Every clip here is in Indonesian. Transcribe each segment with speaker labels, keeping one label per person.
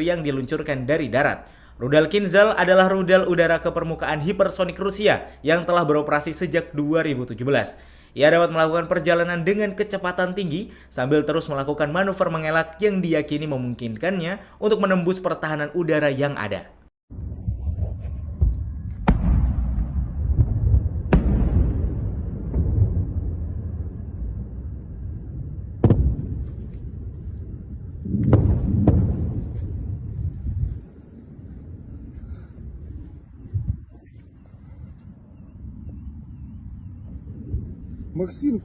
Speaker 1: yang diluncurkan dari darat. Rudal Kinzhal adalah rudal udara ke permukaan hipersonik Rusia yang telah beroperasi sejak 2017. Ia dapat melakukan perjalanan dengan kecepatan tinggi sambil terus melakukan manuver mengelak yang diyakini memungkinkannya untuk menembus pertahanan udara yang ada.
Speaker 2: Максим,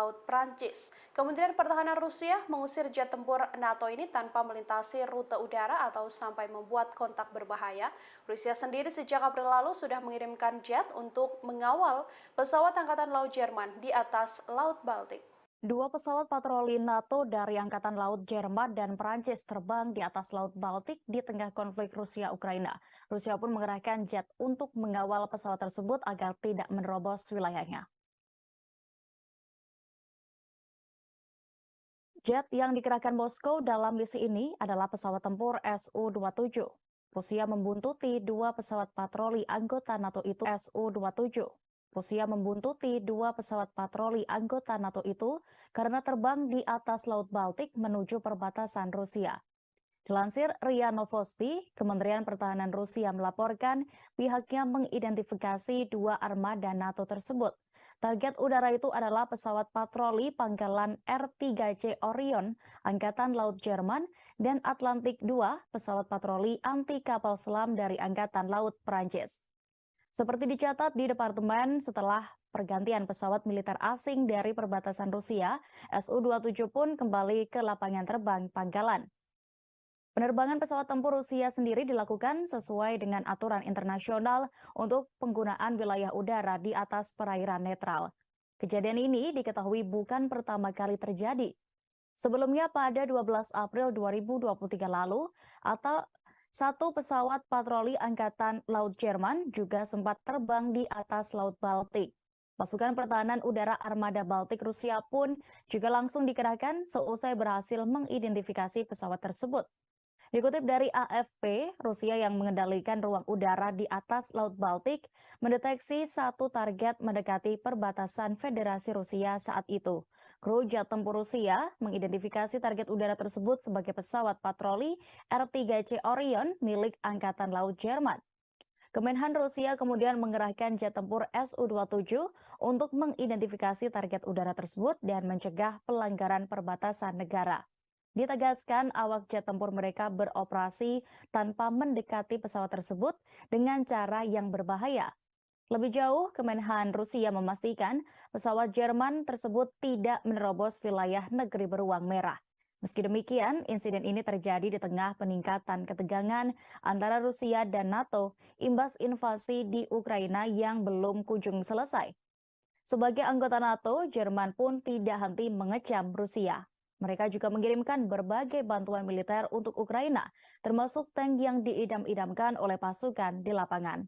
Speaker 3: Laut Prancis. Kementerian Pertahanan Rusia mengusir jet tempur NATO ini tanpa melintasi rute udara atau sampai membuat kontak berbahaya. Rusia sendiri sejak April lalu sudah mengirimkan jet untuk mengawal pesawat Angkatan Laut Jerman di atas Laut Baltik. Dua pesawat patroli NATO dari Angkatan Laut Jerman dan Prancis terbang di atas Laut Baltik di tengah konflik Rusia-Ukraina. Rusia pun mengerahkan jet untuk mengawal pesawat tersebut agar tidak menerobos wilayahnya. Jet yang dikerahkan Moskow dalam misi ini adalah pesawat tempur Su-27. Rusia membuntuti dua pesawat patroli anggota NATO itu Su-27. Rusia membuntuti dua pesawat patroli anggota NATO itu karena terbang di atas Laut Baltik menuju perbatasan Rusia. Dilansir RIA Novosti, Kementerian Pertahanan Rusia melaporkan pihaknya mengidentifikasi dua armada NATO tersebut. Target udara itu adalah pesawat patroli pangkalan R-3C Orion, Angkatan Laut Jerman, dan Atlantik II, pesawat patroli anti kapal selam dari Angkatan Laut Prancis. Seperti dicatat di Departemen, setelah pergantian pesawat militer asing dari perbatasan Rusia, Su-27 pun kembali ke lapangan terbang pangkalan. Penerbangan pesawat tempur Rusia sendiri dilakukan sesuai dengan aturan internasional untuk penggunaan wilayah udara di atas perairan netral. Kejadian ini diketahui bukan pertama kali terjadi. Sebelumnya pada 12 April 2023 lalu, atau satu pesawat patroli Angkatan Laut Jerman juga sempat terbang di atas Laut Baltik. Pasukan pertahanan udara Armada Baltik Rusia pun juga langsung dikerahkan seusai berhasil mengidentifikasi pesawat tersebut. Dikutip dari AFP, Rusia yang mengendalikan ruang udara di atas Laut Baltik mendeteksi satu target mendekati perbatasan Federasi Rusia saat itu. Kru jet tempur Rusia mengidentifikasi target udara tersebut sebagai pesawat patroli R-3C Orion milik Angkatan Laut Jerman. Kemenhan Rusia kemudian mengerahkan jet tempur Su-27 untuk mengidentifikasi target udara tersebut dan mencegah pelanggaran perbatasan negara. Ditegaskan awak jet tempur mereka beroperasi tanpa mendekati pesawat tersebut dengan cara yang berbahaya. Lebih jauh, Kemenhan Rusia memastikan pesawat Jerman tersebut tidak menerobos wilayah negeri beruang merah. Meski demikian, insiden ini terjadi di tengah peningkatan ketegangan antara Rusia dan NATO imbas invasi di Ukraina yang belum kunjung selesai. Sebagai anggota NATO, Jerman pun tidak henti mengecam Rusia. Mereka juga mengirimkan berbagai bantuan militer untuk Ukraina, termasuk tank yang diidam-idamkan oleh pasukan di lapangan.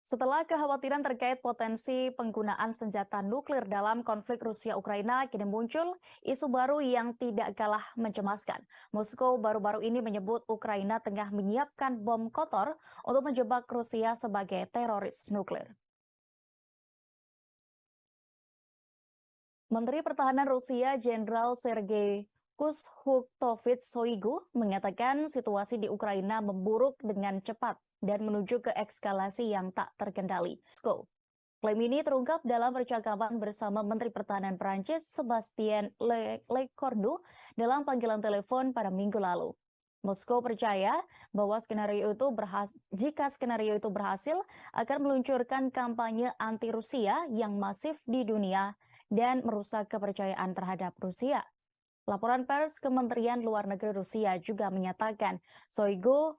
Speaker 3: Setelah kekhawatiran terkait potensi penggunaan senjata nuklir dalam konflik Rusia-Ukraina, kini muncul isu baru yang tidak kalah mencemaskan. Moskow baru-baru ini menyebut Ukraina tengah menyiapkan bom kotor untuk menjebak Rusia sebagai teroris nuklir. Menteri Pertahanan Rusia Jenderal Sergei Kushuktovich Shoigu mengatakan situasi di Ukraina memburuk dengan cepat dan menuju ke eskalasi yang tak terkendali. Klaim ini terungkap dalam percakapan bersama Menteri Pertahanan Prancis Sebastien Lecornu dalam panggilan telepon pada minggu lalu. Moskow percaya bahwa jika skenario itu berhasil akan meluncurkan kampanye anti-Rusia yang masif di dunia dan merusak kepercayaan terhadap Rusia. Laporan pers Kementerian Luar Negeri Rusia juga menyatakan Shoigu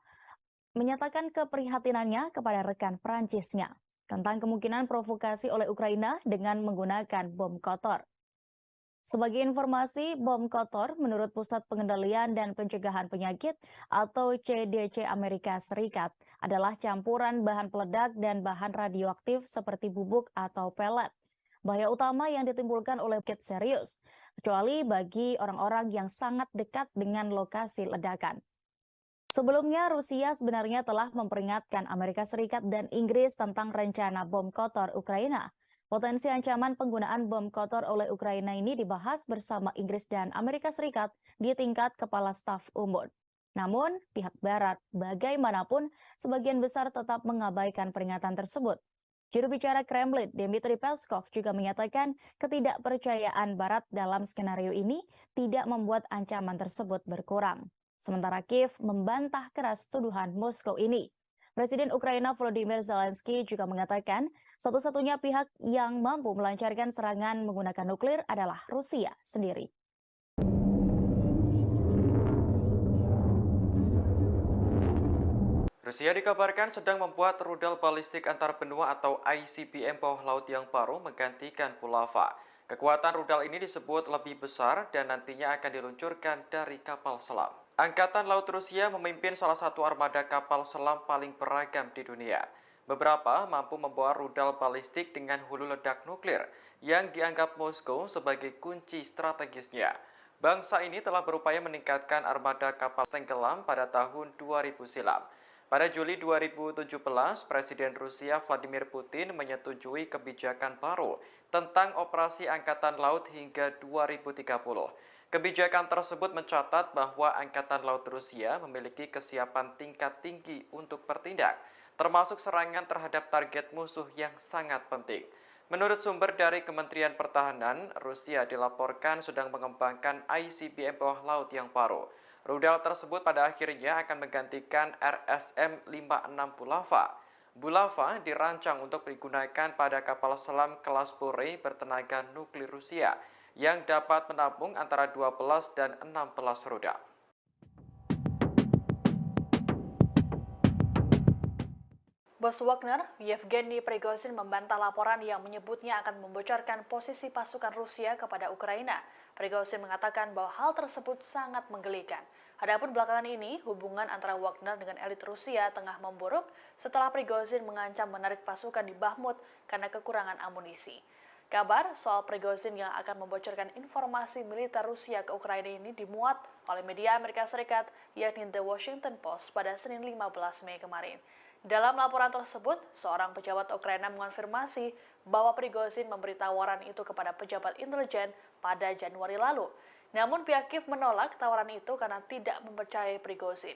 Speaker 3: menyatakan keprihatinannya kepada rekan Prancisnya tentang kemungkinan provokasi oleh Ukraina dengan menggunakan bom kotor. Sebagai informasi, bom kotor menurut Pusat Pengendalian dan Pencegahan Penyakit atau CDC Amerika Serikat adalah campuran bahan peledak dan bahan radioaktif seperti bubuk atau pelet. Bahaya utama yang ditimbulkan oleh kit serius, kecuali bagi orang-orang yang sangat dekat dengan lokasi ledakan. Sebelumnya, Rusia sebenarnya telah memperingatkan Amerika Serikat dan Inggris tentang rencana bom kotor Ukraina. Potensi ancaman penggunaan bom kotor oleh Ukraina ini dibahas bersama Inggris dan Amerika Serikat di tingkat kepala staf umum. Namun, pihak Barat bagaimanapun sebagian besar tetap mengabaikan peringatan tersebut. Juru bicara Kremlin, Dmitry Peskov, juga menyatakan ketidakpercayaan Barat dalam skenario ini tidak membuat ancaman tersebut berkurang. Sementara Kiev membantah keras tuduhan Moskow ini. Presiden Ukraina Volodymyr Zelensky juga mengatakan satu-satunya pihak yang mampu melancarkan serangan menggunakan nuklir adalah Rusia sendiri.
Speaker 4: Rusia dikabarkan sedang membuat rudal balistik antar benua atau ICBM bawah laut yang baru menggantikan Bulava. Kekuatan rudal ini disebut lebih besar dan nantinya akan diluncurkan dari kapal selam. Angkatan Laut Rusia memimpin salah satu armada kapal selam paling beragam di dunia. Beberapa mampu membawa rudal balistik dengan hulu ledak nuklir yang dianggap Moskow sebagai kunci strategisnya. Bangsa ini telah berupaya meningkatkan armada kapal tenggelam pada tahun 2000 silam. Pada Juli 2017, Presiden Rusia Vladimir Putin menyetujui kebijakan baru tentang operasi Angkatan Laut hingga 2030. Kebijakan tersebut mencatat bahwa Angkatan Laut Rusia memiliki kesiapan tingkat tinggi untuk bertindak, termasuk serangan terhadap target musuh yang sangat penting. Menurut sumber dari Kementerian Pertahanan, Rusia dilaporkan sedang mengembangkan ICBM bawah laut yang baru. Rudal tersebut pada akhirnya akan menggantikan RSM-56 Bulava. Bulava dirancang untuk digunakan pada kapal selam kelas Borei bertenaga nuklir Rusia yang dapat menampung antara 12 dan 16 rudal.
Speaker 5: Bos Wagner, Yevgeny Prigozhin membantah laporan yang menyebutnya akan membocorkan posisi pasukan Rusia kepada Ukraina. Prigozhin mengatakan bahwa hal tersebut sangat menggelikan. Adapun belakangan ini, hubungan antara Wagner dengan elit Rusia tengah memburuk setelah Prigozhin mengancam menarik pasukan di Bakhmut karena kekurangan amunisi. Kabar soal Prigozhin yang akan membocorkan informasi militer Rusia ke Ukraina ini dimuat oleh media Amerika Serikat, yakni The Washington Post pada Senin 15 Mei kemarin. Dalam laporan tersebut, seorang pejabat Ukraina mengonfirmasi bahwa Prigozhin memberi tawaran itu kepada pejabat intelijen pada Januari lalu. Namun pihak Kiev menolak tawaran itu karena tidak mempercayai Prigozhin.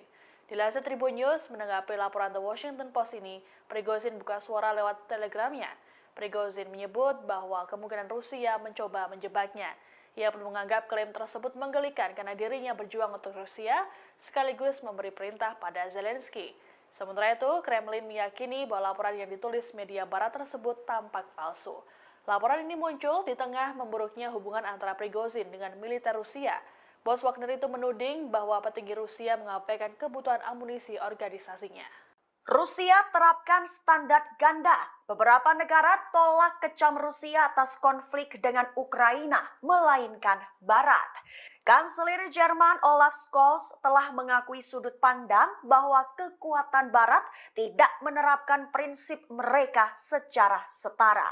Speaker 5: Dilansir Tribun News, menanggapi laporan The Washington Post ini, Prigozhin buka suara lewat telegramnya. Prigozhin menyebut bahwa kemungkinan Rusia mencoba menjebaknya. Ia pun menganggap klaim tersebut menggelikan karena dirinya berjuang untuk Rusia sekaligus memberi perintah pada Zelensky. Sementara itu, Kremlin meyakini bahwa laporan yang ditulis media barat tersebut tampak palsu. Laporan ini muncul di tengah memburuknya hubungan antara Prigozhin dengan militer Rusia. Bos Wagner itu menuding bahwa petinggi Rusia mengabaikan kebutuhan amunisi organisasinya.
Speaker 6: Rusia terapkan standar ganda. Beberapa negara tolak kecam Rusia atas konflik dengan Ukraina, melainkan Barat. Kanselir Jerman Olaf Scholz telah mengakui sudut pandang bahwa kekuatan Barat tidak menerapkan prinsip mereka secara setara.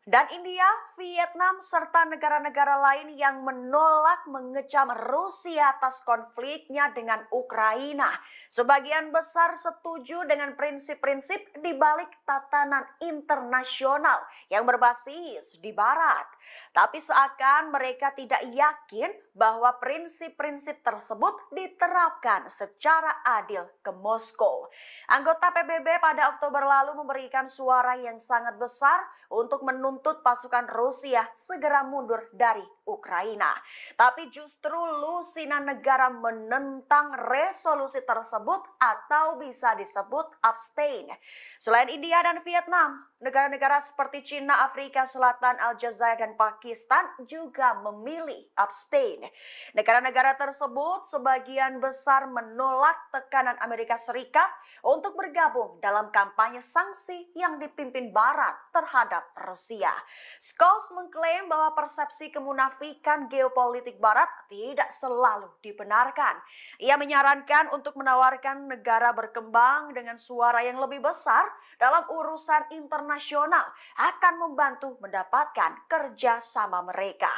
Speaker 6: Dan India, Vietnam, serta negara-negara lain yang menolak mengecam Rusia atas konfliknya dengan Ukraina. Sebagian besar setuju dengan prinsip-prinsip di balik tatanan internasional yang berbasis di Barat. Tapi seakan mereka tidak yakin bahwa prinsip-prinsip tersebut diterapkan secara adil ke Moskow. Anggota PBB pada Oktober lalu memberikan suara yang sangat besar untuk menuntut pasukan Rusia segera mundur dari Ukraina. Tapi justru lusinan negara menentang resolusi tersebut atau bisa disebut abstain. Selain India dan Vietnam, negara-negara seperti Cina, Afrika Selatan, Aljazair, dan Pakistan juga memilih abstain. Negara-negara tersebut sebagian besar menolak tekanan Amerika Serikat untuk bergabung dalam kampanye sanksi yang dipimpin Barat terhadap Rusia. Scholz mengklaim bahwa persepsi kemunafikan geopolitik Barat tidak selalu dibenarkan. Ia menyarankan untuk menawarkan negara berkembang dengan suara yang lebih besar dalam urusan internasional akan membantu mendapatkan kerjasama mereka.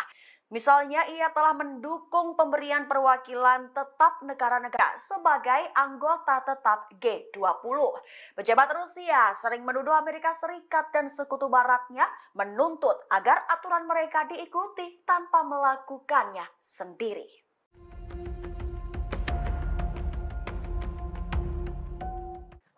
Speaker 6: Misalnya, ia telah mendukung pemberian perwakilan tetap negara-negara sebagai anggota tetap G20. Pejabat Rusia sering menuduh Amerika Serikat dan sekutu baratnya menuntut agar aturan mereka diikuti tanpa melakukannya sendiri.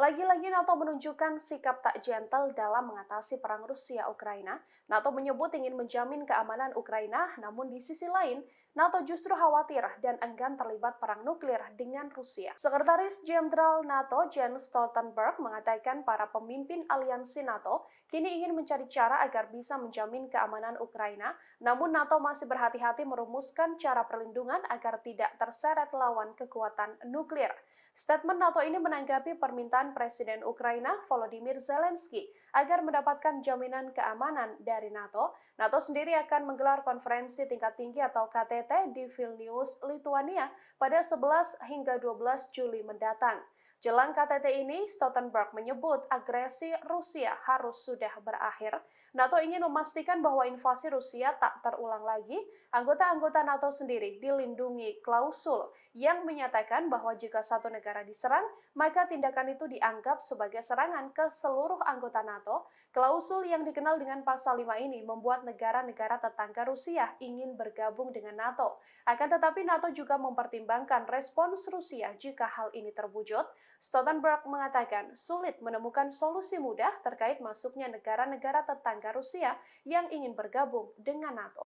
Speaker 7: Lagi-lagi NATO menunjukkan sikap tak gentle dalam mengatasi perang Rusia-Ukraina. NATO menyebut ingin menjamin keamanan Ukraina, namun di sisi lain, NATO justru khawatir dan enggan terlibat perang nuklir dengan Rusia. Sekretaris Jenderal NATO Jens Stoltenberg mengatakan para pemimpin aliansi NATO kini ingin mencari cara agar bisa menjamin keamanan Ukraina, namun NATO masih berhati-hati merumuskan cara perlindungan agar tidak terseret lawan kekuatan nuklir. Statement NATO ini menanggapi permintaan Presiden Ukraina Volodymyr Zelensky agar mendapatkan jaminan keamanan dari NATO. NATO sendiri akan menggelar konferensi tingkat tinggi atau KTT di Vilnius, Lithuania pada 11 hingga 12 Juli mendatang. Jelang KTT ini, Stoltenberg menyebut agresi Rusia harus sudah berakhir. NATO ingin memastikan bahwa invasi Rusia tak terulang lagi. Anggota-anggota NATO sendiri dilindungi klausul yang menyatakan bahwa jika satu negara diserang, maka tindakan itu dianggap sebagai serangan ke seluruh anggota NATO. Klausul yang dikenal dengan pasal 5 ini membuat negara-negara tetangga Rusia ingin bergabung dengan NATO. Akan tetapi NATO juga mempertimbangkan respons Rusia jika hal ini terwujud. Stoltenberg mengatakan sulit menemukan solusi mudah terkait masuknya negara-negara tetangga Rusia yang ingin bergabung dengan NATO.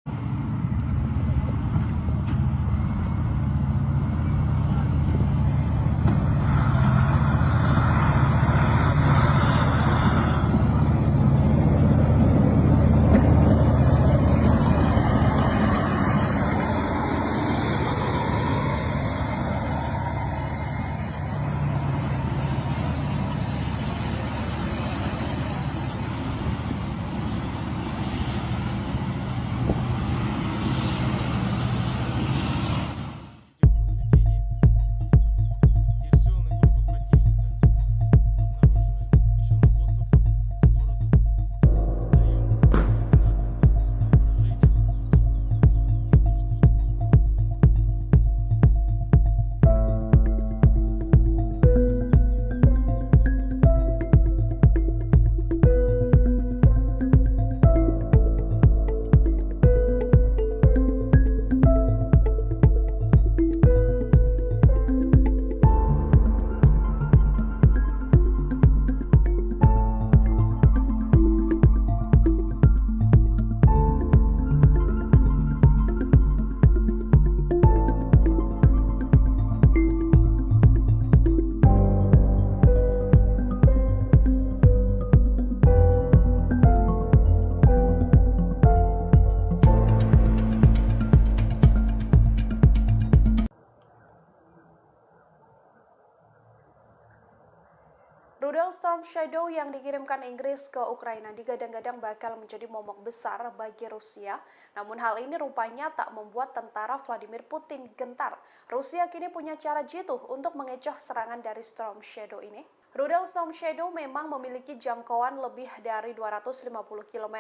Speaker 7: Rudal Storm Shadow yang dikirimkan Inggris ke Ukraina digadang-gadang bakal menjadi momok besar bagi Rusia. Namun hal ini rupanya tak membuat tentara Vladimir Putin gentar. Rusia kini punya cara jitu untuk mengecoh serangan dari Storm Shadow ini. Rudal Storm Shadow memang memiliki jangkauan lebih dari 250 km.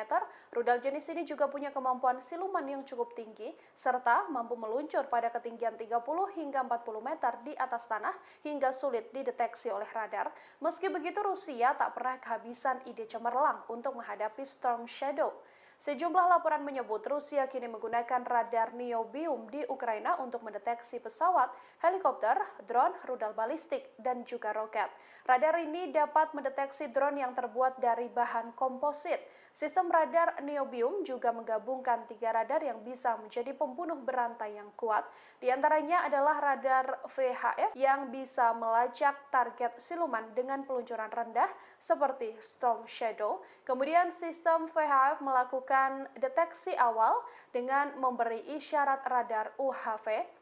Speaker 7: Rudal jenis ini juga punya kemampuan siluman yang cukup tinggi, serta mampu meluncur pada ketinggian 30 hingga 40 meter di atas tanah hingga sulit dideteksi oleh radar. Meski begitu, Rusia tak pernah kehabisan ide cemerlang untuk menghadapi Storm Shadow. Sejumlah laporan menyebut Rusia kini menggunakan radar Niobium di Ukraina untuk mendeteksi pesawat, helikopter, drone, rudal balistik, dan juga roket. Radar ini dapat mendeteksi drone yang terbuat dari bahan komposit. Sistem radar Niobium juga menggabungkan 3 radar yang bisa menjadi pembunuh berantai yang kuat. Di antaranya adalah radar VHF yang bisa melacak target siluman dengan peluncuran rendah seperti Storm Shadow. Kemudian sistem VHF melakukan deteksi awal dengan memberi isyarat radar UHF,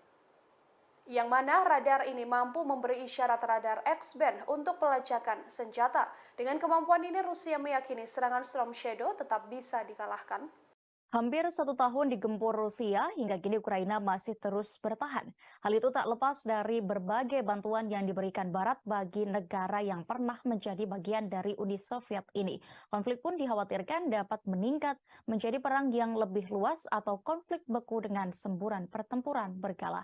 Speaker 7: yang mana radar ini mampu memberi isyarat radar X-band untuk pelacakan senjata. Dengan kemampuan ini, Rusia meyakini serangan Storm Shadow tetap bisa dikalahkan.
Speaker 3: Hampir 1 tahun digempur Rusia, hingga kini Ukraina masih terus bertahan. Hal itu tak lepas dari berbagai bantuan yang diberikan Barat bagi negara yang pernah menjadi bagian dari Uni Soviet ini. Konflik pun dikhawatirkan dapat meningkat menjadi perang yang lebih luas atau konflik beku dengan semburan pertempuran berkala.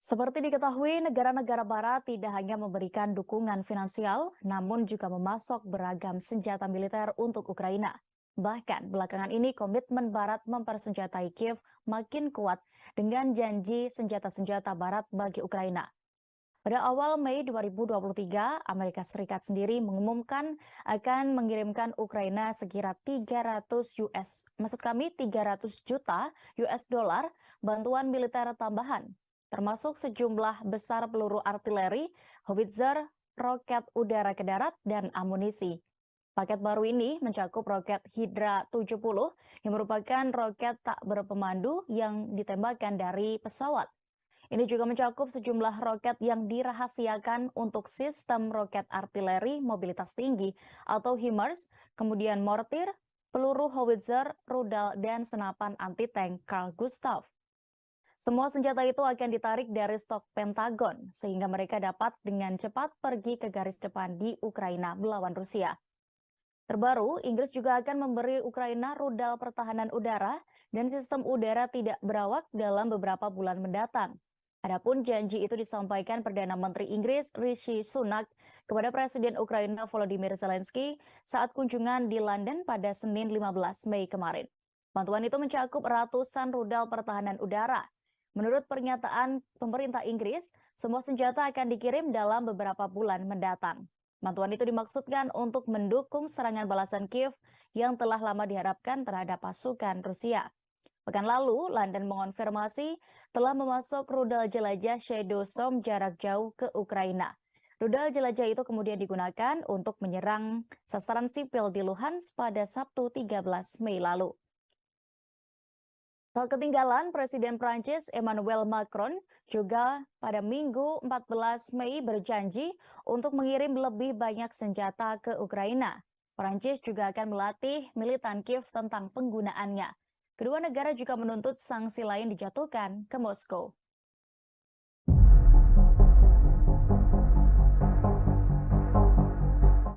Speaker 3: Seperti diketahui, negara-negara Barat tidak hanya memberikan dukungan finansial, namun juga memasok beragam senjata militer untuk Ukraina. Bahkan, belakangan ini komitmen Barat mempersenjatai Kiev makin kuat dengan janji senjata-senjata Barat bagi Ukraina. Pada awal Mei 2023, Amerika Serikat sendiri mengumumkan akan mengirimkan Ukraina sekira 300 juta US dollar bantuan militer tambahan, termasuk sejumlah besar peluru artileri, howitzer, roket udara ke darat, dan amunisi. Paket baru ini mencakup roket Hydra 70 yang merupakan roket tak berpemandu yang ditembakkan dari pesawat. Ini juga mencakup sejumlah roket yang dirahasiakan untuk sistem roket artileri mobilitas tinggi atau HIMARS, kemudian mortir, peluru howitzer, rudal, dan senapan anti-tank Carl Gustav. Semua senjata itu akan ditarik dari stok Pentagon, sehingga mereka dapat dengan cepat pergi ke garis depan di Ukraina melawan Rusia. Terbaru, Inggris juga akan memberi Ukraina rudal pertahanan udara dan sistem udara tidak berawak dalam beberapa bulan mendatang. Adapun janji itu disampaikan Perdana Menteri Inggris Rishi Sunak kepada Presiden Ukraina Volodymyr Zelensky saat kunjungan di London pada Senin 15 Mei kemarin. Bantuan itu mencakup ratusan rudal pertahanan udara. Menurut pernyataan pemerintah Inggris, semua senjata akan dikirim dalam beberapa bulan mendatang. Bantuan itu dimaksudkan untuk mendukung serangan balasan Kiev yang telah lama diharapkan terhadap pasukan Rusia. Pekan lalu, London mengonfirmasi telah memasok rudal jelajah Shadow Storm jarak jauh ke Ukraina. Rudal jelajah itu kemudian digunakan untuk menyerang sasaran sipil di Luhansk pada Sabtu 13 Mei lalu. Tak ketinggalan, Presiden Prancis Emmanuel Macron juga pada Minggu 14 Mei berjanji untuk mengirim lebih banyak senjata ke Ukraina. Prancis juga akan melatih militan Kiev tentang penggunaannya. Kedua negara juga menuntut sanksi lain dijatuhkan ke Moskow.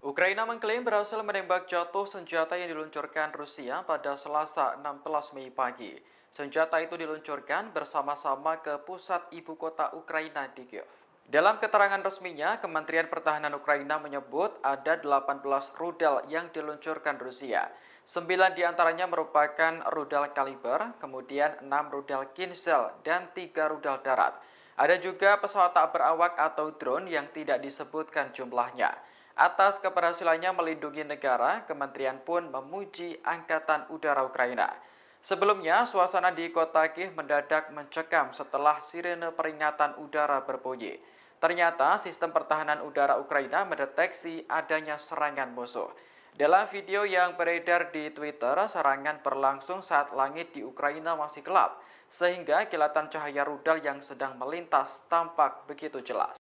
Speaker 4: Ukraina mengklaim berhasil menembak jatuh senjata yang diluncurkan Rusia pada Selasa 16 Mei pagi. Senjata itu diluncurkan bersama-sama ke pusat ibu kota Ukraina di Kiev. Dalam keterangan resminya, Kementerian Pertahanan Ukraina menyebut ada 18 rudal yang diluncurkan Rusia. 9 diantaranya merupakan rudal kaliber, kemudian 6 rudal Kinzhal, dan 3 rudal darat. Ada juga pesawat tak berawak atau drone yang tidak disebutkan jumlahnya. Atas keberhasilannya melindungi negara, kementerian pun memuji Angkatan Udara Ukraina. Sebelumnya, suasana di kota Kiev mendadak mencekam setelah sirene peringatan udara berbunyi. Ternyata sistem pertahanan udara Ukraina mendeteksi adanya serangan musuh. Dalam video yang beredar di Twitter, serangan berlangsung saat langit di Ukraina masih gelap, sehingga kilatan cahaya rudal yang sedang melintas tampak begitu jelas.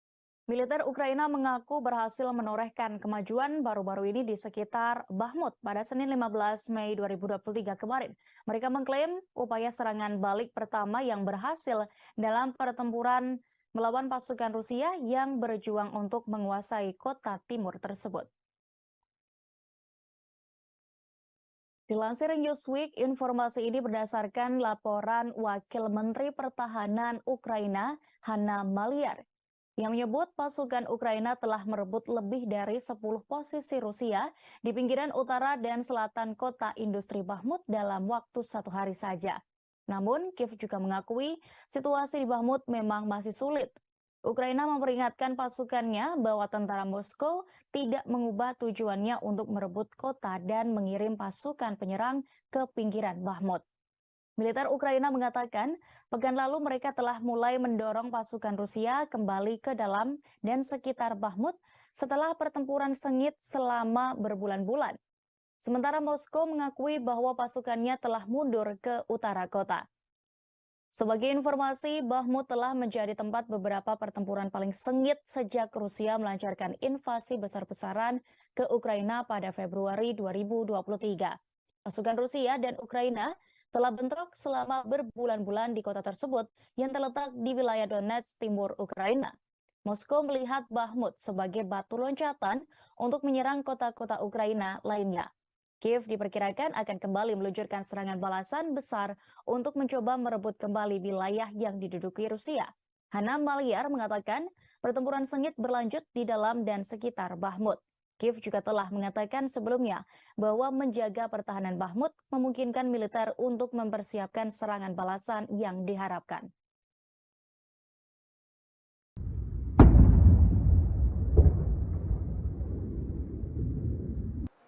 Speaker 3: Militer Ukraina mengaku berhasil menorehkan kemajuan baru-baru ini di sekitar Bakhmut pada Senin 15 Mei 2023 kemarin. Mereka mengklaim upaya serangan balik pertama yang berhasil dalam pertempuran melawan pasukan Rusia yang berjuang untuk menguasai kota timur tersebut. Dilansir Newsweek, informasi ini berdasarkan laporan Wakil Menteri Pertahanan Ukraina, Hanna Maliar, yang menyebut pasukan Ukraina telah merebut lebih dari 10 posisi Rusia di pinggiran utara dan selatan kota industri Bakhmut dalam waktu 1 hari saja. Namun, Kiev juga mengakui situasi di Bakhmut memang masih sulit. Ukraina memperingatkan pasukannya bahwa tentara Moskow tidak mengubah tujuannya untuk merebut kota dan mengirim pasukan penyerang ke pinggiran Bakhmut. Militer Ukraina mengatakan, pekan lalu mereka telah mulai mendorong pasukan Rusia kembali ke dalam dan sekitar Bakhmut setelah pertempuran sengit selama berbulan-bulan. Sementara Moskow mengakui bahwa pasukannya telah mundur ke utara kota. Sebagai informasi, Bakhmut telah menjadi tempat beberapa pertempuran paling sengit sejak Rusia melancarkan invasi besar-besaran ke Ukraina pada Februari 2023. Pasukan Rusia dan Ukraina telah bentrok selama berbulan-bulan di kota tersebut yang terletak di wilayah Donetsk, timur Ukraina. Moskow melihat Bakhmut sebagai batu loncatan untuk menyerang kota-kota Ukraina lainnya. Kiev diperkirakan akan kembali meluncurkan serangan balasan besar untuk mencoba merebut kembali wilayah yang diduduki Rusia. Hanna Maliar mengatakan pertempuran sengit berlanjut di dalam dan sekitar Bakhmut. Kiev juga telah mengatakan sebelumnya bahwa menjaga pertahanan Bakhmut memungkinkan militer untuk mempersiapkan serangan balasan yang diharapkan.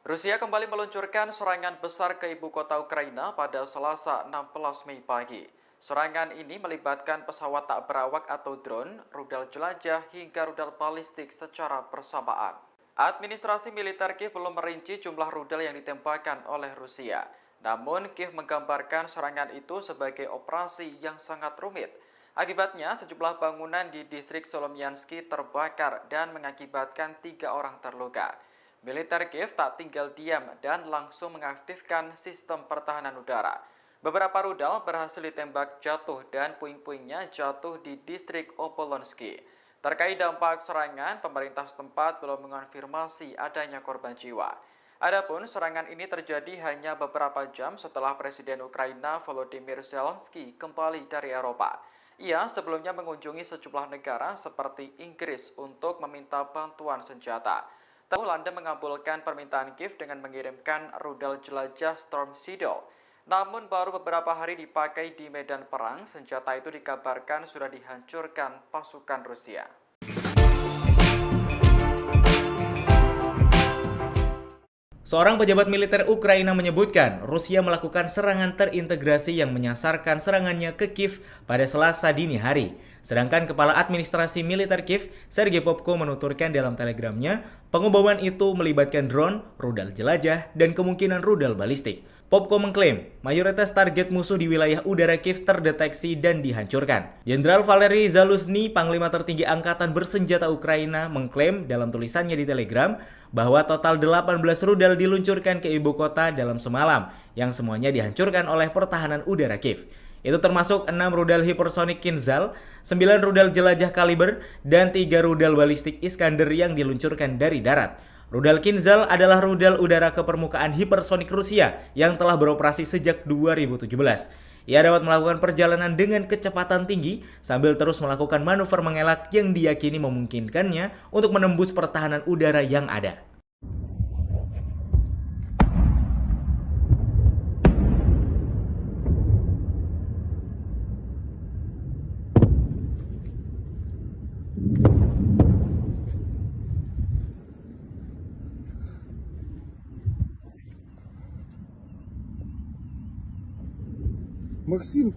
Speaker 4: Rusia kembali meluncurkan serangan besar ke ibu kota Ukraina pada Selasa 16 Mei pagi. Serangan ini melibatkan pesawat tak berawak atau drone, rudal jelajah, hingga rudal balistik secara bersamaan. Administrasi militer Kiev belum merinci jumlah rudal yang ditembakkan oleh Rusia. Namun, Kiev menggambarkan serangan itu sebagai operasi yang sangat rumit. Akibatnya, sejumlah bangunan di distrik Solomyansky terbakar dan mengakibatkan 3 orang terluka. Militer Kiev tak tinggal diam dan langsung mengaktifkan sistem pertahanan udara. Beberapa rudal berhasil ditembak jatuh dan puing-puingnya jatuh di distrik Opolonsky. Terkait dampak serangan, pemerintah setempat belum mengonfirmasi adanya korban jiwa. Adapun serangan ini terjadi hanya beberapa jam setelah Presiden Ukraina Volodymyr Zelensky kembali dari Eropa. Ia sebelumnya mengunjungi sejumlah negara seperti Inggris untuk meminta bantuan senjata. Belanda mengabulkan permintaan Kiev dengan mengirimkan rudal jelajah Storm Shadow. Namun baru beberapa hari dipakai di medan perang, senjata itu dikabarkan sudah dihancurkan pasukan Rusia.
Speaker 1: Seorang pejabat militer Ukraina menyebutkan Rusia melakukan serangan terintegrasi yang menyasarkan serangannya ke Kiev pada Selasa dini hari. Sedangkan Kepala Administrasi Militer Kiev, Sergei Popko menuturkan dalam telegramnya, pengeboman itu melibatkan drone, rudal jelajah, dan kemungkinan rudal balistik. Popko mengklaim mayoritas target musuh di wilayah udara Kiev terdeteksi dan dihancurkan. Jenderal Valery Zaluzhny, Panglima Tertinggi Angkatan Bersenjata Ukraina, mengklaim dalam tulisannya di Telegram bahwa total 18 rudal diluncurkan ke ibu kota dalam semalam, yang semuanya dihancurkan oleh pertahanan udara Kiev. Itu termasuk 6 rudal hipersonic Kinzhal, 9 rudal jelajah kaliber, dan 3 rudal balistik Iskander yang diluncurkan dari darat. Rudal Kinzhal adalah rudal udara ke permukaan hipersonik Rusia yang telah beroperasi sejak 2017. Ia dapat melakukan perjalanan dengan kecepatan tinggi sambil terus melakukan manuver mengelak yang diyakini memungkinkannya untuk menembus pertahanan udara yang ada.
Speaker 2: Максим,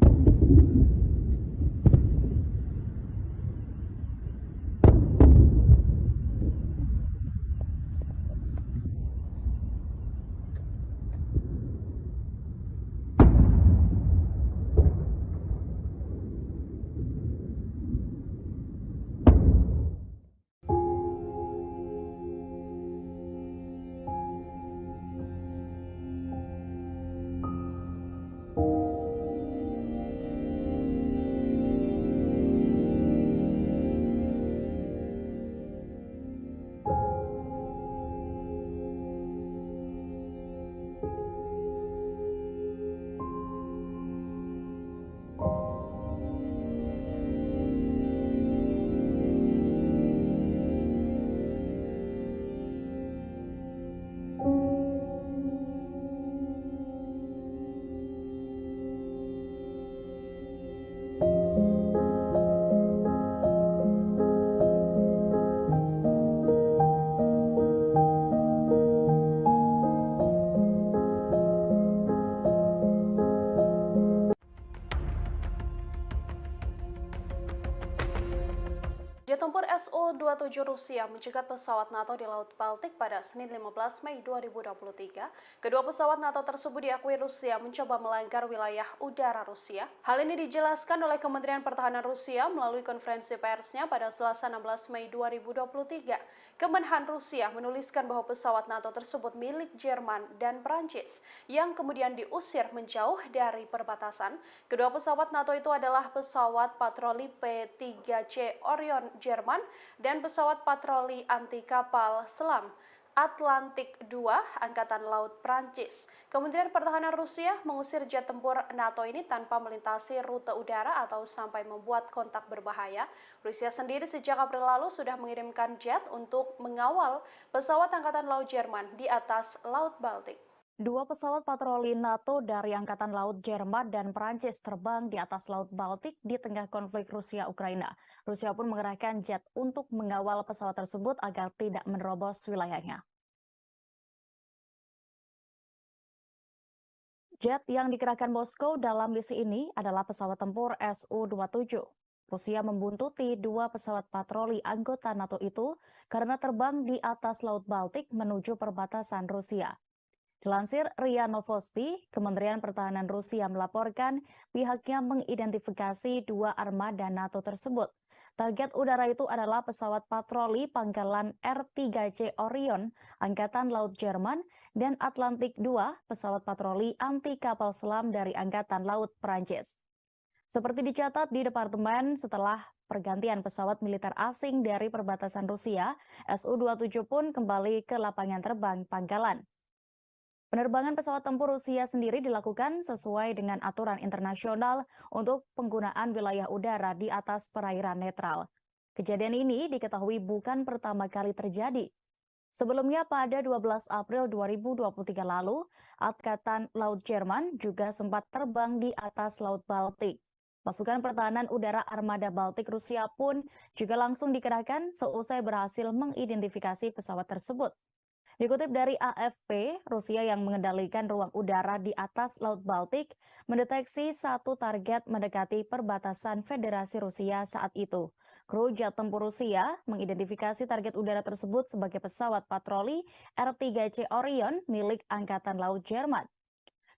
Speaker 7: SU-27 Rusia mencegat pesawat NATO di Laut Baltik pada Senin 15 Mei 2023. Kedua pesawat NATO tersebut diakui Rusia mencoba melanggar wilayah udara Rusia. Hal ini dijelaskan oleh Kementerian Pertahanan Rusia melalui konferensi persnya pada Selasa 16 Mei 2023. Kemenhan Rusia menuliskan bahwa pesawat NATO tersebut milik Jerman dan Prancis yang kemudian diusir menjauh dari perbatasan. Kedua pesawat NATO itu adalah pesawat patroli P-3C Orion Jerman dan pesawat patroli anti kapal selam Atlantik II Angkatan Laut Prancis. Kementerian Pertahanan Rusia mengusir jet tempur NATO ini tanpa melintasi rute udara atau sampai membuat kontak berbahaya. Rusia sendiri sejak April lalu sudah mengirimkan jet untuk mengawal pesawat Angkatan Laut Jerman di atas Laut Baltik.
Speaker 3: Dua pesawat patroli NATO dari Angkatan Laut Jerman dan Prancis terbang di atas Laut Baltik di tengah konflik Rusia-Ukraina. Rusia pun mengerahkan jet untuk mengawal pesawat tersebut agar tidak menerobos wilayahnya. Jet yang dikerahkan Moskow dalam misi ini adalah pesawat tempur Su-27. Rusia membuntuti dua pesawat patroli anggota NATO itu karena terbang di atas Laut Baltik menuju perbatasan Rusia. Dilansir RIA Novosti, Kementerian Pertahanan Rusia melaporkan pihaknya mengidentifikasi dua armada NATO tersebut. Target udara itu adalah pesawat patroli pangkalan R-3C Orion, Angkatan Laut Jerman, dan Atlantik II, pesawat patroli anti kapal selam dari Angkatan Laut Prancis. Seperti dicatat di Departemen, setelah pergantian pesawat militer asing dari perbatasan Rusia, Su-27 pun kembali ke lapangan terbang pangkalan. Penerbangan pesawat tempur Rusia sendiri dilakukan sesuai dengan aturan internasional untuk penggunaan wilayah udara di atas perairan netral. Kejadian ini diketahui bukan pertama kali terjadi. Sebelumnya pada 12 April 2023 lalu, Angkatan Laut Jerman juga sempat terbang di atas Laut Baltik. Pasukan pertahanan udara Armada Baltik Rusia pun juga langsung dikerahkan seusai berhasil mengidentifikasi pesawat tersebut. Dikutip dari AFP, Rusia yang mengendalikan ruang udara di atas Laut Baltik mendeteksi satu target mendekati perbatasan Federasi Rusia saat itu. Kru jet tempur Rusia mengidentifikasi target udara tersebut sebagai pesawat patroli R-3C Orion milik Angkatan Laut Jerman.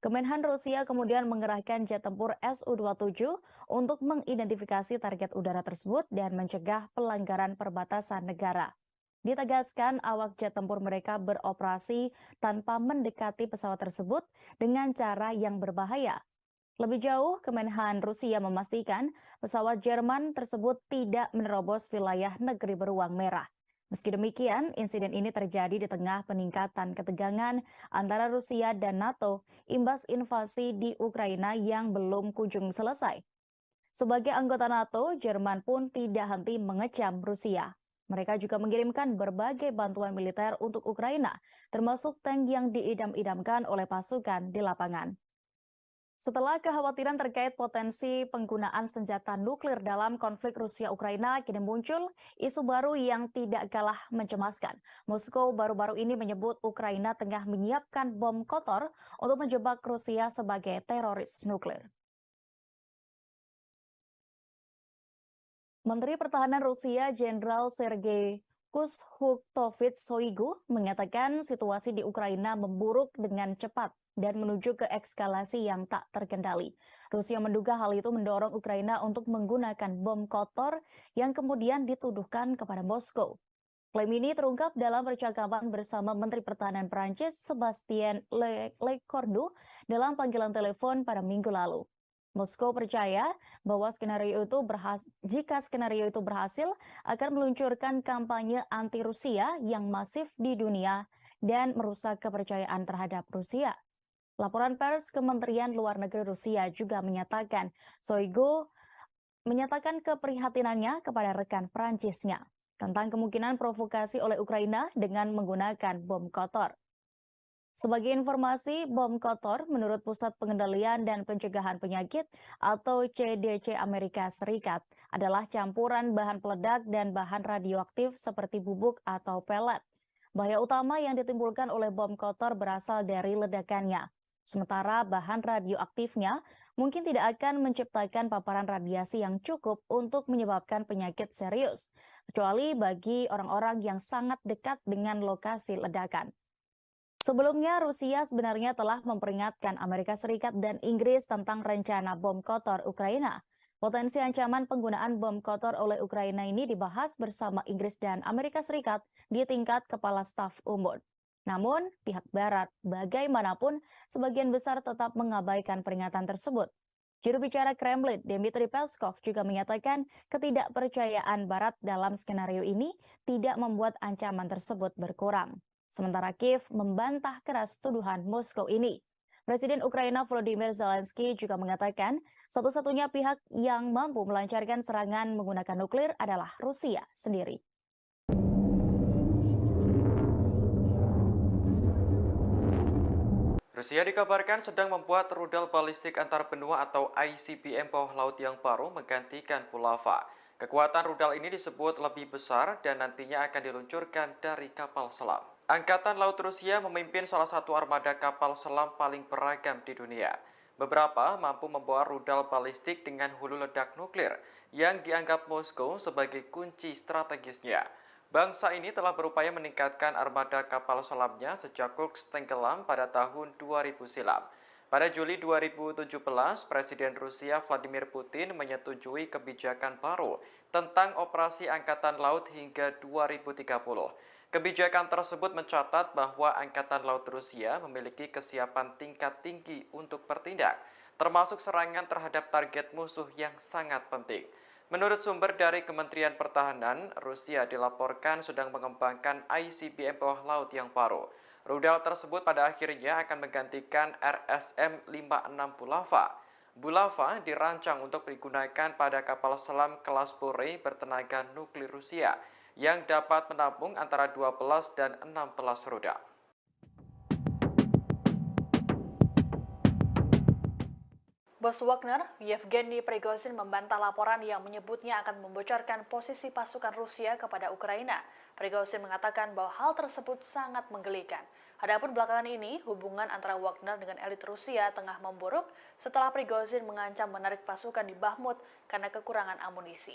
Speaker 3: Kemenhan Rusia kemudian mengerahkan jet tempur Su-27 untuk mengidentifikasi target udara tersebut dan mencegah pelanggaran perbatasan negara. Ditegaskan awak jet tempur mereka beroperasi tanpa mendekati pesawat tersebut dengan cara yang berbahaya. Lebih jauh, Kemenhan Rusia memastikan pesawat Jerman tersebut tidak menerobos wilayah negeri beruang merah. Meski demikian, insiden ini terjadi di tengah peningkatan ketegangan antara Rusia dan NATO imbas invasi di Ukraina yang belum kunjung selesai. Sebagai anggota NATO, Jerman pun tidak henti mengecam Rusia. Mereka juga mengirimkan berbagai bantuan militer untuk Ukraina, termasuk tank yang diidam-idamkan oleh pasukan di lapangan. Setelah kekhawatiran terkait potensi penggunaan senjata nuklir dalam konflik Rusia-Ukraina, kini muncul isu baru yang tidak kalah mencemaskan. Moskow baru-baru ini menyebut Ukraina tengah menyiapkan bom kotor untuk menjebak Rusia sebagai teroris nuklir. Menteri Pertahanan Rusia Jenderal Sergei Kushuktovich Shoigu mengatakan situasi di Ukraina memburuk dengan cepat dan menuju ke eskalasi yang tak terkendali. Rusia menduga hal itu mendorong Ukraina untuk menggunakan bom kotor yang kemudian dituduhkan kepada Moskow. Klaim ini terungkap dalam percakapan bersama Menteri Pertahanan Prancis Sebastien Lecornu dalam panggilan telepon pada Minggu lalu. Moskow percaya bahwa jika skenario itu berhasil akan meluncurkan kampanye anti-Rusia yang masif di dunia dan merusak kepercayaan terhadap Rusia. Laporan pers Kementerian Luar Negeri Rusia juga menyatakan Shoigu menyatakan keprihatinannya kepada rekan Prancisnya tentang kemungkinan provokasi oleh Ukraina dengan menggunakan bom kotor. Sebagai informasi, bom kotor menurut Pusat Pengendalian dan Pencegahan Penyakit atau CDC Amerika Serikat adalah campuran bahan peledak dan bahan radioaktif seperti bubuk atau pelet. Bahaya utama yang ditimbulkan oleh bom kotor berasal dari ledakannya. Sementara bahan radioaktifnya mungkin tidak akan menciptakan paparan radiasi yang cukup untuk menyebabkan penyakit serius, kecuali bagi orang-orang yang sangat dekat dengan lokasi ledakan. Sebelumnya, Rusia sebenarnya telah memperingatkan Amerika Serikat dan Inggris tentang rencana bom kotor Ukraina. Potensi ancaman penggunaan bom kotor oleh Ukraina ini dibahas bersama Inggris dan Amerika Serikat di tingkat kepala staf umum. Namun, pihak Barat bagaimanapun sebagian besar tetap mengabaikan peringatan tersebut. Juru bicara Kremlin, Dmitry Peskov, juga menyatakan ketidakpercayaan Barat dalam skenario ini tidak membuat ancaman tersebut berkurang. Sementara Kiev membantah keras tuduhan Moskow ini. Presiden Ukraina Volodymyr Zelensky juga mengatakan satu-satunya pihak yang mampu melancarkan serangan menggunakan nuklir adalah Rusia sendiri.
Speaker 4: Rusia dikabarkan sedang membuat rudal balistik antar benua atau ICBM bawah laut yang baru menggantikan Bulava. Kekuatan rudal ini disebut lebih besar dan nantinya akan diluncurkan dari kapal selam. Angkatan Laut Rusia memimpin salah satu armada kapal selam paling beragam di dunia. Beberapa mampu membawa rudal balistik dengan hulu ledak nuklir yang dianggap Moskow sebagai kunci strategisnya. Bangsa ini telah berupaya meningkatkan armada kapal selamnya sejak Kursk tenggelam pada tahun 2000 silam. Pada Juli 2017, Presiden Rusia Vladimir Putin menyetujui kebijakan baru tentang operasi Angkatan Laut hingga 2030. Kebijakan tersebut mencatat bahwa Angkatan Laut Rusia memiliki kesiapan tingkat tinggi untuk bertindak, termasuk serangan terhadap target musuh yang sangat penting. Menurut sumber dari Kementerian Pertahanan, Rusia dilaporkan sedang mengembangkan ICBM bawah laut yang baru. Rudal tersebut pada akhirnya akan menggantikan RSM-56 Bulava. Bulava dirancang untuk digunakan pada kapal selam kelas Borei bertenaga nuklir Rusia yang dapat menampung antara 12 dan 16 rudal.
Speaker 5: Bos Wagner, Yevgeny Prigozhin membantah laporan yang menyebutnya akan membocorkan posisi pasukan Rusia kepada Ukraina. Prigozhin mengatakan bahwa hal tersebut sangat menggelikan. Adapun belakangan ini, hubungan antara Wagner dengan elit Rusia tengah memburuk setelah Prigozhin mengancam menarik pasukan di Bakhmut karena kekurangan amunisi.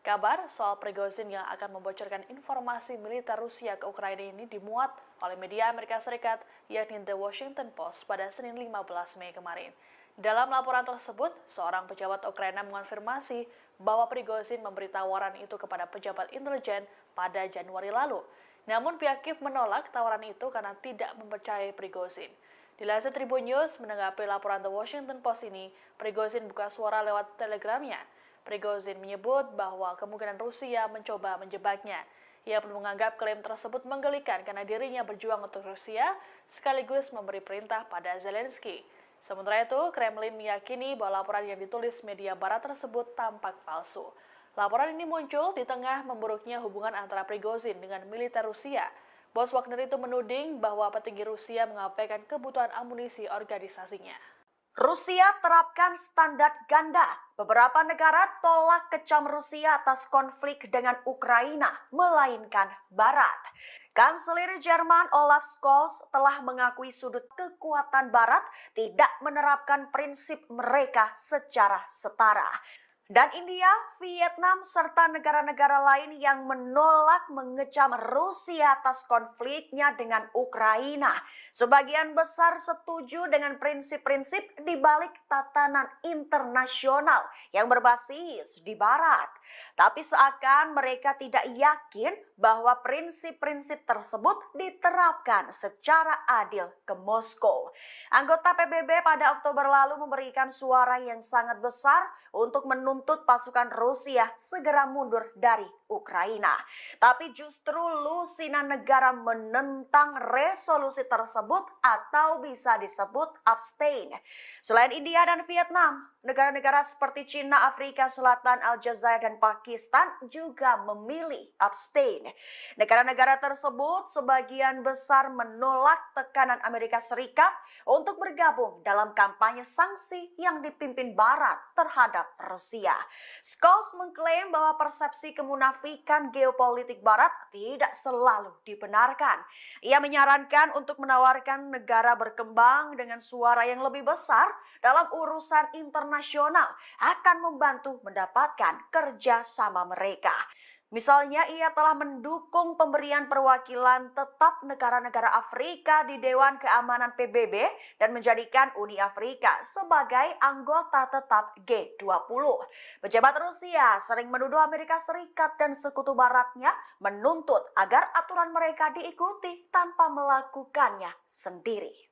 Speaker 5: Kabar soal Prigozhin yang akan membocorkan informasi militer Rusia ke Ukraina ini dimuat oleh media Amerika Serikat, yakni The Washington Post pada Senin 15 Mei kemarin. Dalam laporan tersebut, seorang pejabat Ukraina mengonfirmasi bahwa Prigozhin memberi tawaran itu kepada pejabat intelijen pada Januari lalu. Namun pihak Kiev menolak tawaran itu karena tidak mempercayai Prigozhin. Dilansir Tribun News, menanggapi laporan The Washington Post ini, Prigozhin buka suara lewat telegramnya. Prigozhin menyebut bahwa kemungkinan Rusia mencoba menjebaknya. Ia pun menganggap klaim tersebut menggelikan karena dirinya berjuang untuk Rusia sekaligus memberi perintah pada Zelensky. Sementara itu, Kremlin meyakini bahwa laporan yang ditulis media barat tersebut tampak palsu. Laporan ini muncul di tengah memburuknya hubungan antara Prigozhin dengan militer Rusia. Bos Wagner itu menuding bahwa petinggi Rusia mengabaikan kebutuhan amunisi organisasinya.
Speaker 6: Rusia terapkan standar ganda. Beberapa negara tolak kecam Rusia atas konflik dengan Ukraina, melainkan Barat. Kanselir Jerman Olaf Scholz telah mengakui sudut kekuatan Barat tidak menerapkan prinsip mereka secara setara. Dan India, Vietnam, serta negara-negara lain yang menolak mengecam Rusia atas konfliknya dengan Ukraina. Sebagian besar setuju dengan prinsip-prinsip di balik tatanan internasional yang berbasis di Barat. Tapi seakan mereka tidak yakin bahwa prinsip-prinsip tersebut diterapkan secara adil ke Moskow. Anggota PBB pada Oktober lalu memberikan suara yang sangat besar untuk menuntut pasukan Rusia segera mundur dari Ukraina. Tapi justru lusinan negara menentang resolusi tersebut atau bisa disebut abstain. Selain India dan Vietnam, negara-negara seperti Cina, Afrika Selatan, Aljazair, dan Pakistan juga memilih abstain. Negara-negara tersebut sebagian besar menolak tekanan Amerika Serikat untuk bergabung dalam kampanye sanksi yang dipimpin Barat terhadap Rusia. Scholz mengklaim bahwa persepsi kemunafikan menafikan geopolitik Barat tidak selalu dibenarkan. Ia menyarankan untuk menawarkan negara berkembang dengan suara yang lebih besar dalam urusan internasional akan membantu mendapatkan kerjasama mereka. Misalnya, ia telah mendukung pemberian perwakilan tetap negara-negara Afrika di Dewan Keamanan PBB dan menjadikan Uni Afrika sebagai anggota tetap G20. Pejabat Rusia sering menuduh Amerika Serikat dan sekutu baratnya menuntut agar aturan mereka diikuti tanpa melakukannya sendiri.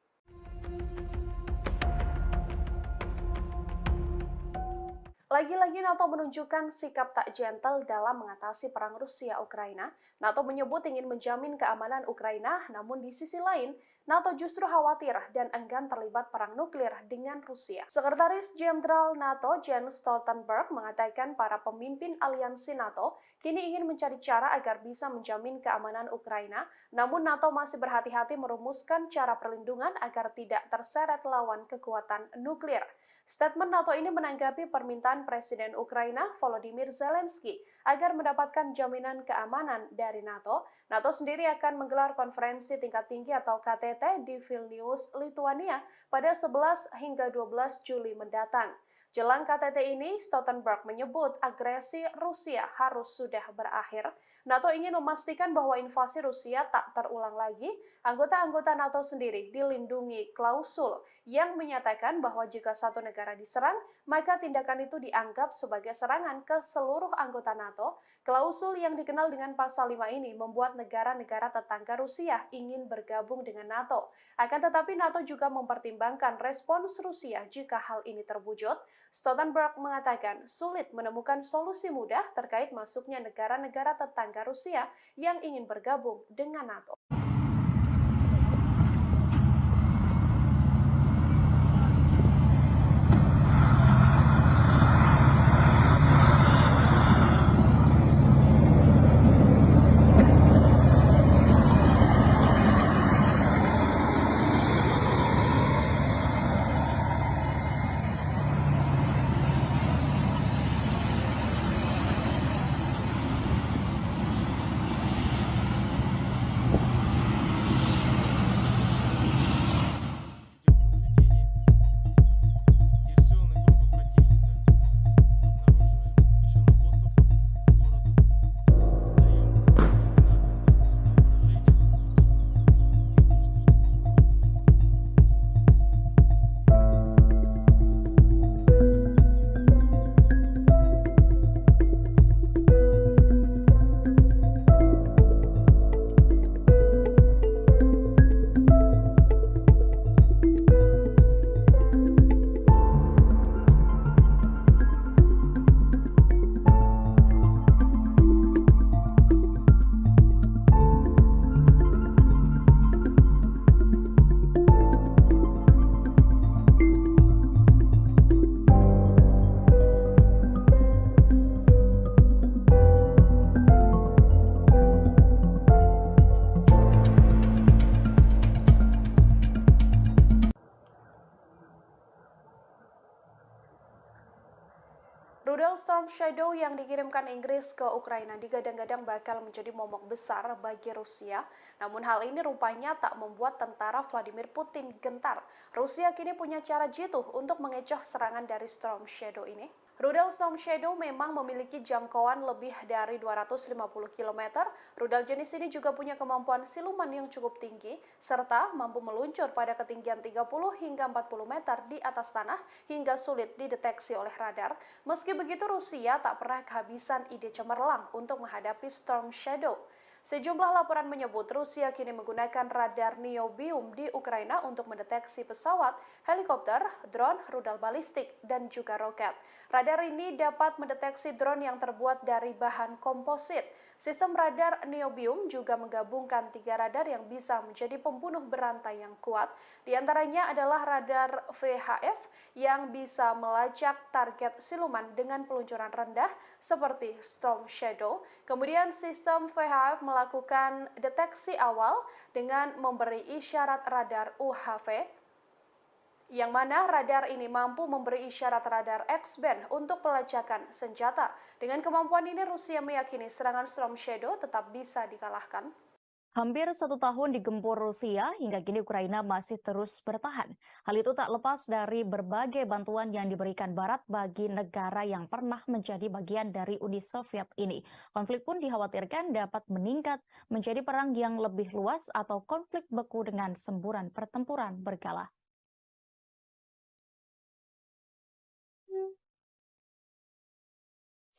Speaker 7: Lagi-lagi NATO menunjukkan sikap tak gentle dalam mengatasi perang Rusia-Ukraina. NATO menyebut ingin menjamin keamanan Ukraina, namun di sisi lain, NATO justru khawatir dan enggan terlibat perang nuklir dengan Rusia. Sekretaris Jenderal NATO Jens Stoltenberg mengatakan para pemimpin aliansi NATO kini ingin mencari cara agar bisa menjamin keamanan Ukraina, namun NATO masih berhati-hati merumuskan cara perlindungan agar tidak terseret lawan kekuatan nuklir. Statement NATO ini menanggapi permintaan Presiden Ukraina Volodymyr Zelensky agar mendapatkan jaminan keamanan dari NATO. NATO sendiri akan menggelar konferensi tingkat tinggi atau KTT di Vilnius, Lithuania pada 11 hingga 12 Juli mendatang. Jelang KTT ini, Stoltenberg menyebut agresi Rusia harus sudah berakhir. NATO ingin memastikan bahwa invasi Rusia tak terulang lagi. Anggota-anggota NATO sendiri dilindungi klausul yang menyatakan bahwa jika satu negara diserang, maka tindakan itu dianggap sebagai serangan ke seluruh anggota NATO. Klausul yang dikenal dengan pasal 5 ini membuat negara-negara tetangga Rusia ingin bergabung dengan NATO. Akan tetapi NATO juga mempertimbangkan respons Rusia jika hal ini terwujud. Stoltenberg mengatakan sulit menemukan solusi mudah terkait masuknya negara-negara tetangga Rusia yang ingin bergabung dengan NATO. Rudal Storm Shadow yang dikirimkan Inggris ke Ukraina digadang-gadang bakal menjadi momok besar bagi Rusia. Namun hal ini rupanya tak membuat tentara Vladimir Putin gentar. Rusia kini punya cara jitu untuk mengecoh serangan dari Storm Shadow ini. Rudal Storm Shadow memang memiliki jangkauan lebih dari 250 km. Rudal jenis ini juga punya kemampuan siluman yang cukup tinggi, serta mampu meluncur pada ketinggian 30 hingga 40 meter di atas tanah hingga sulit dideteksi oleh radar. Meski begitu, Rusia tak pernah kehabisan ide cemerlang untuk menghadapi Storm Shadow. Sejumlah laporan menyebut Rusia kini menggunakan radar Niobium di Ukraina untuk mendeteksi pesawat, helikopter, drone, rudal balistik, dan juga roket. Radar ini dapat mendeteksi drone yang terbuat dari bahan komposit. Sistem radar Niobium juga menggabungkan 3 radar yang bisa menjadi pembunuh berantai yang kuat. Di antaranya adalah radar VHF yang bisa melacak target siluman dengan peluncuran rendah seperti Storm Shadow. Kemudian sistem VHF melakukan deteksi awal dengan memberi isyarat radar UHF. yang mana radar ini mampu memberi isyarat radar X-band untuk pelacakan senjata. Dengan kemampuan ini, Rusia meyakini serangan Storm Shadow tetap bisa dikalahkan.
Speaker 3: Hampir 1 tahun digempur Rusia, hingga kini Ukraina masih terus bertahan. Hal itu tak lepas dari berbagai bantuan yang diberikan Barat bagi negara yang pernah menjadi bagian dari Uni Soviet ini. Konflik pun dikhawatirkan dapat meningkat menjadi perang yang lebih luas atau konflik beku dengan semburan pertempuran berkala.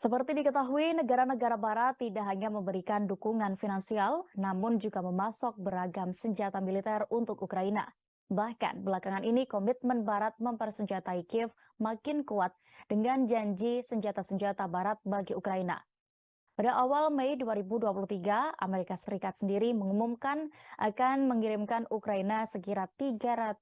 Speaker 3: Seperti diketahui, negara-negara Barat tidak hanya memberikan dukungan finansial, namun juga memasok beragam senjata militer untuk Ukraina. Bahkan belakangan ini komitmen Barat mempersenjatai Kiev makin kuat dengan janji senjata-senjata Barat bagi Ukraina. Pada awal Mei 2023, Amerika Serikat sendiri mengumumkan akan mengirimkan Ukraina sekira 300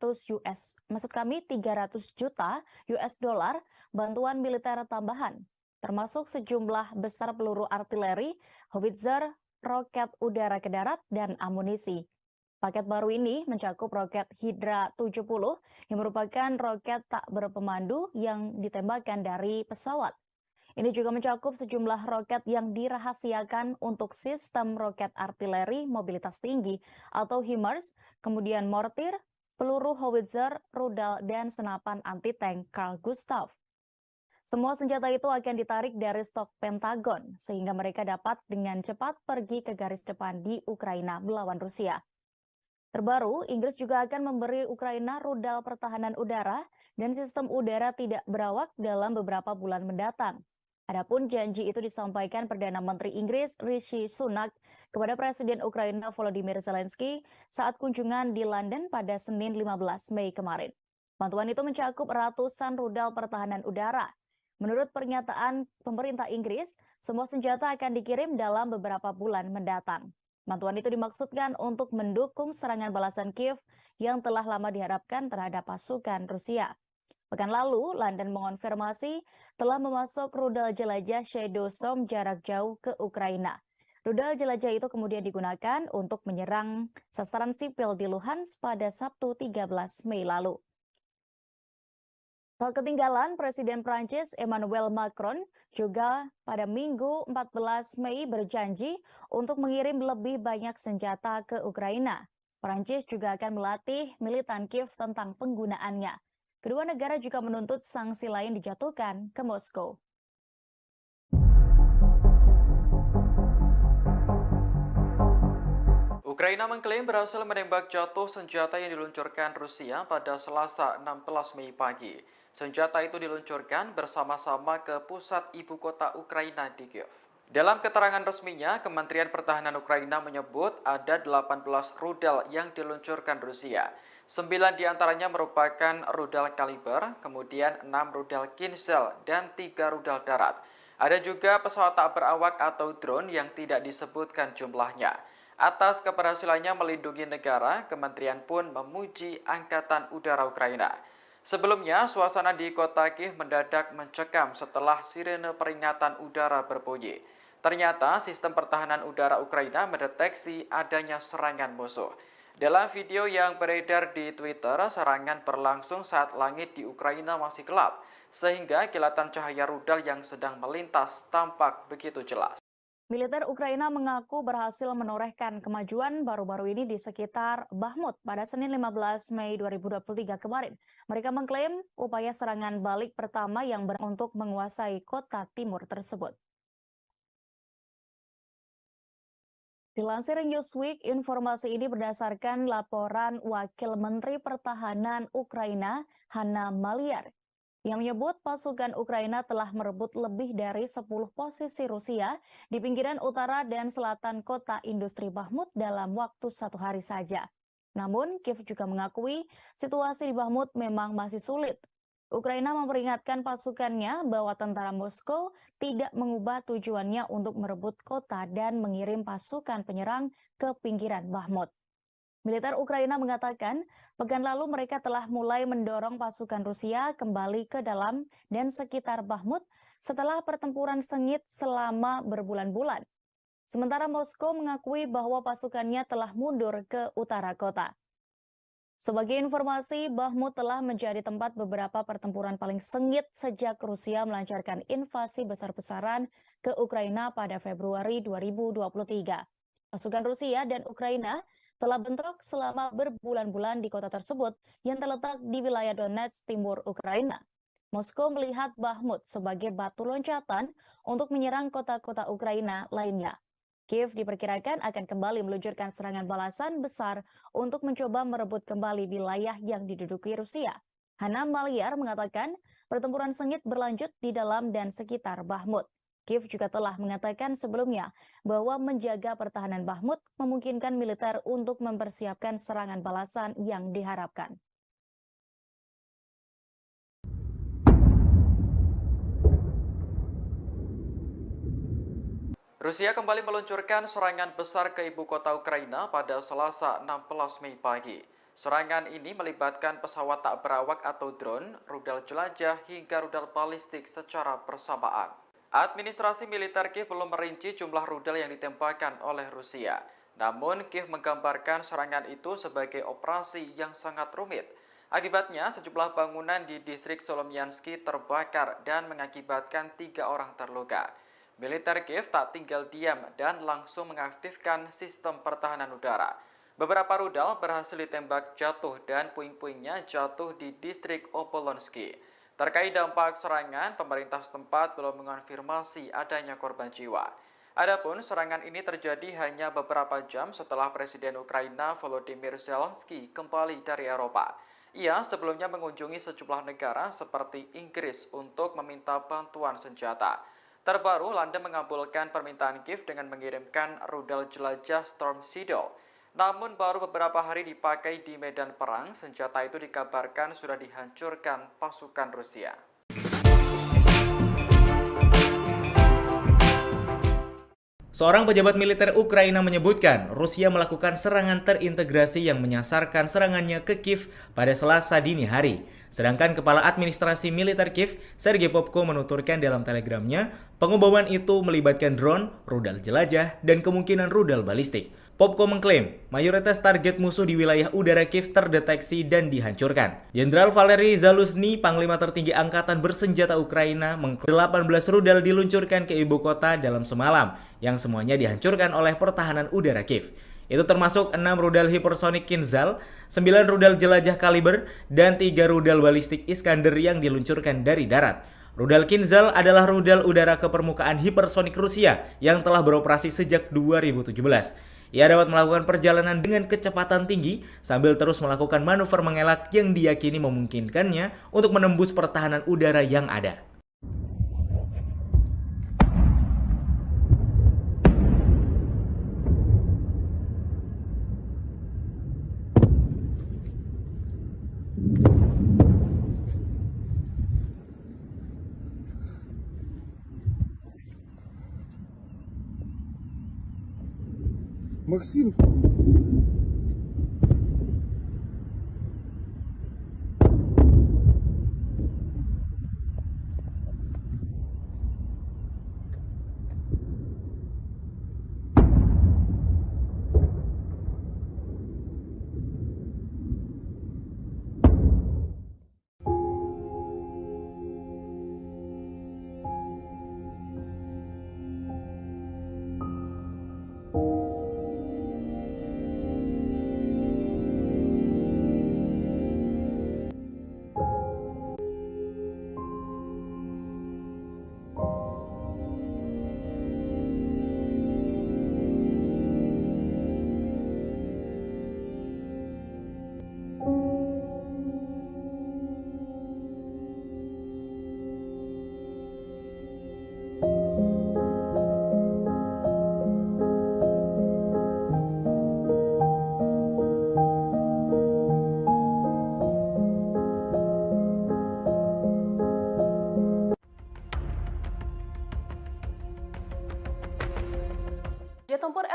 Speaker 3: juta US dollar bantuan militer tambahan, termasuk sejumlah besar peluru artileri, howitzer, roket udara ke darat, dan amunisi. Paket baru ini mencakup roket Hydra 70 yang merupakan roket tak berpemandu yang ditembakkan dari pesawat. Ini juga mencakup sejumlah roket yang dirahasiakan untuk sistem roket artileri mobilitas tinggi atau HIMARS, kemudian mortir, peluru howitzer, rudal, dan senapan anti-tank Carl Gustav. Semua senjata itu akan ditarik dari stok Pentagon, sehingga mereka dapat dengan cepat pergi ke garis depan di Ukraina melawan Rusia. Terbaru, Inggris juga akan memberi Ukraina rudal pertahanan udara dan sistem udara tidak berawak dalam beberapa bulan mendatang. Adapun janji itu disampaikan Perdana Menteri Inggris Rishi Sunak kepada Presiden Ukraina Volodymyr Zelensky saat kunjungan di London pada Senin 15 Mei kemarin. Bantuan itu mencakup ratusan rudal pertahanan udara. Menurut pernyataan pemerintah Inggris, semua senjata akan dikirim dalam beberapa bulan mendatang. Bantuan itu dimaksudkan untuk mendukung serangan balasan Kiev yang telah lama diharapkan terhadap pasukan Rusia. Pekan lalu, London mengonfirmasi telah memasok rudal jelajah Shadow Storm jarak jauh ke Ukraina. Rudal jelajah itu kemudian digunakan untuk menyerang sasaran sipil di Luhansk pada Sabtu 13 Mei lalu. Tak ketinggalan, Presiden Prancis Emmanuel Macron juga pada Minggu 14 Mei berjanji untuk mengirim lebih banyak senjata ke Ukraina. Prancis juga akan melatih militan Kiev tentang penggunaannya. Kedua negara juga menuntut sanksi lain dijatuhkan ke Moskow.
Speaker 4: Ukraina mengklaim berhasil menembak jatuh senjata yang diluncurkan Rusia pada Selasa 16 Mei pagi. Senjata itu diluncurkan bersama-sama ke pusat ibu kota Ukraina di Kiev. Dalam keterangan resminya, Kementerian Pertahanan Ukraina menyebut ada 18 rudal yang diluncurkan Rusia. 9 diantaranya merupakan rudal kaliber, kemudian 6 rudal Kinzhal, dan 3 rudal darat. Ada juga pesawat tak berawak atau drone yang tidak disebutkan jumlahnya. Atas keberhasilannya melindungi negara, kementerian pun memuji Angkatan Udara Ukraina. Sebelumnya, suasana di kota Kiev mendadak mencekam setelah sirene peringatan udara berbunyi. Ternyata sistem pertahanan udara Ukraina mendeteksi adanya serangan musuh. Dalam video yang beredar di Twitter, serangan berlangsung saat langit di Ukraina masih gelap, sehingga kilatan cahaya rudal yang sedang melintas tampak begitu jelas.
Speaker 3: Militer Ukraina mengaku berhasil menorehkan kemajuan baru-baru ini di sekitar Bakhmut pada Senin 15 Mei 2023 kemarin. Mereka mengklaim upaya serangan balik pertama yang untuk menguasai kota timur tersebut. Dilansir Newsweek, informasi ini berdasarkan laporan Wakil Menteri Pertahanan Ukraina, Hanna Maliar, yang menyebut pasukan Ukraina telah merebut lebih dari 10 posisi Rusia di pinggiran utara dan selatan kota industri Bakhmut dalam waktu 1 hari saja. Namun, Kiev juga mengakui situasi di Bakhmut memang masih sulit. Ukraina memperingatkan pasukannya bahwa tentara Moskow tidak mengubah tujuannya untuk merebut kota dan mengirim pasukan penyerang ke pinggiran Bakhmut. Militer Ukraina mengatakan, pekan lalu mereka telah mulai mendorong pasukan Rusia kembali ke dalam dan sekitar Bakhmut setelah pertempuran sengit selama berbulan-bulan. Sementara Moskow mengakui bahwa pasukannya telah mundur ke utara kota. Sebagai informasi, Bakhmut telah menjadi tempat beberapa pertempuran paling sengit sejak Rusia melancarkan invasi besar-besaran ke Ukraina pada Februari 2023. Pasukan Rusia dan Ukraina telah bentrok selama berbulan-bulan di kota tersebut yang terletak di wilayah Donetsk, timur Ukraina. Moskow melihat Bakhmut sebagai batu loncatan untuk menyerang kota-kota Ukraina lainnya. Kiev diperkirakan akan kembali meluncurkan serangan balasan besar untuk mencoba merebut kembali wilayah yang diduduki Rusia. Hana Maliar mengatakan pertempuran sengit berlanjut di dalam dan sekitar Bakhmut. Kiev juga telah mengatakan sebelumnya bahwa menjaga pertahanan Bakhmut memungkinkan militer untuk mempersiapkan serangan balasan yang diharapkan.
Speaker 4: Rusia kembali meluncurkan serangan besar ke ibu kota Ukraina pada Selasa 16 Mei pagi. Serangan ini melibatkan pesawat tak berawak atau drone, rudal jelajah, hingga rudal balistik secara bersamaan. Administrasi militer Kiev belum merinci jumlah rudal yang ditembakkan oleh Rusia. Namun, Kiev menggambarkan serangan itu sebagai operasi yang sangat rumit. Akibatnya, sejumlah bangunan di distrik Solomyansky terbakar dan mengakibatkan 3 orang terluka. Militer Kiev tak tinggal diam dan langsung mengaktifkan sistem pertahanan udara. Beberapa rudal berhasil ditembak jatuh dan puing-puingnya jatuh di distrik Opolonsky. Terkait dampak serangan, pemerintah setempat belum mengonfirmasi adanya korban jiwa. Adapun serangan ini terjadi hanya beberapa jam setelah Presiden Ukraina Volodymyr Zelensky kembali dari Eropa. Ia sebelumnya mengunjungi sejumlah negara seperti Inggris untuk meminta bantuan senjata. Terbaru, London mengabulkan permintaan Kiev dengan mengirimkan rudal jelajah Storm Shadow. Namun baru beberapa hari dipakai di medan perang, senjata itu dikabarkan sudah dihancurkan pasukan Rusia.
Speaker 1: Seorang pejabat militer Ukraina menyebutkan Rusia melakukan serangan terintegrasi yang menyasarkan serangannya ke Kiev pada Selasa dini hari. Sedangkan Kepala Administrasi Militer Kiev, Sergei Popko menuturkan dalam telegramnya, pengeboman itu melibatkan drone, rudal jelajah, dan kemungkinan rudal balistik. Popko mengklaim mayoritas target musuh di wilayah udara Kiev terdeteksi dan dihancurkan. Jenderal Valery Zaluzhny, Panglima tertinggi Angkatan Bersenjata Ukraina, mengklaim 18 rudal diluncurkan ke ibu kota dalam semalam, yang semuanya dihancurkan oleh pertahanan udara Kiev. Itu termasuk 6 rudal hipersonic Kinzhal, 9 rudal jelajah kaliber, dan 3 rudal balistik Iskander yang diluncurkan dari darat. Rudal Kinzhal adalah rudal udara ke permukaan hipersonik Rusia yang telah beroperasi sejak 2017. Ia dapat melakukan perjalanan dengan kecepatan tinggi sambil terus melakukan manuver mengelak yang diyakini memungkinkannya untuk menembus pertahanan udara yang ada.
Speaker 2: Максим,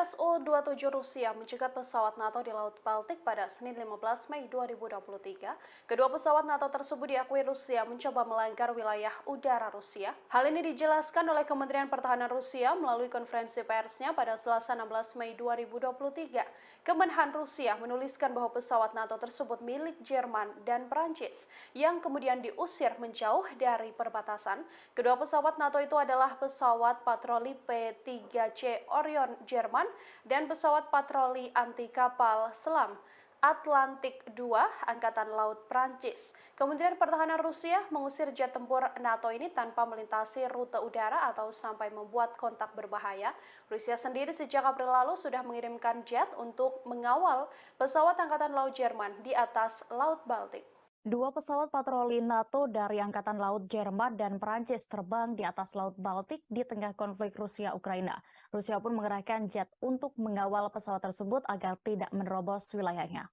Speaker 7: Su-27 Rusia mencegat pesawat NATO di Laut Baltik pada Senin 15 Mei 2023. Kedua pesawat NATO tersebut diakui Rusia mencoba melanggar wilayah udara Rusia. Hal ini dijelaskan oleh Kementerian Pertahanan Rusia melalui konferensi persnya pada Selasa 16 Mei 2023. Kemenhan Rusia menuliskan bahwa pesawat NATO tersebut milik Jerman dan Prancis yang kemudian diusir menjauh dari perbatasan. Kedua pesawat NATO itu adalah pesawat patroli P-3C Orion Jerman dan pesawat patroli anti kapal selam Atlantik II Angkatan Laut Prancis. Kementerian Pertahanan Rusia mengusir jet tempur NATO ini tanpa melintasi rute udara atau sampai membuat kontak berbahaya. Rusia sendiri sejak April lalu sudah mengirimkan jet untuk mengawal pesawat Angkatan Laut Jerman di atas Laut Baltik.
Speaker 3: Dua pesawat patroli NATO dari Angkatan Laut Jerman dan Prancis terbang di atas Laut Baltik di tengah konflik Rusia-Ukraina. Rusia pun mengerahkan jet untuk mengawal pesawat tersebut agar tidak menerobos wilayahnya.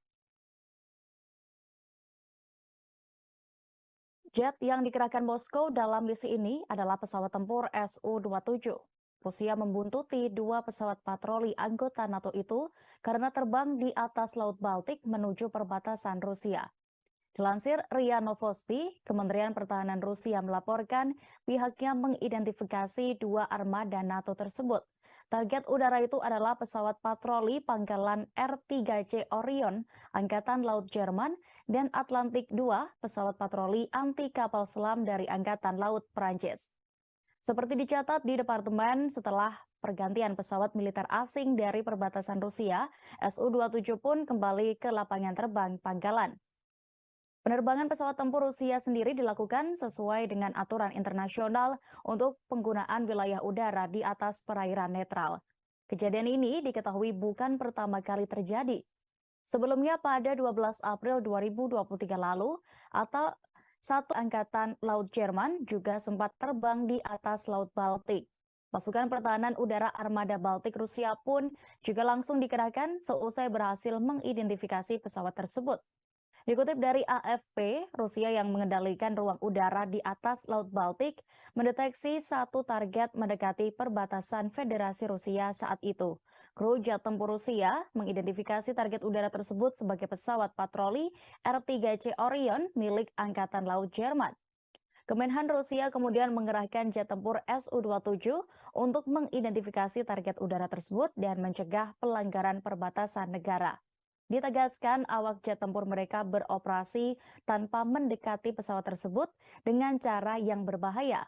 Speaker 3: Jet yang dikerahkan Moskow dalam misi ini adalah pesawat tempur Su-27. Rusia membuntuti dua pesawat patroli anggota NATO itu karena terbang di atas Laut Baltik menuju perbatasan Rusia. Dilansir RIA Novosti, Kementerian Pertahanan Rusia melaporkan pihaknya mengidentifikasi dua armada NATO tersebut. Target udara itu adalah pesawat patroli pangkalan R-3C Orion, Angkatan Laut Jerman, dan Atlantik II, pesawat patroli anti kapal selam dari Angkatan Laut Prancis. Seperti dicatat di Departemen, setelah pergantian pesawat militer asing dari perbatasan Rusia, Su-27 pun kembali ke lapangan terbang pangkalan. Penerbangan pesawat tempur Rusia sendiri dilakukan sesuai dengan aturan internasional untuk penggunaan wilayah udara di atas perairan netral. Kejadian ini diketahui bukan pertama kali terjadi. Sebelumnya pada 12 April 2023 lalu, atau satu angkatan laut Jerman juga sempat terbang di atas Laut Baltik. Pasukan pertahanan udara Armada Baltik Rusia pun juga langsung dikerahkan seusai berhasil mengidentifikasi pesawat tersebut. Dikutip dari AFP, Rusia yang mengendalikan ruang udara di atas Laut Baltik mendeteksi satu target mendekati perbatasan Federasi Rusia saat itu. Kru jet tempur Rusia mengidentifikasi target udara tersebut sebagai pesawat patroli R-3C Orion milik Angkatan Laut Jerman. Kemenhan Rusia kemudian mengerahkan jet tempur Su-27 untuk mengidentifikasi target udara tersebut dan mencegah pelanggaran perbatasan negara. Ditegaskan awak jet tempur mereka beroperasi tanpa mendekati pesawat tersebut dengan cara yang berbahaya.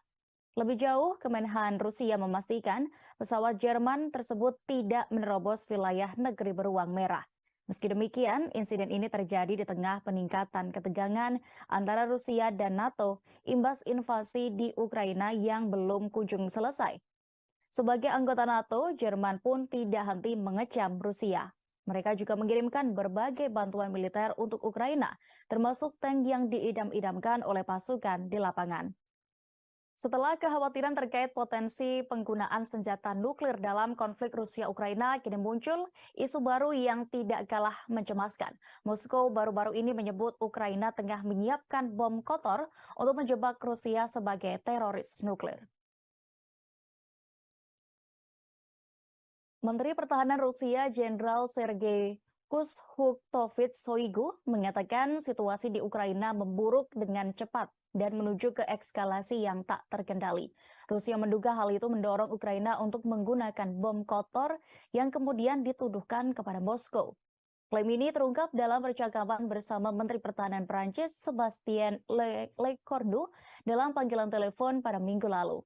Speaker 3: Lebih jauh, Kemenhan Rusia memastikan pesawat Jerman tersebut tidak menerobos wilayah negeri beruang merah. Meski demikian, insiden ini terjadi di tengah peningkatan ketegangan antara Rusia dan NATO imbas invasi di Ukraina yang belum kunjung selesai. Sebagai anggota NATO, Jerman pun tidak henti mengecam Rusia. Mereka juga mengirimkan berbagai bantuan militer untuk Ukraina, termasuk tank yang diidam-idamkan oleh pasukan di lapangan. Setelah kekhawatiran terkait potensi penggunaan senjata nuklir dalam konflik Rusia-Ukraina, kini muncul isu baru yang tidak kalah mencemaskan. Moskow baru-baru ini menyebut Ukraina tengah menyiapkan bom kotor untuk menjebak Rusia sebagai teroris nuklir. Menteri Pertahanan Rusia Jenderal Sergei Kushuktovich Shoigu mengatakan situasi di Ukraina memburuk dengan cepat dan menuju ke eskalasi yang tak terkendali. Rusia menduga hal itu mendorong Ukraina untuk menggunakan bom kotor yang kemudian dituduhkan kepada Moskow. Klaim ini terungkap dalam percakapan bersama Menteri Pertahanan Prancis Sébastien Lecornu dalam panggilan telepon pada Minggu lalu.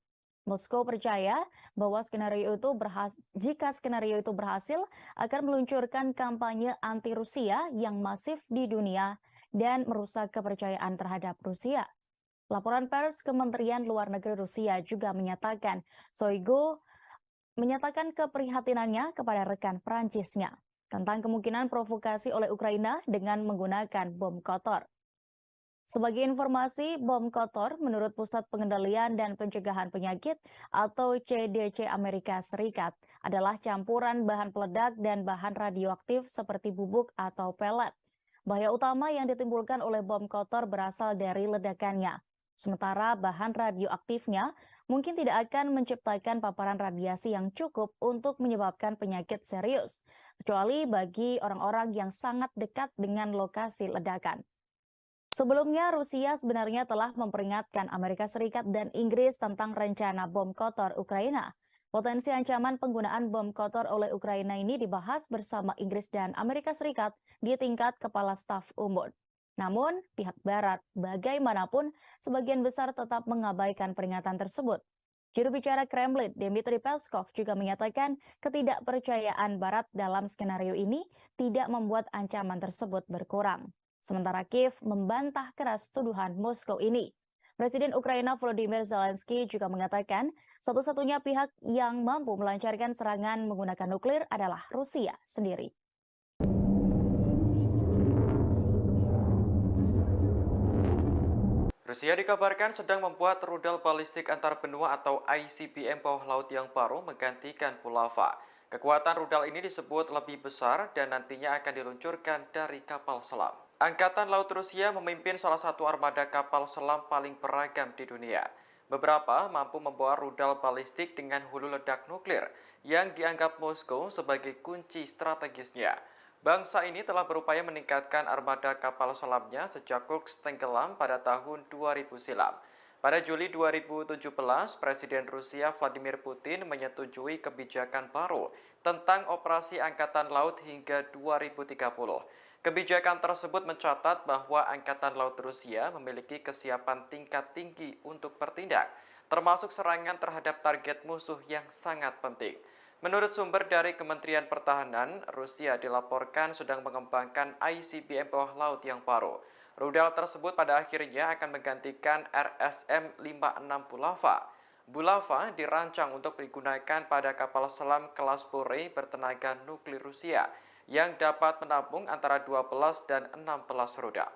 Speaker 3: Moskow percaya bahwa jika skenario itu berhasil akan meluncurkan kampanye anti-Rusia yang masif di dunia dan merusak kepercayaan terhadap Rusia. Laporan pers Kementerian Luar Negeri Rusia juga menyatakan Shoigu menyatakan keprihatinannya kepada rekan Prancisnya tentang kemungkinan provokasi oleh Ukraina dengan menggunakan bom kotor. Sebagai informasi, bom kotor menurut Pusat Pengendalian dan Pencegahan Penyakit atau CDC Amerika Serikat adalah campuran bahan peledak dan bahan radioaktif seperti bubuk atau pelet. Bahaya utama yang ditimbulkan oleh bom kotor berasal dari ledakannya. Sementara bahan radioaktifnya mungkin tidak akan menciptakan paparan radiasi yang cukup untuk menyebabkan penyakit serius, kecuali bagi orang-orang yang sangat dekat dengan lokasi ledakan. Sebelumnya, Rusia sebenarnya telah memperingatkan Amerika Serikat dan Inggris tentang rencana bom kotor Ukraina. Potensi ancaman penggunaan bom kotor oleh Ukraina ini dibahas bersama Inggris dan Amerika Serikat di tingkat kepala staf umum. Namun, pihak Barat bagaimanapun sebagian besar tetap mengabaikan peringatan tersebut. Juru bicara Kremlin, Dmitry Peskov, juga menyatakan ketidakpercayaan Barat dalam skenario ini tidak membuat ancaman tersebut berkurang. Sementara Kiev membantah keras tuduhan Moskow ini. Presiden Ukraina Volodymyr Zelensky juga mengatakan satu-satunya pihak yang mampu melancarkan serangan menggunakan nuklir adalah Rusia sendiri.
Speaker 4: Rusia dikabarkan sedang membuat rudal balistik antar benua atau ICBM bawah laut yang baru menggantikan Bulava. Kekuatan rudal ini disebut lebih besar dan nantinya akan diluncurkan dari kapal selam. Angkatan Laut Rusia memimpin salah satu armada kapal selam paling beragam di dunia. Beberapa mampu membawa rudal balistik dengan hulu ledak nuklir yang dianggap Moskow sebagai kunci strategisnya. Bangsa ini telah berupaya meningkatkan armada kapal selamnya sejak Kursk tenggelam pada tahun 2000 silam. Pada Juli 2017, Presiden Rusia Vladimir Putin menyetujui kebijakan baru tentang operasi Angkatan Laut hingga 2030. Kebijakan tersebut mencatat bahwa Angkatan Laut Rusia memiliki kesiapan tingkat tinggi untuk bertindak, termasuk serangan terhadap target musuh yang sangat penting. Menurut sumber dari Kementerian Pertahanan, Rusia dilaporkan sedang mengembangkan ICBM bawah laut yang baru. Rudal tersebut pada akhirnya akan menggantikan RSM-56 Bulava. Bulava dirancang untuk digunakan pada kapal selam kelas Borei bertenaga nuklir Rusia yang dapat menampung antara 12 dan 16 rudal.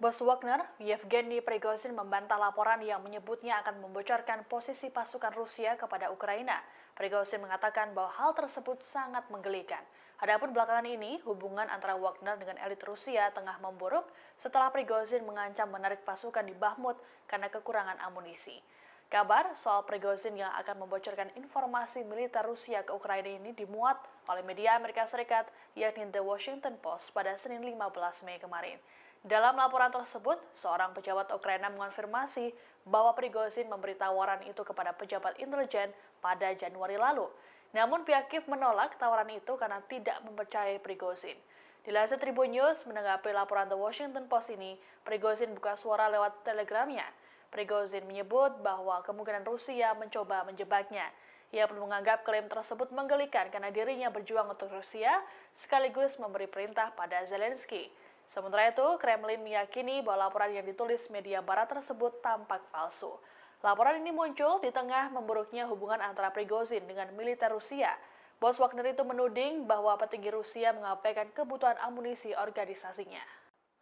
Speaker 5: Bos Wagner, Yevgeny Prigozhin membantah laporan yang menyebutnya akan membocorkan posisi pasukan Rusia kepada Ukraina. Prigozhin mengatakan bahwa hal tersebut sangat menggelikan. Adapun belakangan ini, hubungan antara Wagner dengan elit Rusia tengah memburuk setelah Prigozhin mengancam menarik pasukan di Bakhmut karena kekurangan amunisi. Kabar soal Prigozhin yang akan membocorkan informasi militer Rusia ke Ukraina ini dimuat oleh media Amerika Serikat, yakni The Washington Post pada Senin 15 Mei kemarin. Dalam laporan tersebut, seorang pejabat Ukraina mengonfirmasi bahwa Prigozhin memberi tawaran itu kepada pejabat intelijen pada Januari lalu. Namun pihak Kiev menolak tawaran itu karena tidak mempercayai Prigozhin. Dilansir Tribun News, menanggapi laporan The Washington Post ini, Prigozhin buka suara lewat telegramnya. Prigozhin menyebut bahwa kemungkinan Rusia mencoba menjebaknya. Ia pun menganggap klaim tersebut menggelikan karena dirinya berjuang untuk Rusia sekaligus memberi perintah pada Zelensky. Sementara itu, Kremlin meyakini bahwa laporan yang ditulis media barat tersebut tampak palsu. Laporan ini muncul di tengah memburuknya hubungan antara Prigozhin dengan militer Rusia. Bos Wagner itu menuding bahwa petinggi Rusia mengabaikan kebutuhan amunisi organisasinya.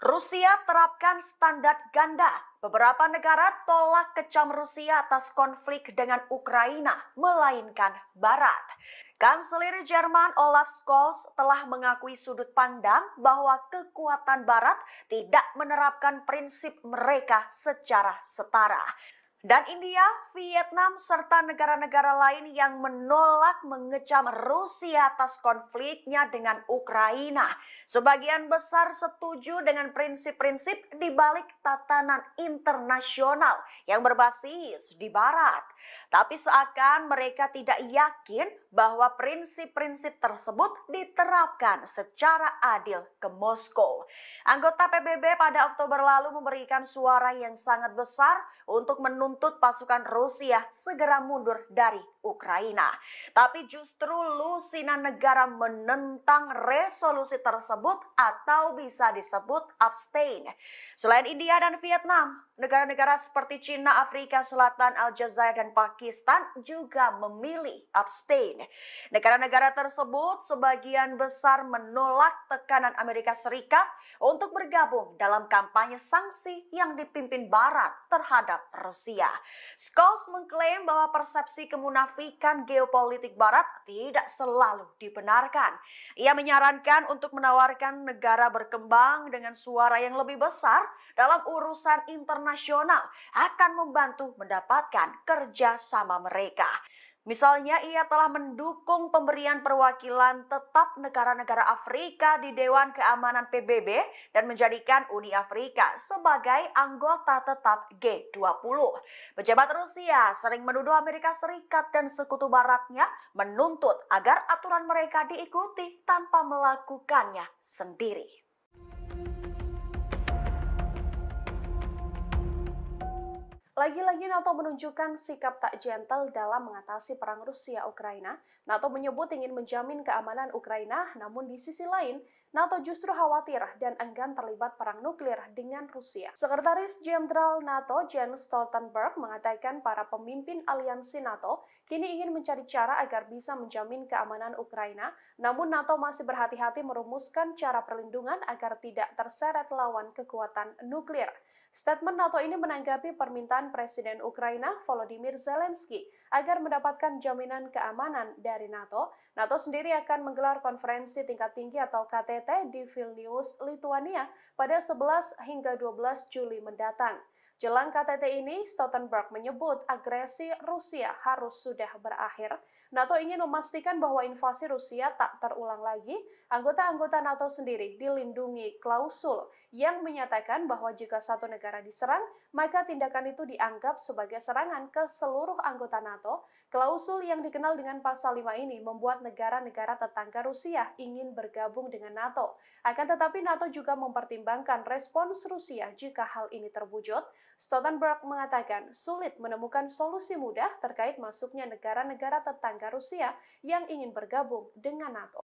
Speaker 6: Rusia terapkan standar ganda. Beberapa negara tolak kecam Rusia atas konflik dengan Ukraina, melainkan Barat. Kanselir Jerman Olaf Scholz telah mengakui sudut pandang bahwa kekuatan Barat tidak menerapkan prinsip mereka secara setara. Dan India, Vietnam, serta negara-negara lain yang menolak mengecam Rusia atas konfliknya dengan Ukraina. Sebagian besar setuju dengan prinsip-prinsip di balik tatanan internasional yang berbasis di Barat. Tapi seakan mereka tidak yakin bahwa prinsip-prinsip tersebut diterapkan secara adil ke Moskow. Anggota PBB pada Oktober lalu memberikan suara yang sangat besar untuk menuntut pasukan Rusia segera mundur dari Ukraina. Tapi justru lusinan negara menentang resolusi tersebut atau bisa disebut abstain. Selain India dan Vietnam, negara-negara seperti Cina, Afrika Selatan, Aljazair, dan Pakistan juga memilih abstain. Negara-negara tersebut sebagian besar menolak tekanan Amerika Serikat untuk bergabung dalam kampanye sanksi yang dipimpin Barat terhadap Rusia. Rusia. Scholz mengklaim bahwa persepsi kemunafikan geopolitik Barat tidak selalu dibenarkan. Ia menyarankan untuk menawarkan negara berkembang dengan suara yang lebih besar dalam urusan internasional akan membantu mendapatkan kerjasama mereka. Misalnya, ia telah mendukung pemberian perwakilan tetap negara-negara Afrika di Dewan Keamanan PBB dan menjadikan Uni Afrika sebagai anggota tetap G20. Pejabat Rusia sering menuduh Amerika Serikat dan sekutu baratnya menuntut agar aturan mereka diikuti tanpa melakukannya sendiri.
Speaker 7: Lagi-lagi NATO menunjukkan sikap tak gentle dalam mengatasi perang Rusia-Ukraina. NATO menyebut ingin menjamin keamanan Ukraina, namun di sisi lain, NATO justru khawatir dan enggan terlibat perang nuklir dengan Rusia. Sekretaris Jenderal NATO Jens Stoltenberg mengatakan para pemimpin aliansi NATO kini ingin mencari cara agar bisa menjamin keamanan Ukraina, namun NATO masih berhati-hati merumuskan cara perlindungan agar tidak terseret lawan kekuatan nuklir. Statement NATO ini menanggapi permintaan Presiden Ukraina Volodymyr Zelensky agar mendapatkan jaminan keamanan dari NATO. NATO sendiri akan menggelar konferensi tingkat tinggi atau KTT di Vilnius, Lithuania pada 11 hingga 12 Juli mendatang. Jelang KTT ini, Stoltenberg menyebut agresi Rusia harus sudah berakhir. NATO ingin memastikan bahwa invasi Rusia tak terulang lagi. Anggota-anggota NATO sendiri dilindungi klausul yang menyatakan bahwa jika satu negara diserang, maka tindakan itu dianggap sebagai serangan ke seluruh anggota NATO. Klausul yang dikenal dengan pasal 5 ini membuat negara-negara tetangga Rusia ingin bergabung dengan NATO. Akan tetapi NATO juga mempertimbangkan respons Rusia jika hal ini terwujud. Stoltenberg mengatakan sulit menemukan solusi mudah terkait masuknya negara-negara tetangga Rusia yang ingin bergabung dengan NATO.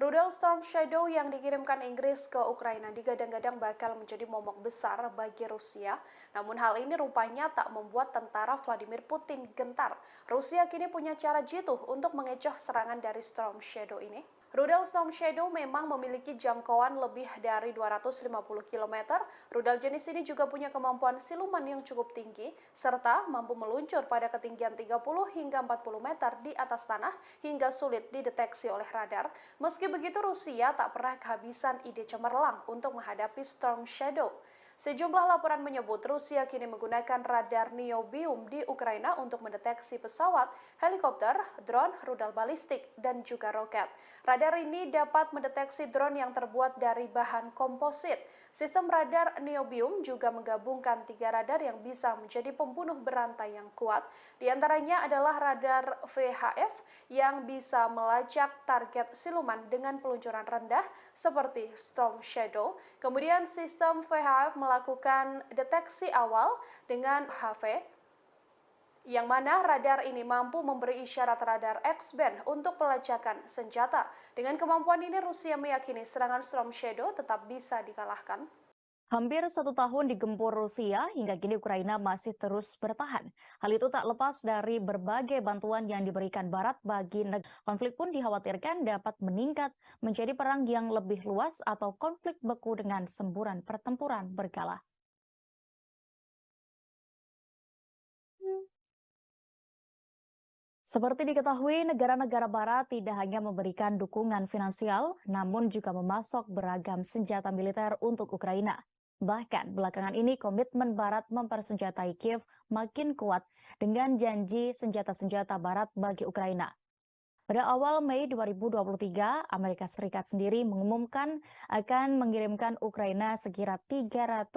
Speaker 7: Rudal Storm Shadow yang dikirimkan Inggris ke Ukraina digadang-gadang bakal menjadi momok besar bagi Rusia. Namun hal ini rupanya tak membuat tentara Vladimir Putin gentar. Rusia kini punya cara jitu untuk mengecoh serangan dari Storm Shadow ini. Rudal Storm Shadow memang memiliki jangkauan lebih dari 250 km. Rudal jenis ini juga punya kemampuan siluman yang cukup tinggi, serta mampu meluncur pada ketinggian 30 hingga 40 meter di atas tanah hingga sulit dideteksi oleh radar. Meski begitu, Rusia tak pernah kehabisan ide cemerlang untuk menghadapi Storm Shadow. Sejumlah laporan menyebut Rusia kini menggunakan radar Niobium di Ukraina untuk mendeteksi pesawat, helikopter, drone, rudal balistik, dan juga roket. Radar ini dapat mendeteksi drone yang terbuat dari bahan komposit. Sistem radar Niobium juga menggabungkan 3 radar yang bisa menjadi pembunuh berantai yang kuat. Di antaranya adalah radar VHF yang bisa melacak target siluman dengan peluncuran rendah seperti Storm Shadow. Kemudian sistem VHF melakukan deteksi awal dengan HV. yang mana radar ini mampu memberi isyarat radar X-band untuk pelacakan senjata. Dengan kemampuan ini, Rusia meyakini serangan Storm Shadow tetap bisa dikalahkan.
Speaker 3: Hampir 1 tahun digempur Rusia, hingga kini Ukraina masih terus bertahan. Hal itu tak lepas dari berbagai bantuan yang diberikan Barat bagi negara. Konflik pun dikhawatirkan dapat meningkat menjadi perang yang lebih luas atau konflik beku dengan semburan pertempuran berkala. Seperti diketahui, negara-negara Barat tidak hanya memberikan dukungan finansial, namun juga memasok beragam senjata militer untuk Ukraina. Bahkan belakangan ini komitmen Barat mempersenjatai Kiev makin kuat dengan janji senjata-senjata Barat bagi Ukraina. Pada awal Mei 2023, Amerika Serikat sendiri mengumumkan akan mengirimkan Ukraina sekira 300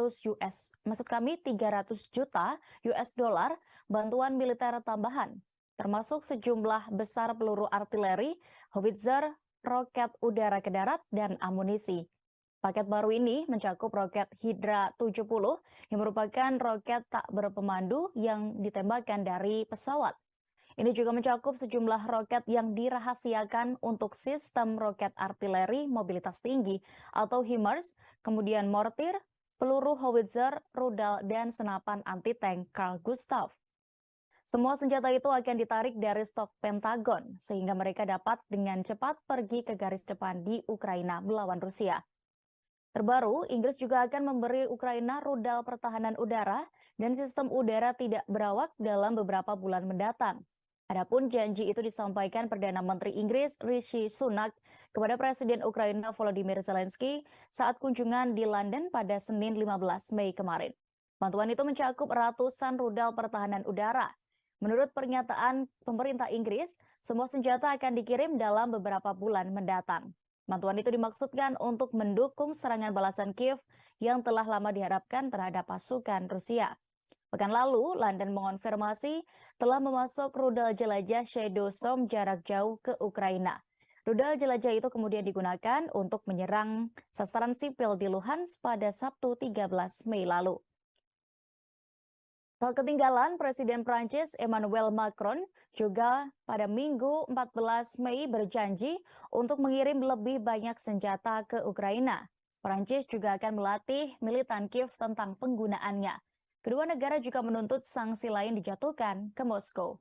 Speaker 3: juta US dollar bantuan militer tambahan, termasuk sejumlah besar peluru artileri, howitzer, roket udara ke darat, dan amunisi. Paket baru ini mencakup roket Hydra 70 yang merupakan roket tak berpemandu yang ditembakkan dari pesawat. Ini juga mencakup sejumlah roket yang dirahasiakan untuk sistem roket artileri mobilitas tinggi atau HIMARS, kemudian mortir, peluru howitzer, rudal, dan senapan anti-tank Carl Gustav. Semua senjata itu akan ditarik dari stok Pentagon, sehingga mereka dapat dengan cepat pergi ke garis depan di Ukraina melawan Rusia. Terbaru, Inggris juga akan memberi Ukraina rudal pertahanan udara dan sistem udara tidak berawak dalam beberapa bulan mendatang. Adapun janji itu disampaikan Perdana Menteri Inggris Rishi Sunak kepada Presiden Ukraina Volodymyr Zelensky saat kunjungan di London pada Senin 15 Mei kemarin. Bantuan itu mencakup ratusan rudal pertahanan udara. Menurut pernyataan pemerintah Inggris, semua senjata akan dikirim dalam beberapa bulan mendatang. Bantuan itu dimaksudkan untuk mendukung serangan balasan Kiev yang telah lama diharapkan terhadap pasukan Rusia. Pekan lalu, London mengonfirmasi telah memasok rudal jelajah Shadow Storm jarak jauh ke Ukraina. Rudal jelajah itu kemudian digunakan untuk menyerang sasaran sipil di Luhansk pada Sabtu 13 Mei lalu. Tak ketinggalan, Presiden Prancis Emmanuel Macron juga pada Minggu 14 Mei berjanji untuk mengirim lebih banyak senjata ke Ukraina. Prancis juga akan melatih militan Kiev tentang penggunaannya. Kedua negara juga menuntut sanksi lain dijatuhkan ke Moskow.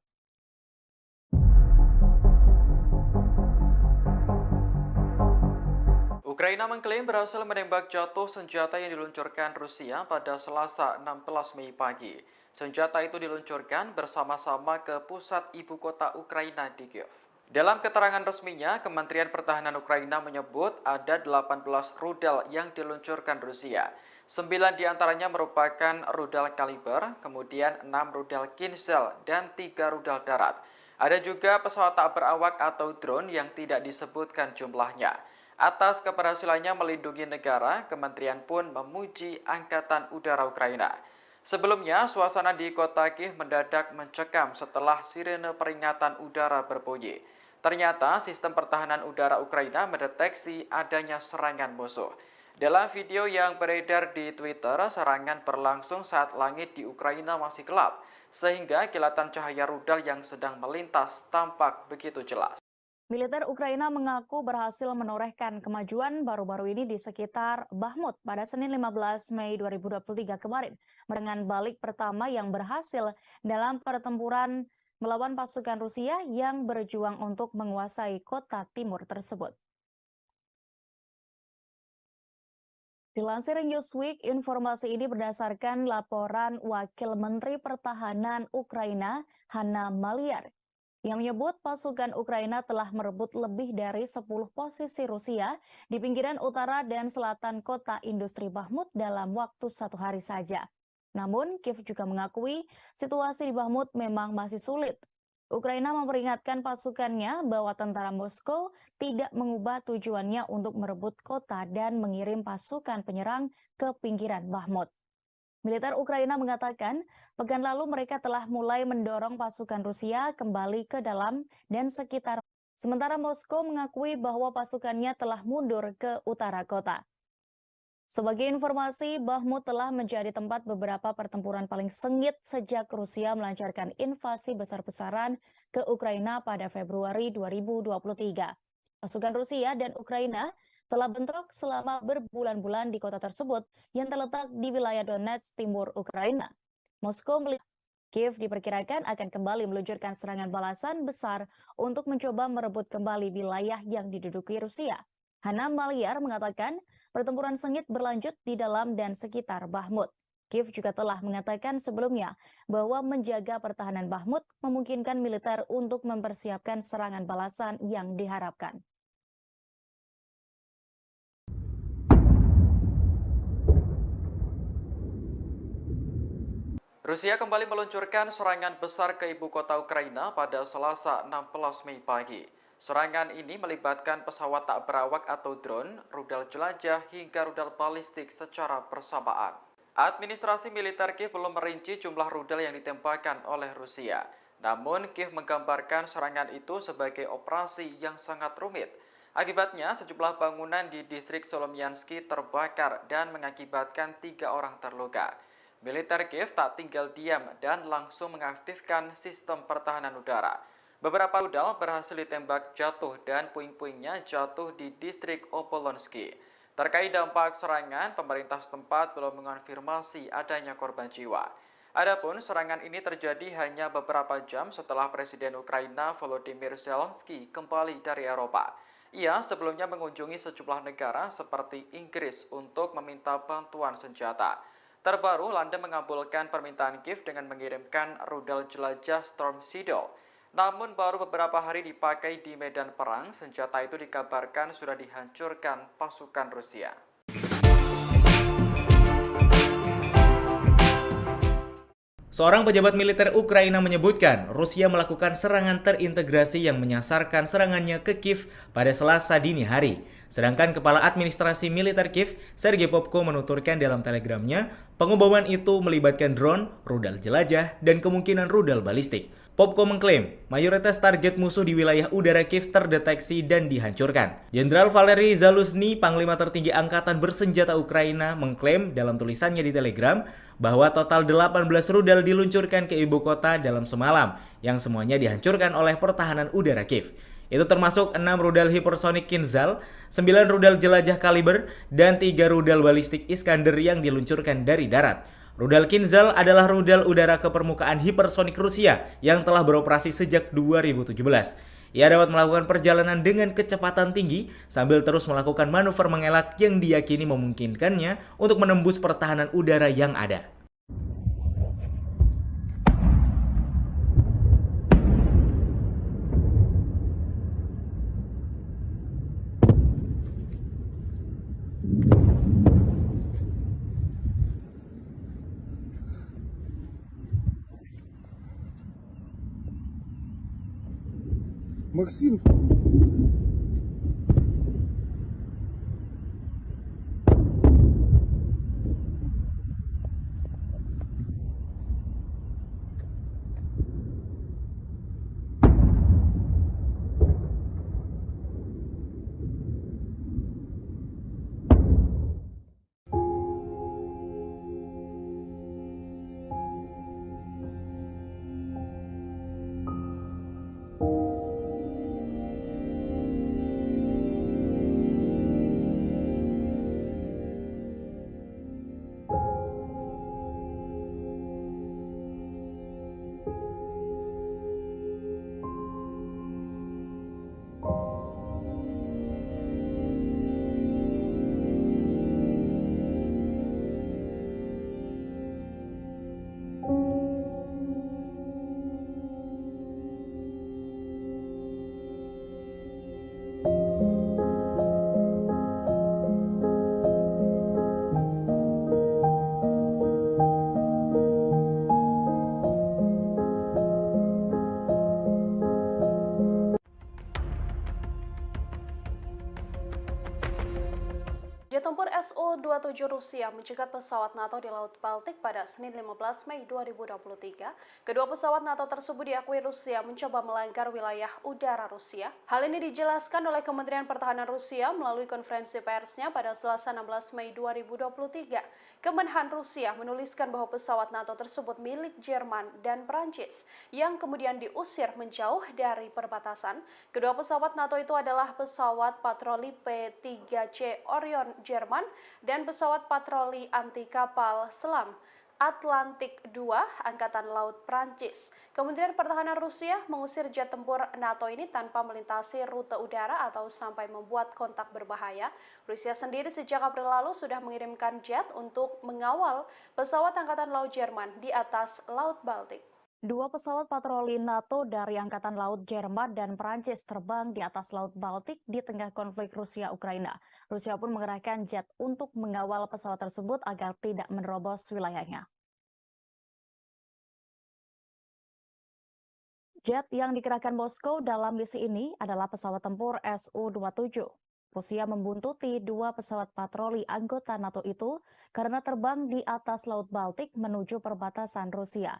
Speaker 4: Ukraina mengklaim berhasil menembak jatuh senjata yang diluncurkan Rusia pada Selasa 16 Mei pagi. Senjata itu diluncurkan bersama-sama ke pusat ibu kota Ukraina di Kiev. Dalam keterangan resminya, Kementerian Pertahanan Ukraina menyebut ada 18 rudal yang diluncurkan Rusia. 9 diantaranya merupakan rudal kaliber, kemudian 6 rudal Kinzhal, dan 3 rudal darat. Ada juga pesawat tak berawak atau drone yang tidak disebutkan jumlahnya. Atas keberhasilannya melindungi negara, kementerian pun memuji Angkatan Udara Ukraina. Sebelumnya, suasana di kota Kiev mendadak mencekam setelah sirene peringatan udara berbunyi. Ternyata sistem pertahanan udara Ukraina mendeteksi adanya serangan musuh. Dalam video yang beredar di Twitter, serangan berlangsung saat langit di Ukraina masih gelap, sehingga kilatan cahaya rudal yang sedang melintas tampak begitu jelas.
Speaker 3: Militer Ukraina mengaku berhasil menorehkan kemajuan baru-baru ini di sekitar Bakhmut pada Senin 15 Mei 2023 kemarin, dengan balik pertama yang berhasil dalam pertempuran melawan pasukan Rusia yang berjuang untuk menguasai kota timur tersebut. Dilansir Newsweek, informasi ini berdasarkan laporan Wakil Menteri Pertahanan Ukraina, Hanna Maliar, yang menyebut pasukan Ukraina telah merebut lebih dari 10 posisi Rusia di pinggiran utara dan selatan kota industri Bakhmut dalam waktu 1 hari saja. Namun, Kiev juga mengakui situasi di Bakhmut memang masih sulit. Ukraina memperingatkan pasukannya bahwa tentara Moskow tidak mengubah tujuannya untuk merebut kota dan mengirim pasukan penyerang ke pinggiran Bakhmut. Militer Ukraina mengatakan, pekan lalu mereka telah mulai mendorong pasukan Rusia kembali ke dalam dan sekitar. Sementara Moskow mengakui bahwa pasukannya telah mundur ke utara kota. Sebagai informasi, Bakhmut telah menjadi tempat beberapa pertempuran paling sengit sejak Rusia melancarkan invasi besar-besaran ke Ukraina pada Februari 2023. Pasukan Rusia dan Ukraina telah bentrok selama berbulan-bulan di kota tersebut yang terletak di wilayah Donetsk, timur Ukraina. Moskow melihat Kiev diperkirakan akan kembali meluncurkan serangan balasan besar untuk mencoba merebut kembali wilayah yang diduduki Rusia. Hana Maliar mengatakan pertempuran sengit berlanjut di dalam dan sekitar Bakhmut. Kiev juga telah mengatakan sebelumnya bahwa menjaga pertahanan Bakhmut memungkinkan militer untuk mempersiapkan serangan balasan yang diharapkan.
Speaker 4: Rusia kembali meluncurkan serangan besar ke ibu kota Ukraina pada Selasa 16 Mei pagi. Serangan ini melibatkan pesawat tak berawak atau drone, rudal jelajah, hingga rudal balistik secara bersamaan. Administrasi militer Kiev belum merinci jumlah rudal yang ditembakkan oleh Rusia. Namun, Kiev menggambarkan serangan itu sebagai operasi yang sangat rumit. Akibatnya, sejumlah bangunan di distrik Solomiansky terbakar dan mengakibatkan 3 orang terluka. Militer Kiev tak tinggal diam dan langsung mengaktifkan sistem pertahanan udara. Beberapa rudal berhasil ditembak jatuh dan puing-puingnya jatuh di distrik Obolonsky. Terkait dampak serangan, pemerintah setempat belum mengonfirmasi adanya korban jiwa. Adapun serangan ini terjadi hanya beberapa jam setelah Presiden Ukraina Volodymyr Zelensky kembali dari Eropa. Ia sebelumnya mengunjungi sejumlah negara seperti Inggris untuk meminta bantuan senjata. Terbaru, London mengabulkan permintaan Kiev dengan mengirimkan rudal jelajah Storm Shadow. Namun baru beberapa hari dipakai di medan perang, senjata itu dikabarkan sudah dihancurkan pasukan Rusia.
Speaker 1: Seorang pejabat militer Ukraina menyebutkan Rusia melakukan serangan terintegrasi yang menyasarkan serangannya ke Kiev pada Selasa dini hari. Sedangkan Kepala Administrasi Militer Kiev, Sergei Popko menuturkan dalam telegramnya, pengeboman itu melibatkan drone, rudal jelajah, dan kemungkinan rudal balistik. Popko mengklaim mayoritas target musuh di wilayah udara Kiev terdeteksi dan dihancurkan. Jenderal Valery Zaluzhny, Panglima tertinggi Angkatan Bersenjata Ukraina, mengklaim dalam tulisannya di Telegram bahwa total 18 rudal diluncurkan ke ibu kota dalam semalam, yang semuanya dihancurkan oleh pertahanan udara Kiev. Itu termasuk 6 rudal hipersonic Kinzhal, 9 rudal jelajah kaliber, dan 3 rudal balistik Iskander yang diluncurkan dari darat. Rudal Kinzhal adalah rudal udara ke permukaan hipersonik Rusia yang telah beroperasi sejak 2017. Ia dapat melakukan perjalanan dengan kecepatan tinggi sambil terus melakukan manuver mengelak yang diyakini memungkinkannya untuk menembus pertahanan udara yang ada.
Speaker 2: Максим,
Speaker 7: Su-27 Rusia mencegat pesawat NATO di Laut Baltik pada Senin 15 Mei 2023. Kedua pesawat NATO tersebut diakui Rusia mencoba melanggar wilayah udara Rusia. Hal ini dijelaskan oleh Kementerian Pertahanan Rusia melalui konferensi persnya pada Selasa 16 Mei 2023. Kemenhan Rusia menuliskan bahwa pesawat NATO tersebut milik Jerman dan Prancis yang kemudian diusir menjauh dari perbatasan. Kedua pesawat NATO itu adalah pesawat patroli P-3C Orion Jerman dan pesawat patroli anti kapal selam Atlantik II Angkatan Laut Prancis. Kementerian Pertahanan Rusia mengusir jet tempur NATO ini tanpa melintasi rute udara atau sampai membuat kontak berbahaya. Rusia sendiri sejak April lalu sudah mengirimkan jet untuk mengawal pesawat Angkatan Laut Jerman di atas Laut Baltik.
Speaker 3: Dua pesawat patroli NATO dari Angkatan Laut Jerman dan Prancis terbang di atas Laut Baltik di tengah konflik Rusia-Ukraina. Rusia pun mengerahkan jet untuk mengawal pesawat tersebut agar tidak menerobos wilayahnya. Jet yang dikerahkan Moskow dalam misi ini adalah pesawat tempur Su-27. Rusia membuntuti dua pesawat patroli anggota NATO itu karena terbang di atas Laut Baltik menuju perbatasan Rusia.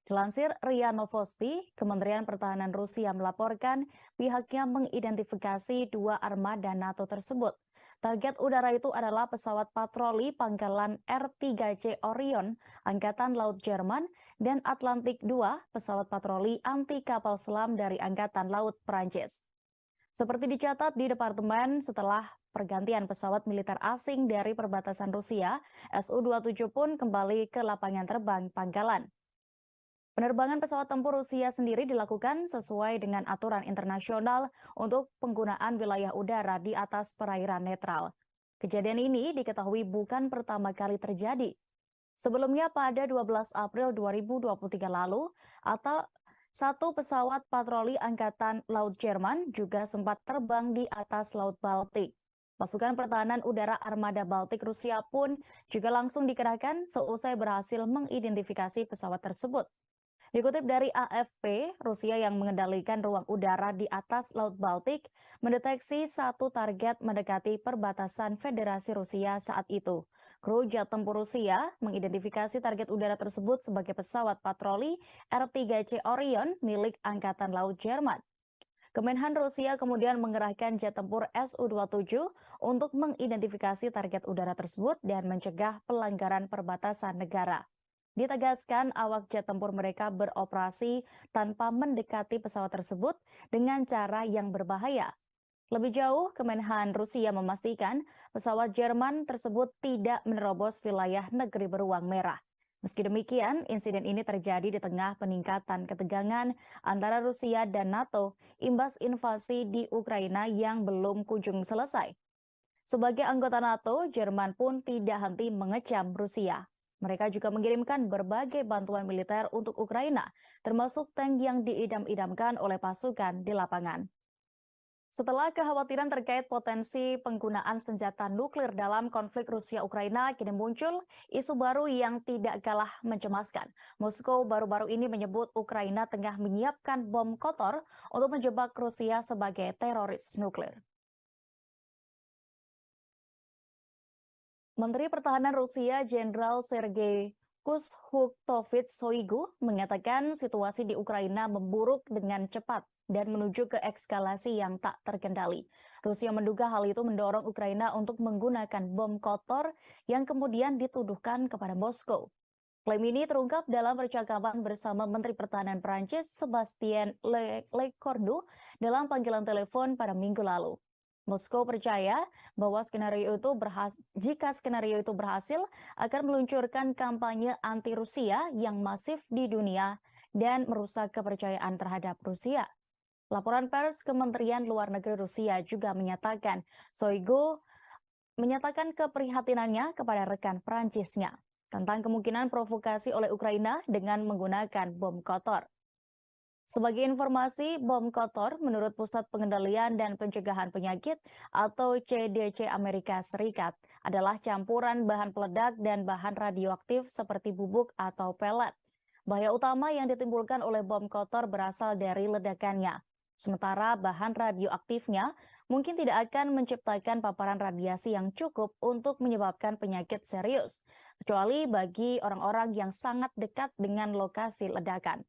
Speaker 3: Dilansir RIA Novosti, Kementerian Pertahanan Rusia melaporkan pihaknya mengidentifikasi dua armada NATO tersebut. Target udara itu adalah pesawat patroli pangkalan R-3C Orion, Angkatan Laut Jerman, dan Atlantik II, pesawat patroli anti kapal selam dari Angkatan Laut Prancis. Seperti dicatat di Departemen, setelah pergantian pesawat militer asing dari perbatasan Rusia, Su-27 pun kembali ke lapangan terbang pangkalan. Penerbangan pesawat tempur Rusia sendiri dilakukan sesuai dengan aturan internasional untuk penggunaan wilayah udara di atas perairan netral. Kejadian ini diketahui bukan pertama kali terjadi. Sebelumnya pada 12 April 2023 lalu, atau satu pesawat patroli Angkatan Laut Jerman juga sempat terbang di atas Laut Baltik. Pasukan pertahanan udara Armada Baltik Rusia pun juga langsung dikerahkan seusai berhasil mengidentifikasi pesawat tersebut. Dikutip dari AFP, Rusia yang mengendalikan ruang udara di atas Laut Baltik mendeteksi satu target mendekati perbatasan Federasi Rusia saat itu. Kru jet tempur Rusia mengidentifikasi target udara tersebut sebagai pesawat patroli R-3C Orion milik Angkatan Laut Jerman. Kemenhan Rusia kemudian mengerahkan jet tempur Su-27 untuk mengidentifikasi target udara tersebut dan mencegah pelanggaran perbatasan negara. Ditegaskan awak jet tempur mereka beroperasi tanpa mendekati pesawat tersebut dengan cara yang berbahaya. Lebih jauh, Kemenhan Rusia memastikan pesawat Jerman tersebut tidak menerobos wilayah negeri beruang merah. Meski demikian, insiden ini terjadi di tengah peningkatan ketegangan antara Rusia dan NATO imbas invasi di Ukraina yang belum kunjung selesai. Sebagai anggota NATO, Jerman pun tidak henti mengecam Rusia. Mereka juga mengirimkan berbagai bantuan militer untuk Ukraina, termasuk tank yang diidam-idamkan oleh pasukan di lapangan. Setelah kekhawatiran terkait potensi penggunaan senjata nuklir dalam konflik Rusia-Ukraina, kini muncul isu baru yang tidak kalah mencemaskan. Moskow baru-baru ini menyebut Ukraina tengah menyiapkan bom kotor untuk menjebak Rusia sebagai teroris nuklir. Menteri Pertahanan Rusia Jenderal Sergei Kushuktovich Shoigu mengatakan situasi di Ukraina memburuk dengan cepat dan menuju ke eskalasi yang tak terkendali. Rusia menduga hal itu mendorong Ukraina untuk menggunakan bom kotor yang kemudian dituduhkan kepada Moskow. Klaim ini terungkap dalam percakapan bersama Menteri Pertahanan Prancis Sébastien Lecornu dalam panggilan telepon pada Minggu lalu. Moskow percaya bahwa jika skenario itu berhasil akan meluncurkan kampanye anti-Rusia yang masif di dunia dan merusak kepercayaan terhadap Rusia. Laporan pers Kementerian Luar Negeri Rusia juga menyatakan Shoigu menyatakan keprihatinannya kepada rekan Prancisnya tentang kemungkinan provokasi oleh Ukraina dengan menggunakan bom kotor. Sebagai informasi, bom kotor menurut Pusat Pengendalian dan Pencegahan Penyakit atau CDC Amerika Serikat adalah campuran bahan peledak dan bahan radioaktif seperti bubuk atau pelet. Bahaya utama yang ditimbulkan oleh bom kotor berasal dari ledakannya. Sementara bahan radioaktifnya mungkin tidak akan menciptakan paparan radiasi yang cukup untuk menyebabkan penyakit serius, kecuali bagi orang-orang yang sangat dekat dengan lokasi ledakan.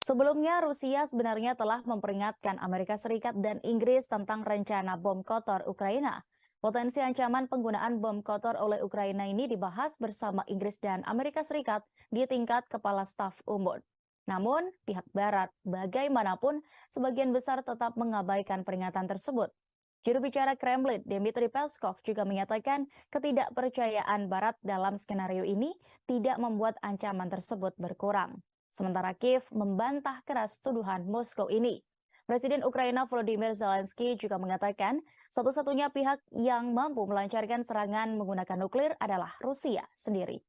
Speaker 3: Sebelumnya, Rusia sebenarnya telah memperingatkan Amerika Serikat dan Inggris tentang rencana bom kotor Ukraina. Potensi ancaman penggunaan bom kotor oleh Ukraina ini dibahas bersama Inggris dan Amerika Serikat di tingkat kepala staf umum. Namun, pihak Barat bagaimanapun sebagian besar tetap mengabaikan peringatan tersebut. Juru bicara Kremlin, Dmitry Peskov, juga menyatakan ketidakpercayaan Barat dalam skenario ini tidak membuat ancaman tersebut berkurang. Sementara Kiev membantah keras tuduhan Moskow ini. Presiden Ukraina Volodymyr Zelensky juga mengatakan satu-satunya pihak yang mampu melancarkan serangan menggunakan nuklir adalah Rusia sendiri.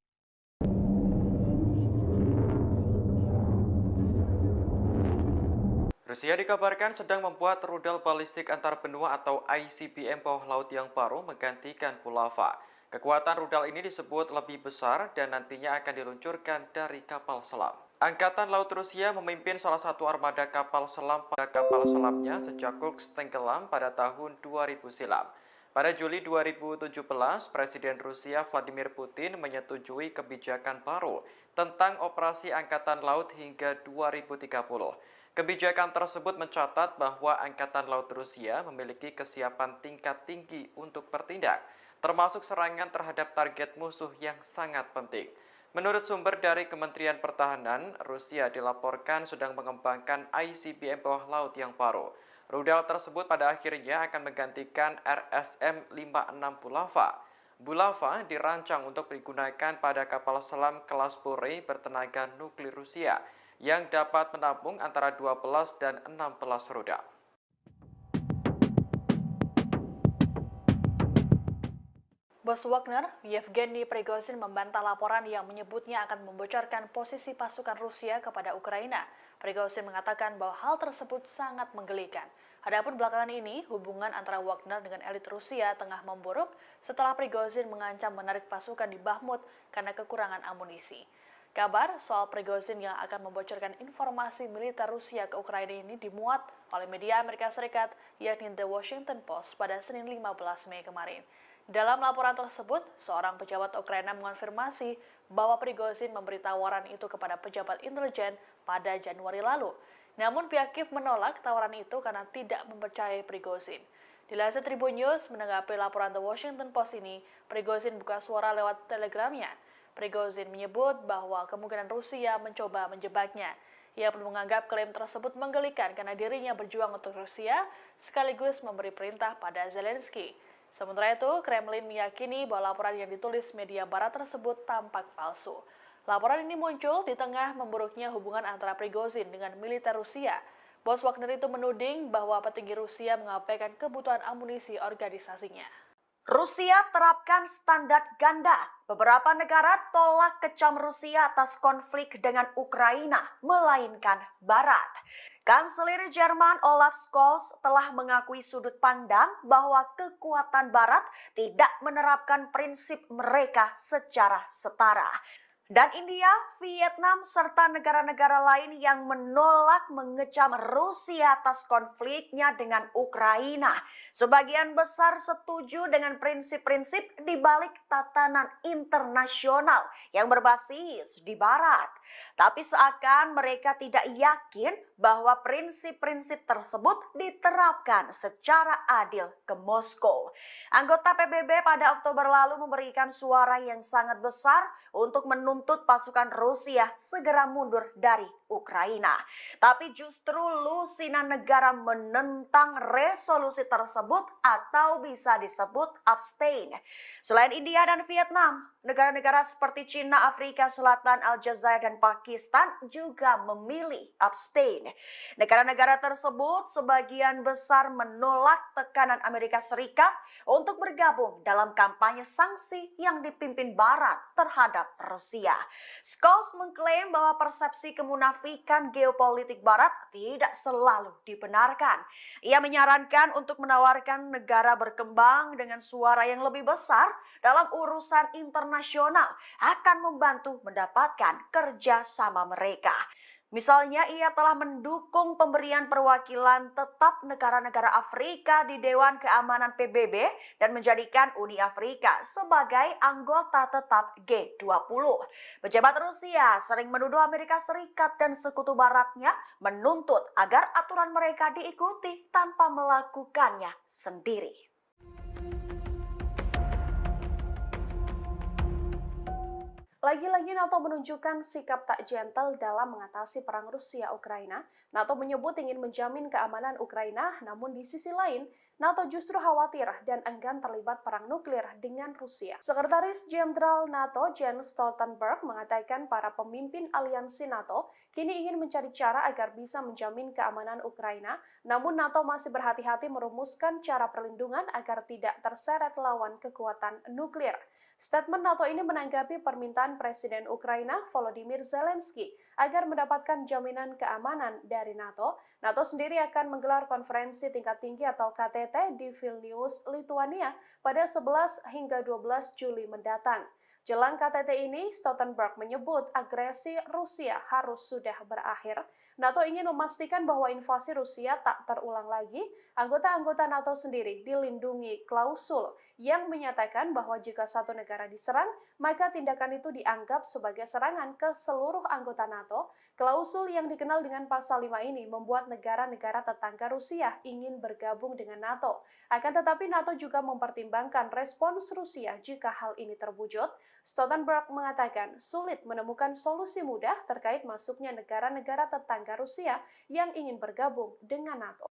Speaker 4: Rusia dikabarkan sedang membuat rudal balistik antar benua atau ICBM bawah laut yang baru menggantikan Bulava. Kekuatan rudal ini disebut lebih besar dan nantinya akan diluncurkan dari kapal selam. Angkatan Laut Rusia memimpin salah satu armada kapal selam pada kapal selamnya sejak Kursk tenggelam pada tahun 2000 silam. Pada Juli 2017, Presiden Rusia Vladimir Putin menyetujui kebijakan baru tentang operasi Angkatan Laut hingga 2030. Kebijakan tersebut mencatat bahwa Angkatan Laut Rusia memiliki kesiapan tingkat tinggi untuk bertindak, termasuk serangan terhadap target musuh yang sangat penting. Menurut sumber dari Kementerian Pertahanan, Rusia dilaporkan sedang mengembangkan ICBM bawah laut yang baru. Rudal tersebut pada akhirnya akan menggantikan RSM-56 Bulava. Bulava dirancang untuk digunakan pada kapal selam kelas Borei bertenaga nuklir Rusia yang dapat menampung antara 12 dan 16 rudal.
Speaker 5: Bos Wagner, Yevgeny Prigozhin membantah laporan yang menyebutnya akan membocorkan posisi pasukan Rusia kepada Ukraina. Prigozhin mengatakan bahwa hal tersebut sangat menggelikan. Adapun belakangan ini, hubungan antara Wagner dengan elit Rusia tengah memburuk setelah Prigozhin mengancam menarik pasukan di Bakhmut karena kekurangan amunisi. Kabar soal Prigozhin yang akan membocorkan informasi militer Rusia ke Ukraina ini dimuat oleh media Amerika Serikat, yakni The Washington Post pada Senin 15 Mei kemarin. Dalam laporan tersebut, seorang pejabat Ukraina mengonfirmasi bahwa Prigozhin memberi tawaran itu kepada pejabat intelijen pada Januari lalu. Namun pihak Kiev menolak tawaran itu karena tidak mempercayai Prigozhin. Dilansir Tribun News, menanggapi laporan The Washington Post ini, Prigozhin buka suara lewat telegramnya. Prigozhin menyebut bahwa kemungkinan Rusia mencoba menjebaknya. Ia pun menganggap klaim tersebut menggelikan karena dirinya berjuang untuk Rusia, sekaligus memberi perintah pada Zelensky. Sementara itu, Kremlin meyakini bahwa laporan yang ditulis media barat tersebut tampak palsu. Laporan ini muncul di tengah memburuknya hubungan antara Prigozhin dengan militer Rusia. Bos Wagner itu menuding bahwa petinggi Rusia mengabaikan kebutuhan amunisi organisasinya.
Speaker 6: Rusia terapkan standar ganda. Beberapa negara tolak kecam Rusia atas konflik dengan Ukraina, melainkan Barat. Kanselir Jerman Olaf Scholz telah mengakui sudut pandang bahwa kekuatan Barat tidak menerapkan prinsip mereka secara setara. Dan India, Vietnam, serta negara-negara lain yang menolak mengecam Rusia atas konfliknya dengan Ukraina. Sebagian besar setuju dengan prinsip-prinsip di balik tatanan internasional yang berbasis di Barat. Tapi seakan mereka tidak yakin bahwa prinsip-prinsip tersebut diterapkan secara adil ke Moskow. Anggota PBB pada Oktober lalu memberikan suara yang sangat besar untuk menuntut pasukan Rusia segera mundur dari Ukraina. Tapi justru lusinan negara menentang resolusi tersebut atau bisa disebut abstain. Selain India dan Vietnam, negara-negara seperti Cina, Afrika Selatan, Aljazair, dan Pakistan juga memilih abstain. Negara-negara tersebut sebagian besar menolak tekanan Amerika Serikat untuk bergabung dalam kampanye sanksi yang dipimpin Barat terhadap Rusia. Scholz mengklaim bahwa persepsi kemunafikan geopolitik Barat tidak selalu dibenarkan. Ia menyarankan untuk menawarkan negara berkembang dengan suara yang lebih besar dalam urusan internasional akan membantu mendapatkan kerjasama mereka. Misalnya, ia telah mendukung pemberian perwakilan tetap negara-negara Afrika di Dewan Keamanan PBB dan menjadikan Uni Afrika sebagai anggota tetap G20. Pejabat Rusia sering menuduh Amerika Serikat dan sekutu baratnya menuntut agar aturan mereka diikuti tanpa melakukannya sendiri.
Speaker 7: Lagi-lagi NATO menunjukkan sikap tak gentle dalam mengatasi perang Rusia-Ukraina. NATO menyebut ingin menjamin keamanan Ukraina, namun di sisi lain, NATO justru khawatir dan enggan terlibat perang nuklir dengan Rusia. Sekretaris Jenderal NATO Jens Stoltenberg mengatakan para pemimpin aliansi NATO kini ingin mencari cara agar bisa menjamin keamanan Ukraina, namun NATO masih berhati-hati merumuskan cara perlindungan agar tidak terseret lawan kekuatan nuklir. Statement NATO ini menanggapi permintaan Presiden Ukraina Volodymyr Zelensky agar mendapatkan jaminan keamanan dari NATO. NATO sendiri akan menggelar konferensi tingkat tinggi atau KTT di Vilnius, Lithuania pada 11 hingga 12 Juli mendatang. Jelang KTT ini, Stoltenberg menyebut agresi Rusia harus sudah berakhir. NATO ingin memastikan bahwa invasi Rusia tak terulang lagi. Anggota-anggota NATO sendiri dilindungi klausul yang menyatakan bahwa jika satu negara diserang, maka tindakan itu dianggap sebagai serangan ke seluruh anggota NATO. Klausul yang dikenal dengan pasal 5 ini membuat negara-negara tetangga Rusia ingin bergabung dengan NATO. Akan tetapi NATO juga mempertimbangkan respons Rusia jika hal ini terwujud. Stoltenberg mengatakan sulit menemukan solusi mudah terkait masuknya negara-negara tetangga Rusia yang ingin bergabung dengan NATO.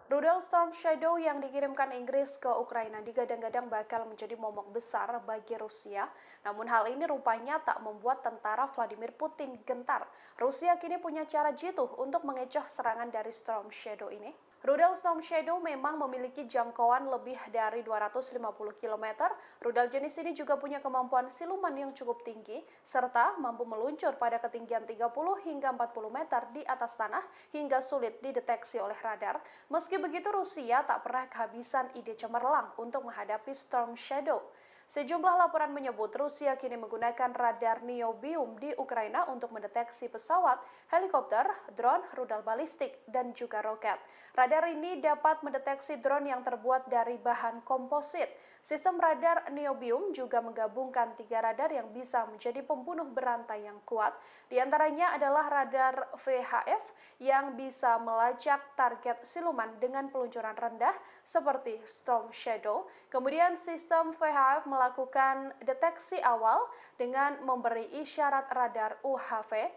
Speaker 7: Rudal Storm Shadow yang dikirimkan Inggris ke Ukraina digadang-gadang bakal menjadi momok besar bagi Rusia. Namun hal ini rupanya tak membuat tentara Vladimir Putin gentar. Rusia kini punya cara jitu untuk mengecoh serangan dari Storm Shadow ini. Rudal Storm Shadow memang memiliki jangkauan lebih dari 250 km. Rudal jenis ini juga punya kemampuan siluman yang cukup tinggi, serta mampu meluncur pada ketinggian 30 hingga 40 meter di atas tanah hingga sulit dideteksi oleh radar. Meski begitu, Rusia tak pernah kehabisan ide cemerlang untuk menghadapi Storm Shadow. Sejumlah laporan menyebut Rusia kini menggunakan radar Niobium di Ukraina untuk mendeteksi pesawat, helikopter, drone, rudal balistik, dan juga roket. Radar ini dapat mendeteksi drone yang terbuat dari bahan komposit. Sistem radar Niobium juga menggabungkan 3 radar yang bisa menjadi pembunuh berantai yang kuat. Di antaranya adalah radar VHF yang bisa melacak target siluman dengan peluncuran rendah seperti Storm Shadow. Kemudian sistem VHF melakukan deteksi awal dengan memberi isyarat radar UHF,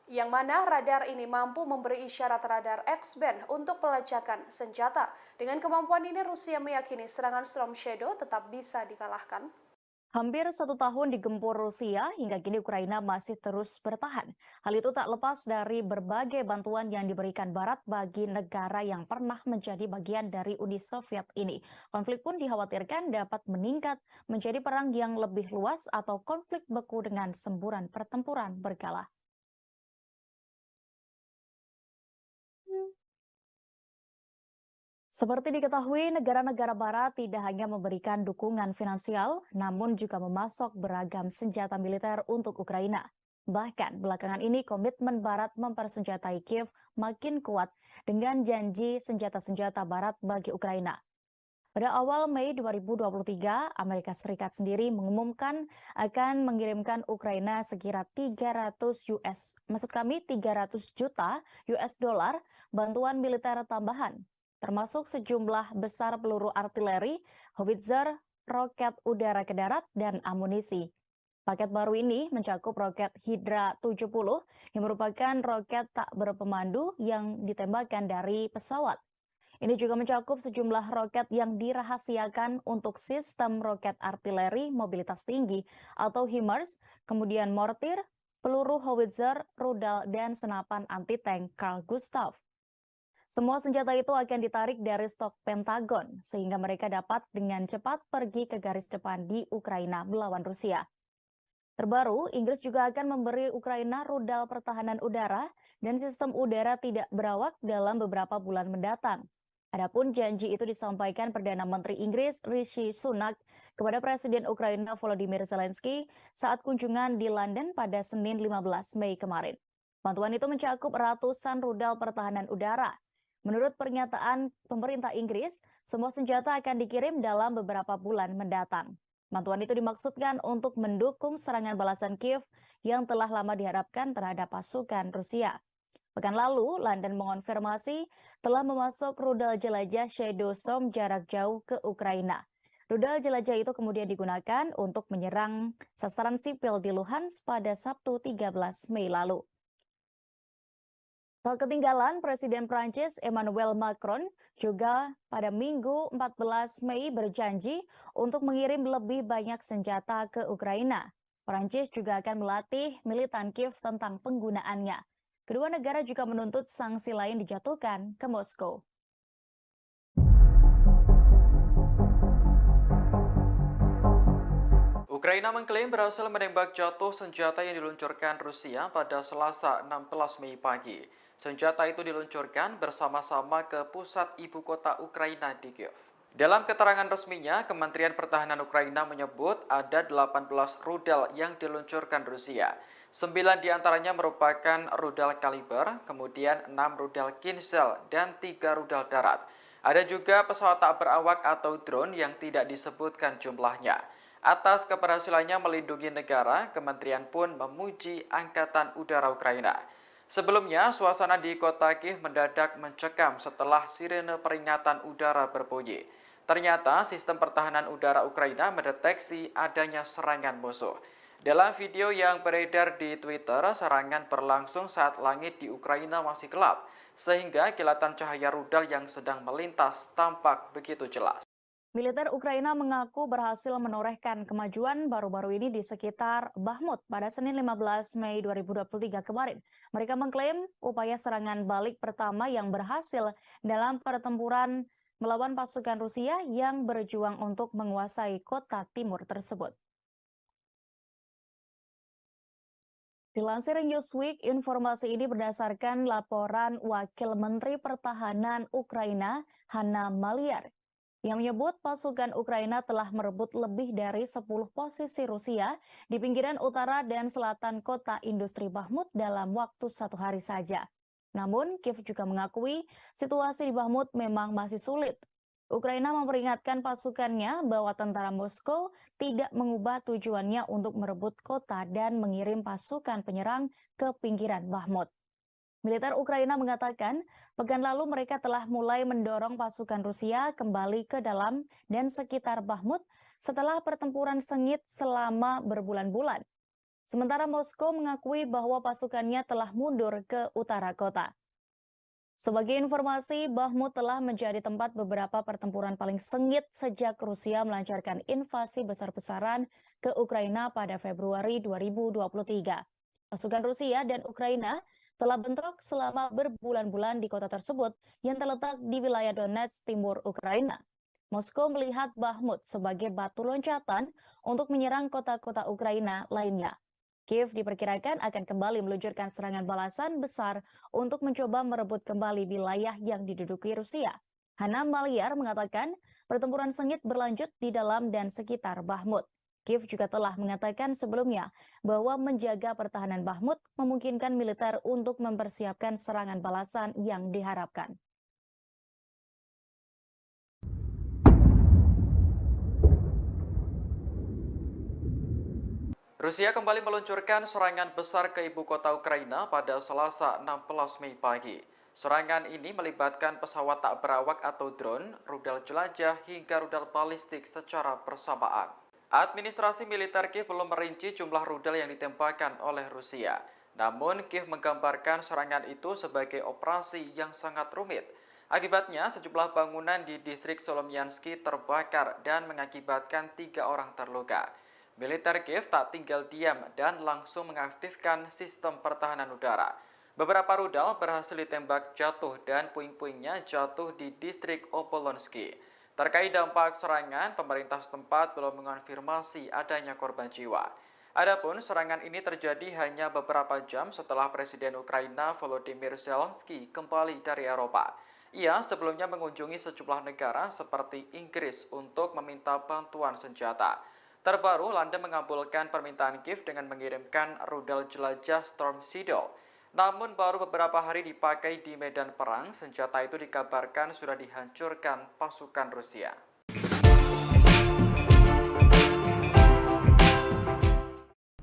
Speaker 7: yang mana radar ini mampu memberi isyarat radar X-band untuk pelacakan senjata. Dengan kemampuan ini, Rusia meyakini serangan Storm Shadow tetap bisa dikalahkan.
Speaker 3: Hampir 1 tahun digempur Rusia, hingga kini Ukraina masih terus bertahan. Hal itu tak lepas dari berbagai bantuan yang diberikan Barat bagi negara yang pernah menjadi bagian dari Uni Soviet ini. Konflik pun dikhawatirkan dapat meningkat menjadi perang yang lebih luas atau konflik beku dengan semburan pertempuran berkala. Seperti diketahui, negara-negara Barat tidak hanya memberikan dukungan finansial, namun juga memasok beragam senjata militer untuk Ukraina. Bahkan belakangan ini komitmen Barat mempersenjatai Kiev makin kuat dengan janji senjata-senjata Barat bagi Ukraina. Pada awal Mei 2023, Amerika Serikat sendiri mengumumkan akan mengirimkan Ukraina sekira 300 juta US dollar bantuan militer tambahan, termasuk sejumlah besar peluru artileri, howitzer, roket udara ke darat, dan amunisi. Paket baru ini mencakup roket Hydra 70 yang merupakan roket tak berpemandu yang ditembakkan dari pesawat. Ini juga mencakup sejumlah roket yang dirahasiakan untuk sistem roket artileri mobilitas tinggi atau HIMARS, kemudian mortir, peluru howitzer, rudal, dan senapan anti-tank Carl Gustav. Semua senjata itu akan ditarik dari stok Pentagon, sehingga mereka dapat dengan cepat pergi ke garis depan di Ukraina melawan Rusia. Terbaru, Inggris juga akan memberi Ukraina rudal pertahanan udara dan sistem udara tidak berawak dalam beberapa bulan mendatang. Adapun janji itu disampaikan Perdana Menteri Inggris Rishi Sunak kepada Presiden Ukraina Volodymyr Zelensky saat kunjungan di London pada Senin 15 Mei kemarin. Bantuan itu mencakup ratusan rudal pertahanan udara. Menurut pernyataan pemerintah Inggris, semua senjata akan dikirim dalam beberapa bulan mendatang. Bantuan itu dimaksudkan untuk mendukung serangan balasan Kiev yang telah lama diharapkan terhadap pasukan Rusia. Pekan lalu, London mengonfirmasi telah memasok rudal jelajah Shadow Storm jarak jauh ke Ukraina. Rudal jelajah itu kemudian digunakan untuk menyerang sasaran sipil di Luhansk pada Sabtu 13 Mei lalu. Tak ketinggalan, Presiden Prancis Emmanuel Macron juga pada Minggu 14 Mei berjanji untuk mengirim lebih banyak senjata ke Ukraina. Prancis juga akan melatih militan Kiev tentang penggunaannya. Kedua negara juga menuntut sanksi lain dijatuhkan ke Moskow.
Speaker 4: Ukraina mengklaim berhasil menembak jatuh senjata yang diluncurkan Rusia pada Selasa 16 Mei pagi. Senjata itu diluncurkan bersama-sama ke pusat ibu kota Ukraina di Kiev. Dalam keterangan resminya, Kementerian Pertahanan Ukraina menyebut ada 18 rudal yang diluncurkan Rusia. 9 diantaranya merupakan rudal kaliber, kemudian 6 rudal Kinzhal, dan 3 rudal darat. Ada juga pesawat tak berawak atau drone yang tidak disebutkan jumlahnya. Atas keberhasilannya melindungi negara, kementerian pun memuji Angkatan Udara Ukraina. Sebelumnya, suasana di kota Kiev mendadak mencekam setelah sirene peringatan udara berbunyi. Ternyata sistem pertahanan udara Ukraina mendeteksi adanya serangan musuh. Dalam video yang beredar di Twitter, serangan berlangsung saat langit di Ukraina masih gelap, sehingga kilatan cahaya rudal yang sedang melintas tampak begitu jelas.
Speaker 3: Militer Ukraina mengaku berhasil menorehkan kemajuan baru-baru ini di sekitar Bakhmut pada Senin 15 Mei 2023 kemarin. Mereka mengklaim upaya serangan balik pertama yang berhasil dalam pertempuran melawan pasukan Rusia yang berjuang untuk menguasai kota timur tersebut. Dilansir Newsweek, informasi ini berdasarkan laporan Wakil Menteri Pertahanan Ukraina, Hanna Maliar, yang menyebut pasukan Ukraina telah merebut lebih dari 10 posisi Rusia di pinggiran utara dan selatan kota industri Bakhmut dalam waktu 1 hari saja. Namun, Kiev juga mengakui situasi di Bakhmut memang masih sulit. Ukraina memperingatkan pasukannya bahwa tentara Moskow tidak mengubah tujuannya untuk merebut kota dan mengirim pasukan penyerang ke pinggiran Bakhmut. Militer Ukraina mengatakan, pekan lalu mereka telah mulai mendorong pasukan Rusia kembali ke dalam dan sekitar Bakhmut setelah pertempuran sengit selama berbulan-bulan. Sementara Moskow mengakui bahwa pasukannya telah mundur ke utara kota. Sebagai informasi, Bakhmut telah menjadi tempat beberapa pertempuran paling sengit sejak Rusia melancarkan invasi besar-besaran ke Ukraina pada Februari 2023. Pasukan Rusia dan Ukraina telah bentrok selama berbulan-bulan di kota tersebut yang terletak di wilayah Donetsk, timur Ukraina. Moskow melihat Bakhmut sebagai batu loncatan untuk menyerang kota-kota Ukraina lainnya. Kiev diperkirakan akan kembali meluncurkan serangan balasan besar untuk mencoba merebut kembali wilayah yang diduduki Rusia. Hanam Maliar mengatakan pertempuran sengit berlanjut di dalam dan sekitar Bakhmut. Kiev juga telah mengatakan sebelumnya bahwa menjaga pertahanan Bakhmut memungkinkan militer untuk mempersiapkan serangan balasan yang diharapkan.
Speaker 4: Rusia kembali meluncurkan serangan besar ke ibu kota Ukraina pada Selasa 16 Mei pagi. Serangan ini melibatkan pesawat tak berawak atau drone, rudal jelajah, hingga rudal balistik secara bersamaan. Administrasi militer Kiev belum merinci jumlah rudal yang ditembakkan oleh Rusia. Namun, Kiev menggambarkan serangan itu sebagai operasi yang sangat rumit. Akibatnya, sejumlah bangunan di distrik Solomyansky terbakar dan mengakibatkan 3 orang terluka. Militer Kiev tak tinggal diam dan langsung mengaktifkan sistem pertahanan udara. Beberapa rudal berhasil ditembak jatuh dan puing-puingnya jatuh di distrik Opolonsky. Terkait dampak serangan, pemerintah setempat belum mengonfirmasi adanya korban jiwa. Adapun serangan ini terjadi hanya beberapa jam setelah Presiden Ukraina Volodymyr Zelensky kembali dari Eropa. Ia sebelumnya mengunjungi sejumlah negara seperti Inggris untuk meminta bantuan senjata. Terbaru, London mengabulkan permintaan Kiev dengan mengirimkan rudal jelajah Storm Shadow. Namun baru beberapa hari dipakai di medan perang, senjata itu dikabarkan sudah dihancurkan pasukan Rusia.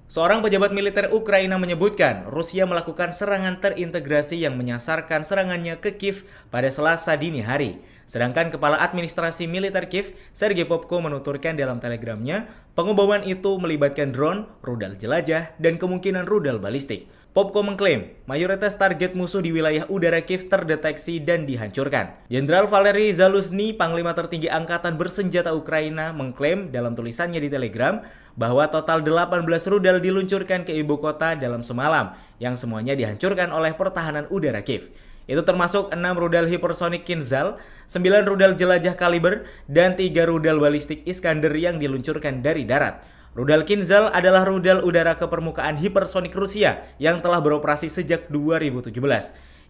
Speaker 1: Seorang pejabat militer Ukraina menyebutkan Rusia melakukan serangan terintegrasi yang menyasarkan serangannya ke Kiev pada Selasa dini hari. Sedangkan Kepala Administrasi Militer Kiev, Sergei Popko menuturkan dalam telegramnya, pengeboman itu melibatkan drone, rudal jelajah, dan kemungkinan rudal balistik. Popko mengklaim mayoritas target musuh di wilayah udara Kiev terdeteksi dan dihancurkan. Jenderal Valery Zaluzhny, Panglima tertinggi Angkatan Bersenjata Ukraina, mengklaim dalam tulisannya di Telegram bahwa total 18 rudal diluncurkan ke ibu kota dalam semalam, yang semuanya dihancurkan oleh pertahanan udara Kiev. Itu termasuk 6 rudal hipersonik Kinzhal, 9 rudal jelajah kaliber, dan 3 rudal balistik Iskander yang diluncurkan dari darat. Rudal Kinzhal adalah rudal udara ke permukaan hipersonik Rusia yang telah beroperasi sejak 2017.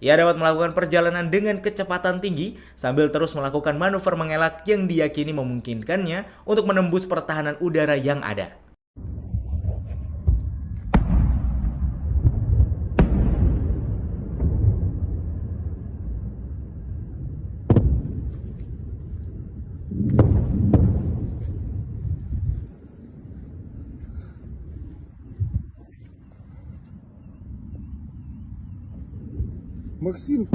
Speaker 1: Ia dapat melakukan perjalanan dengan kecepatan tinggi sambil terus melakukan manuver mengelak yang diyakini memungkinkannya untuk menembus pertahanan udara yang ada.
Speaker 2: Максим,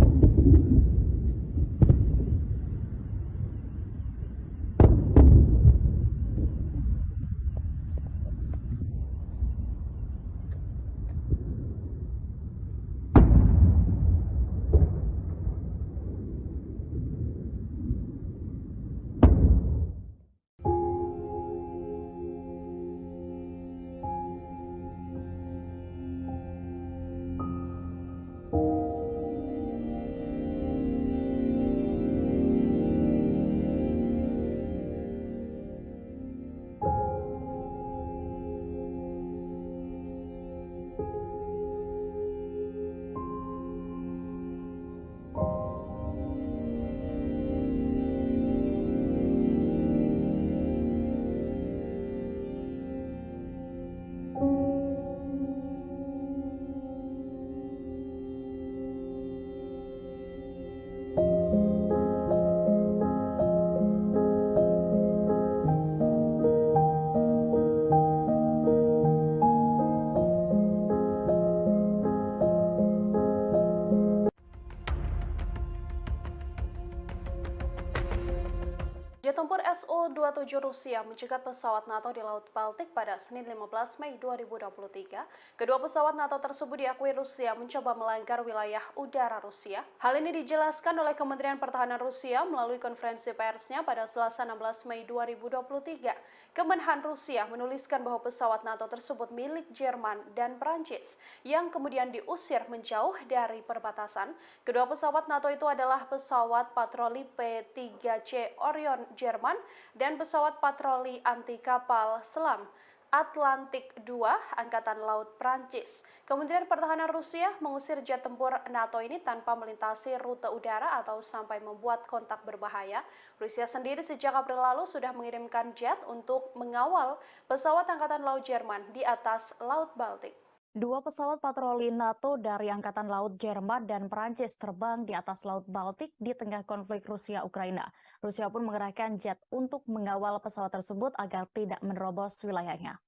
Speaker 7: Jet tempur Su-27 Rusia mencegat pesawat NATO di Laut Baltik pada Senin 15 Mei 2023. Kedua pesawat NATO tersebut diakui Rusia mencoba melanggar wilayah udara Rusia. Hal ini dijelaskan oleh Kementerian Pertahanan Rusia melalui konferensi persnya pada Selasa 16 Mei 2023. Kemenhan Rusia menuliskan bahwa pesawat NATO tersebut milik Jerman dan Prancis yang kemudian diusir menjauh dari perbatasan. Kedua pesawat NATO itu adalah pesawat patroli P-3C Orion Jerman dan pesawat patroli anti kapal selam Atlantik II Angkatan Laut Prancis. Kementerian Pertahanan Rusia mengusir jet tempur NATO ini tanpa melintasi rute udara atau sampai membuat kontak berbahaya. Rusia sendiri sejak April lalu sudah mengirimkan jet untuk mengawal pesawat Angkatan Laut Jerman di atas Laut Baltik.
Speaker 3: Dua pesawat patroli NATO dari Angkatan Laut Jerman dan Perancis terbang di atas Laut Baltik di tengah konflik Rusia-Ukraina. Rusia pun mengerahkan jet untuk mengawal pesawat tersebut agar tidak menerobos wilayahnya.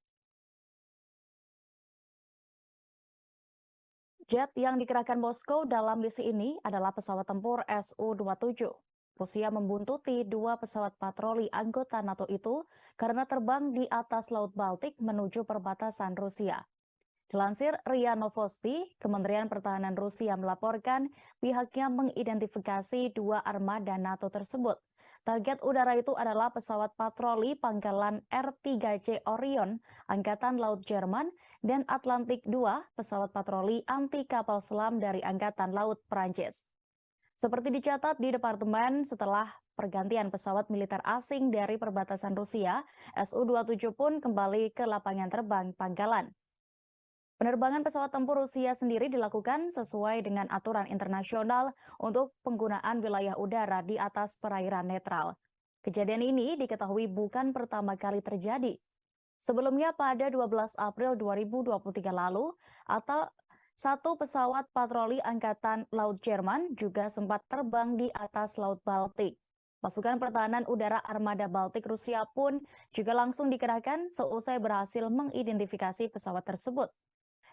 Speaker 3: Jet yang dikerahkan Moskow dalam misi ini adalah pesawat tempur Su-27. Rusia membuntuti dua pesawat patroli anggota NATO itu karena terbang di atas Laut Baltik menuju perbatasan Rusia. Dilansir RIA Novosti, Kementerian Pertahanan Rusia melaporkan pihaknya mengidentifikasi dua armada NATO tersebut. Target udara itu adalah pesawat patroli pangkalan R-3C Orion, Angkatan Laut Jerman, dan Atlantik II, pesawat patroli anti kapal selam dari Angkatan Laut Prancis. Seperti dicatat di Departemen, setelah pergantian pesawat militer asing dari perbatasan Rusia, Su-27 pun kembali ke lapangan terbang pangkalan. Penerbangan pesawat tempur Rusia sendiri dilakukan sesuai dengan aturan internasional untuk penggunaan wilayah udara di atas perairan netral. Kejadian ini diketahui bukan pertama kali terjadi. Sebelumnya pada 12 April 2023 lalu, atau satu pesawat patroli Angkatan Laut Jerman juga sempat terbang di atas Laut Baltik. Pasukan pertahanan udara Armada Baltik Rusia pun juga langsung dikerahkan seusai berhasil mengidentifikasi pesawat tersebut.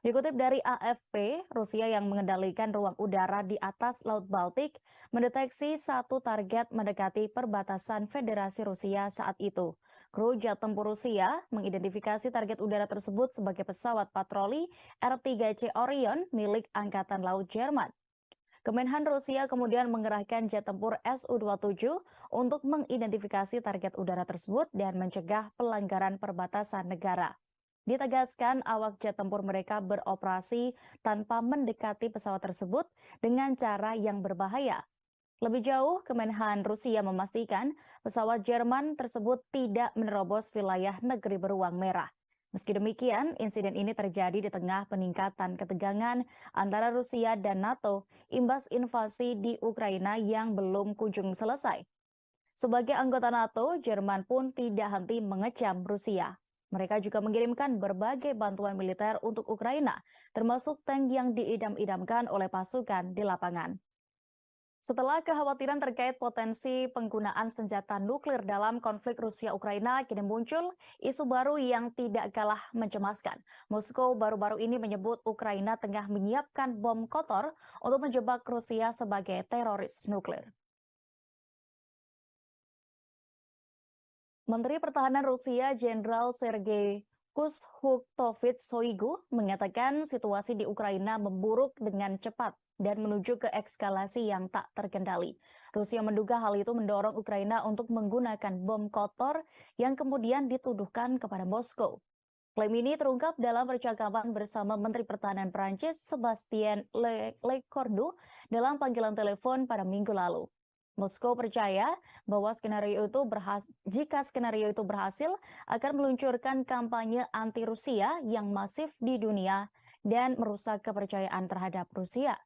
Speaker 3: Dikutip dari AFP, Rusia yang mengendalikan ruang udara di atas Laut Baltik mendeteksi satu target mendekati perbatasan Federasi Rusia saat itu. Kru jet tempur Rusia mengidentifikasi target udara tersebut sebagai pesawat patroli R-3C Orion milik Angkatan Laut Jerman. Kemenhan Rusia kemudian mengerahkan jet tempur Su-27 untuk mengidentifikasi target udara tersebut dan mencegah pelanggaran perbatasan negara. Ditegaskan awak jet tempur mereka beroperasi tanpa mendekati pesawat tersebut dengan cara yang berbahaya. Lebih jauh, Kemenhan Rusia memastikan pesawat Jerman tersebut tidak menerobos wilayah negeri beruang merah. Meski demikian, insiden ini terjadi di tengah peningkatan ketegangan antara Rusia dan NATO imbas invasi di Ukraina yang belum kunjung selesai. Sebagai anggota NATO, Jerman pun tidak henti mengecam Rusia. Mereka juga mengirimkan berbagai bantuan militer untuk Ukraina, termasuk tank yang diidam-idamkan oleh pasukan di lapangan. Setelah kekhawatiran terkait potensi penggunaan senjata nuklir dalam konflik Rusia-Ukraina, kini muncul isu baru yang tidak kalah mencemaskan. Moskow baru-baru ini menyebut Ukraina tengah menyiapkan bom kotor untuk menjebak Rusia sebagai teroris nuklir. Menteri Pertahanan Rusia Jenderal Sergei Kushuktovich Shoigu mengatakan situasi di Ukraina memburuk dengan cepat dan menuju ke eskalasi yang tak terkendali. Rusia menduga hal itu mendorong Ukraina untuk menggunakan bom kotor yang kemudian dituduhkan kepada Moskow. Klaim ini terungkap dalam percakapan bersama Menteri Pertahanan Prancis Sebastien Lecornu dalam panggilan telepon pada Minggu lalu. Moskow percaya bahwa jika skenario itu berhasil akan meluncurkan kampanye anti-Rusia yang masif di dunia dan merusak kepercayaan terhadap Rusia.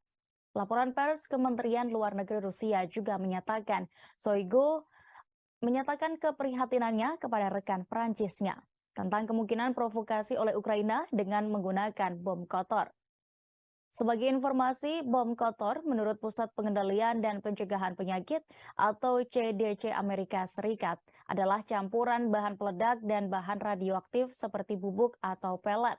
Speaker 3: Laporan pers Kementerian Luar Negeri Rusia juga menyatakan Shoigu menyatakan keprihatinannya kepada rekan Prancisnya tentang kemungkinan provokasi oleh Ukraina dengan menggunakan bom kotor. Sebagai informasi, bom kotor menurut Pusat Pengendalian dan Pencegahan Penyakit atau CDC Amerika Serikat adalah campuran bahan peledak dan bahan radioaktif seperti bubuk atau pelet.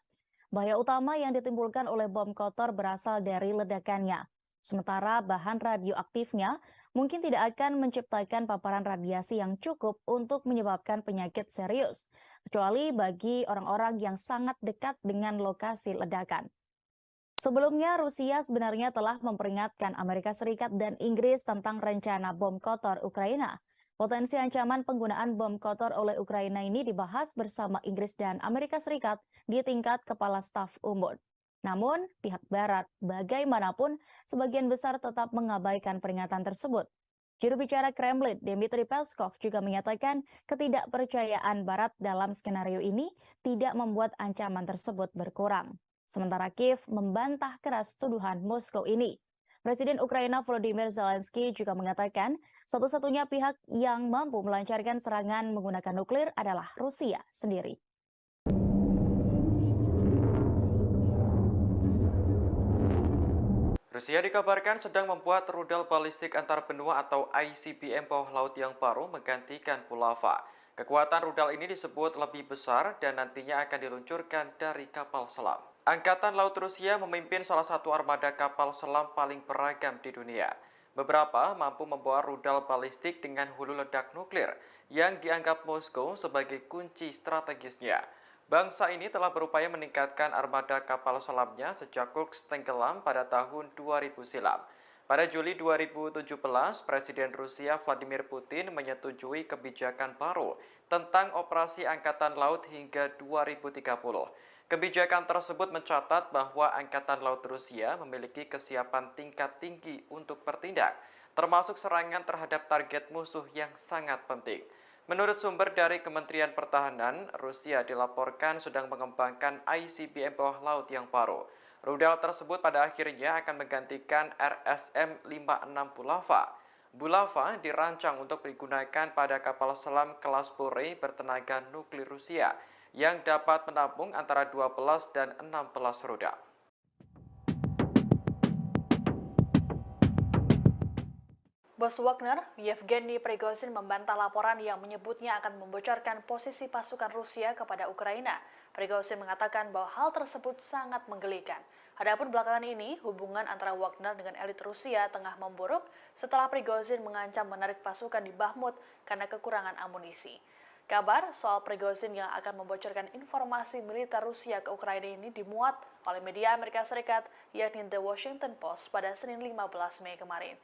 Speaker 3: Bahaya utama yang ditimbulkan oleh bom kotor berasal dari ledakannya. Sementara bahan radioaktifnya mungkin tidak akan menciptakan paparan radiasi yang cukup untuk menyebabkan penyakit serius, kecuali bagi orang-orang yang sangat dekat dengan lokasi ledakan. Sebelumnya, Rusia sebenarnya telah memperingatkan Amerika Serikat dan Inggris tentang rencana bom kotor Ukraina. Potensi ancaman penggunaan bom kotor oleh Ukraina ini dibahas bersama Inggris dan Amerika Serikat di tingkat Kepala Staf Umum. Namun, pihak Barat bagaimanapun sebagian besar tetap mengabaikan peringatan tersebut. Juru bicara Kremlin, Dmitry Peskov, juga menyatakan ketidakpercayaan Barat dalam skenario ini tidak membuat ancaman tersebut berkurang. Sementara Kiev membantah keras tuduhan Moskow ini. Presiden Ukraina Volodymyr Zelensky juga mengatakan satu-satunya pihak yang mampu melancarkan serangan menggunakan nuklir adalah Rusia sendiri.
Speaker 4: Rusia dikabarkan sedang membuat rudal balistik antar benua atau ICBM bawah laut yang baru menggantikan Bulava. Kekuatan rudal ini disebut lebih besar dan nantinya akan diluncurkan dari kapal selam. Angkatan Laut Rusia memimpin salah satu armada kapal selam paling beragam di dunia. Beberapa mampu membawa rudal balistik dengan hulu ledak nuklir yang dianggap Moskow sebagai kunci strategisnya. Bangsa ini telah berupaya meningkatkan armada kapal selamnya sejak Kursk tenggelam pada tahun 2000 silam. Pada Juli 2017, Presiden Rusia Vladimir Putin menyetujui kebijakan baru tentang operasi Angkatan Laut hingga 2030. Kebijakan tersebut mencatat bahwa Angkatan Laut Rusia memiliki kesiapan tingkat tinggi untuk bertindak, termasuk serangan terhadap target musuh yang sangat penting. Menurut sumber dari Kementerian Pertahanan, Rusia dilaporkan sedang mengembangkan ICBM bawah laut yang baru. Rudal tersebut pada akhirnya akan menggantikan RSM-56 Bulava. Bulava dirancang untuk digunakan pada kapal selam kelas Borei bertenaga nuklir Rusia yang dapat menampung antara 12 dan 16 rudal.
Speaker 5: Bos Wagner, Yevgeny Prigozhin membantah laporan yang menyebutnya akan membocorkan posisi pasukan Rusia kepada Ukraina. Prigozhin mengatakan bahwa hal tersebut sangat menggelikan. Adapun belakangan ini, hubungan antara Wagner dengan elit Rusia tengah memburuk setelah Prigozhin mengancam menarik pasukan di Bakhmut karena kekurangan amunisi. Kabar soal Prigozhin yang akan membocorkan informasi militer Rusia ke Ukraina ini dimuat oleh media Amerika Serikat, yakni The Washington Post pada Senin 15 Mei kemarin.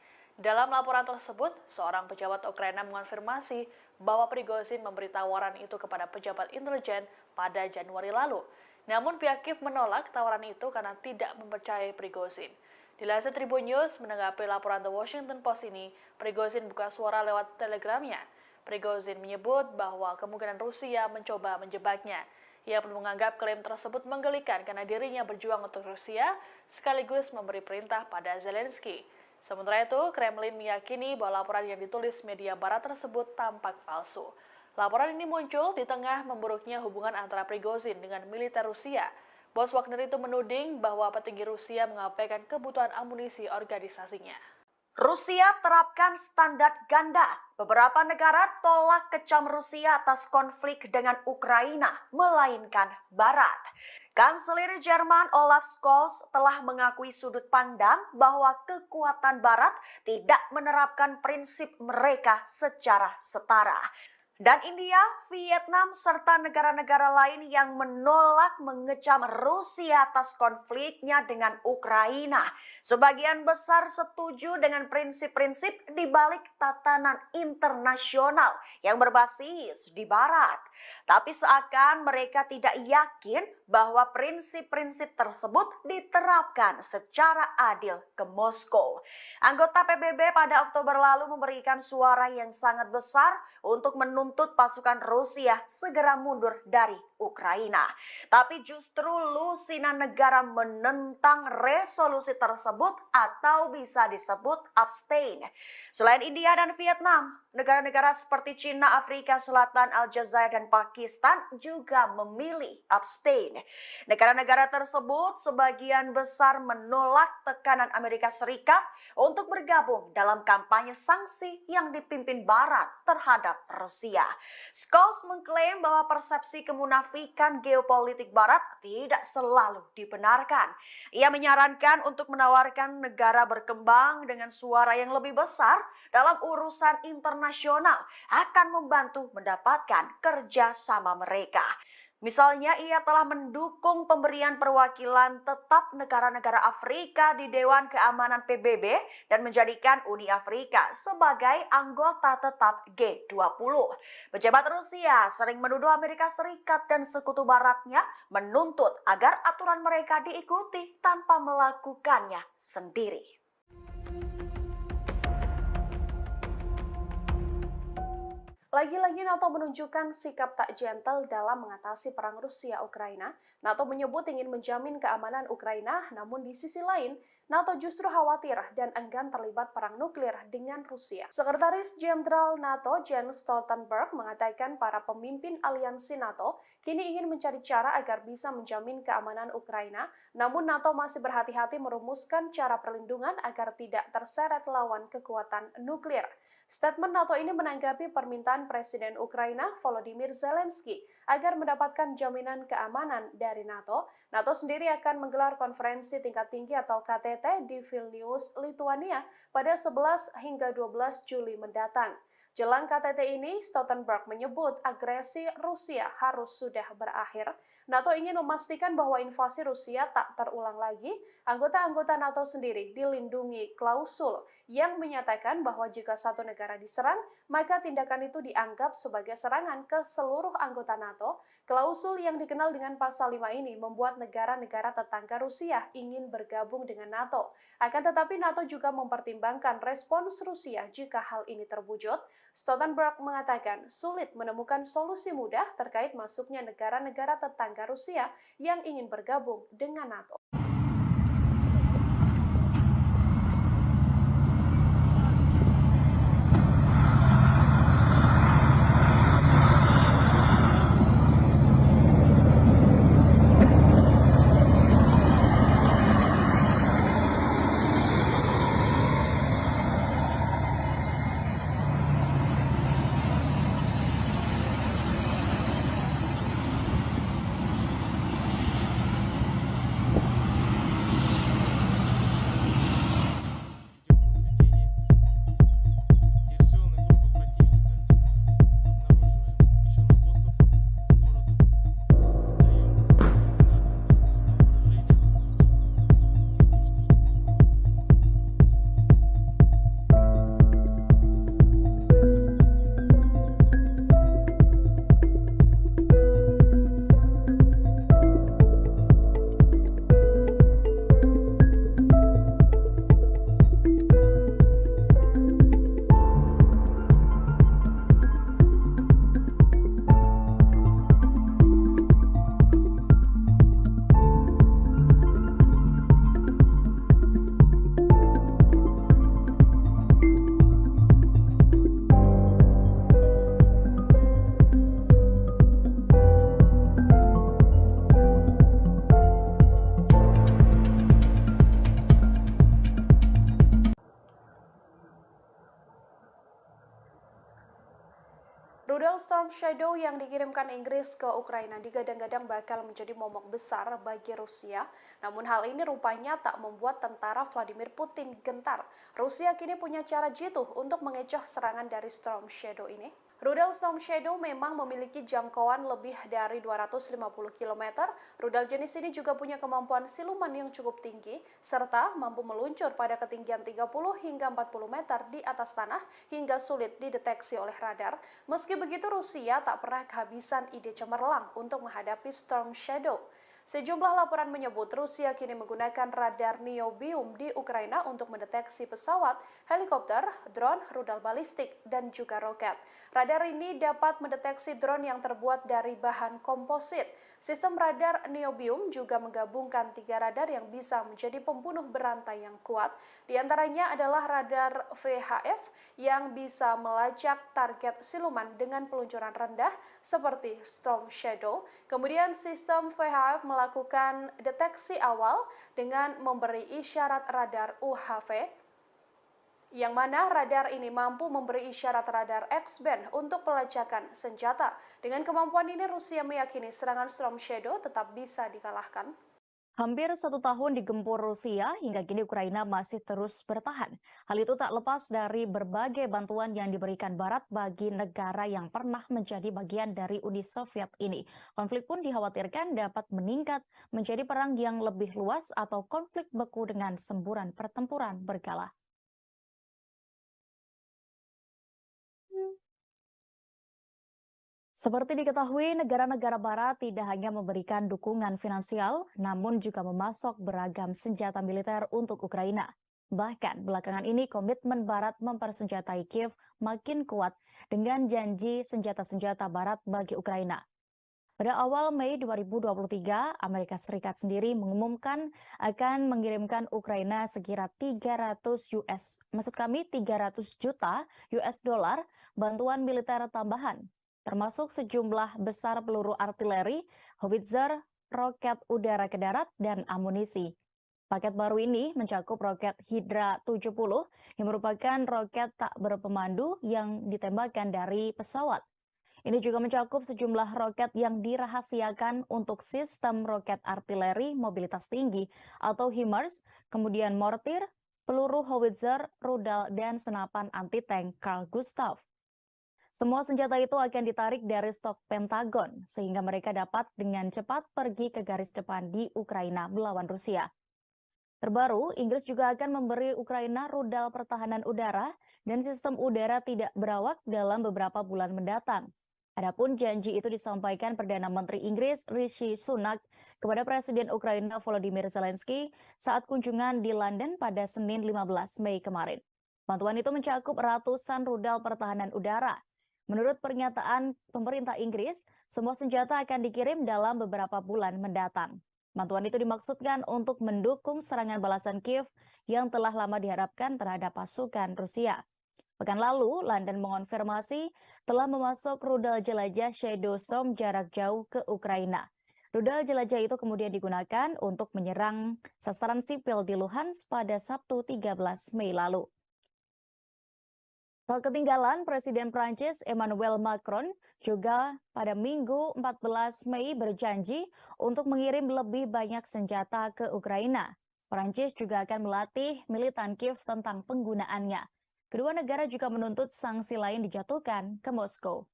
Speaker 5: Dalam laporan tersebut, seorang pejabat Ukraina mengonfirmasi bahwa Prigozhin memberi tawaran itu kepada pejabat intelijen pada Januari lalu. Namun pihak Kiev menolak tawaran itu karena tidak mempercayai Prigozhin. Dilansir Tribun News, menanggapi laporan The Washington Post ini, Prigozhin buka suara lewat telegramnya. Prigozhin menyebut bahwa kemungkinan Rusia mencoba menjebaknya. Ia pun menganggap klaim tersebut menggelikan karena dirinya berjuang untuk Rusia sekaligus memberi perintah pada Zelensky. Sementara itu, Kremlin meyakini bahwa laporan yang ditulis media barat tersebut tampak palsu. Laporan ini muncul di tengah memburuknya hubungan antara Prigozhin dengan militer Rusia. Bos Wagner itu menuding bahwa petinggi Rusia mengabaikan kebutuhan amunisi organisasinya.
Speaker 6: Rusia terapkan standar ganda. Beberapa negara tolak kecam Rusia atas konflik dengan Ukraina, melainkan Barat. Kanselir Jerman Olaf Scholz telah mengakui sudut pandang bahwa kekuatan Barat tidak menerapkan prinsip mereka secara setara. Dan India, Vietnam, serta negara-negara lain yang menolak mengecam Rusia atas konfliknya dengan Ukraina. Sebagian besar setuju dengan prinsip-prinsip di balik tatanan internasional yang berbasis di Barat. Tapi seakan mereka tidak yakin bahwa prinsip-prinsip tersebut diterapkan secara adil ke Moskow. Anggota PBB pada Oktober lalu memberikan suara yang sangat besar untuk menuntut pasukan Rusia segera mundur dari Ukraina. Tapi justru lusinan negara menentang resolusi tersebut atau bisa disebut abstain. Selain India dan Vietnam, negara-negara seperti Cina, Afrika Selatan, Aljazair, dan Pakistan juga memilih abstain. Negara-negara tersebut sebagian besar menolak tekanan Amerika Serikat untuk bergabung dalam kampanye sanksi yang dipimpin Barat terhadap Rusia. Rusia. Scholz mengklaim bahwa persepsi kemunafikan geopolitik Barat tidak selalu dibenarkan. Ia menyarankan untuk menawarkan negara berkembang dengan suara yang lebih besar dalam urusan internasional akan membantu mendapatkan kerjasama mereka. Misalnya, ia telah mendukung pemberian perwakilan tetap negara-negara Afrika di Dewan Keamanan PBB dan menjadikan Uni Afrika sebagai anggota tetap G20. Pejabat Rusia sering menuduh Amerika Serikat dan sekutu baratnya menuntut agar aturan mereka diikuti tanpa melakukannya sendiri.
Speaker 7: Lagi-lagi NATO menunjukkan sikap tak gentle dalam mengatasi perang Rusia-Ukraina. NATO menyebut ingin menjamin keamanan Ukraina, namun di sisi lain, NATO justru khawatir dan enggan terlibat perang nuklir dengan Rusia. Sekretaris Jenderal NATO Jens Stoltenberg mengatakan para pemimpin aliansi NATO kini ingin mencari cara agar bisa menjamin keamanan Ukraina, namun NATO masih berhati-hati merumuskan cara perlindungan agar tidak terseret lawan kekuatan nuklir. Statement NATO ini menanggapi permintaan Presiden Ukraina Volodymyr Zelensky agar mendapatkan jaminan keamanan dari NATO. NATO sendiri akan menggelar konferensi tingkat tinggi atau KTT di Vilnius, Lithuania pada 11 hingga 12 Juli mendatang. Jelang KTT ini, Stoltenberg menyebut agresi Rusia harus sudah berakhir. NATO ingin memastikan bahwa invasi Rusia tak terulang lagi. Anggota-anggota NATO sendiri dilindungi klausul yang menyatakan bahwa jika satu negara diserang, maka tindakan itu dianggap sebagai serangan ke seluruh anggota NATO. Klausul yang dikenal dengan pasal 5 ini membuat negara-negara tetangga Rusia ingin bergabung dengan NATO. Akan tetapi NATO juga mempertimbangkan respons Rusia jika hal ini terwujud. Stoltenberg mengatakan sulit menemukan solusi mudah terkait masuknya negara-negara tetangga Rusia yang ingin bergabung dengan NATO. Rudal Storm Shadow yang dikirimkan Inggris ke Ukraina digadang-gadang bakal menjadi momok besar bagi Rusia. Namun hal ini rupanya tak membuat tentara Vladimir Putin gentar. Rusia kini punya cara jitu untuk mengecoh serangan dari Storm Shadow ini. Rudal Storm Shadow memang memiliki jangkauan lebih dari 250 km. Rudal jenis ini juga punya kemampuan siluman yang cukup tinggi, serta mampu meluncur pada ketinggian 30 hingga 40 meter di atas tanah hingga sulit dideteksi oleh radar. Meski begitu, Rusia tak pernah kehabisan ide cemerlang untuk menghadapi Storm Shadow. Sejumlah laporan menyebut Rusia kini menggunakan radar Niobium di Ukraina untuk mendeteksi pesawat, helikopter, drone, rudal balistik, dan juga roket. Radar ini dapat mendeteksi drone yang terbuat dari bahan komposit. Sistem radar Niobium juga menggabungkan 3 radar yang bisa menjadi pembunuh berantai yang kuat. Di antaranya adalah radar VHF yang bisa melacak target siluman dengan peluncuran rendah seperti Storm Shadow. Kemudian sistem VHF melakukan deteksi awal dengan memberi isyarat radar UHF. yang mana radar ini mampu memberi isyarat radar X-band untuk pelacakan senjata. Dengan kemampuan ini, Rusia meyakini serangan Storm Shadow tetap bisa dikalahkan.
Speaker 3: Hampir 1 tahun digempur Rusia, hingga kini Ukraina masih terus bertahan. Hal itu tak lepas dari berbagai bantuan yang diberikan Barat bagi negara yang pernah menjadi bagian dari Uni Soviet ini. Konflik pun dikhawatirkan dapat meningkat menjadi perang yang lebih luas atau konflik beku dengan semburan pertempuran berkala. Seperti diketahui, negara-negara Barat tidak hanya memberikan dukungan finansial, namun juga memasok beragam senjata militer untuk Ukraina. Bahkan belakangan ini komitmen Barat mempersenjatai Kiev makin kuat dengan janji senjata-senjata Barat bagi Ukraina. Pada awal Mei 2023, Amerika Serikat sendiri mengumumkan akan mengirimkan Ukraina sekira 300 juta US dollar bantuan militer tambahan, termasuk sejumlah besar peluru artileri, howitzer, roket udara ke darat, dan amunisi. Paket baru ini mencakup roket Hydra 70 yang merupakan roket tak berpemandu yang ditembakkan dari pesawat. Ini juga mencakup sejumlah roket yang dirahasiakan untuk sistem roket artileri mobilitas tinggi atau HIMARS, kemudian mortir, peluru howitzer, rudal, dan senapan anti-tank Carl Gustav. Semua senjata itu akan ditarik dari stok Pentagon, sehingga mereka dapat dengan cepat pergi ke garis depan di Ukraina melawan Rusia. Terbaru, Inggris juga akan memberi Ukraina rudal pertahanan udara dan sistem udara tidak berawak dalam beberapa bulan mendatang. Adapun janji itu disampaikan Perdana Menteri Inggris Rishi Sunak kepada Presiden Ukraina Volodymyr Zelensky saat kunjungan di London pada Senin 15 Mei kemarin. Bantuan itu mencakup ratusan rudal pertahanan udara. Menurut pernyataan pemerintah Inggris, semua senjata akan dikirim dalam beberapa bulan mendatang. Bantuan itu dimaksudkan untuk mendukung serangan balasan Kiev yang telah lama diharapkan terhadap pasukan Rusia. Pekan lalu, London mengonfirmasi telah memasok rudal jelajah Shadow Storm jarak jauh ke Ukraina. Rudal jelajah itu kemudian digunakan untuk menyerang sasaran sipil di Luhansk pada Sabtu 13 Mei lalu. Tak ketinggalan, Presiden Prancis Emmanuel Macron juga pada Minggu 14 Mei berjanji untuk mengirim lebih banyak senjata ke Ukraina. Prancis juga akan melatih militan Kiev tentang penggunaannya. Kedua negara juga menuntut sanksi lain dijatuhkan ke Moskow.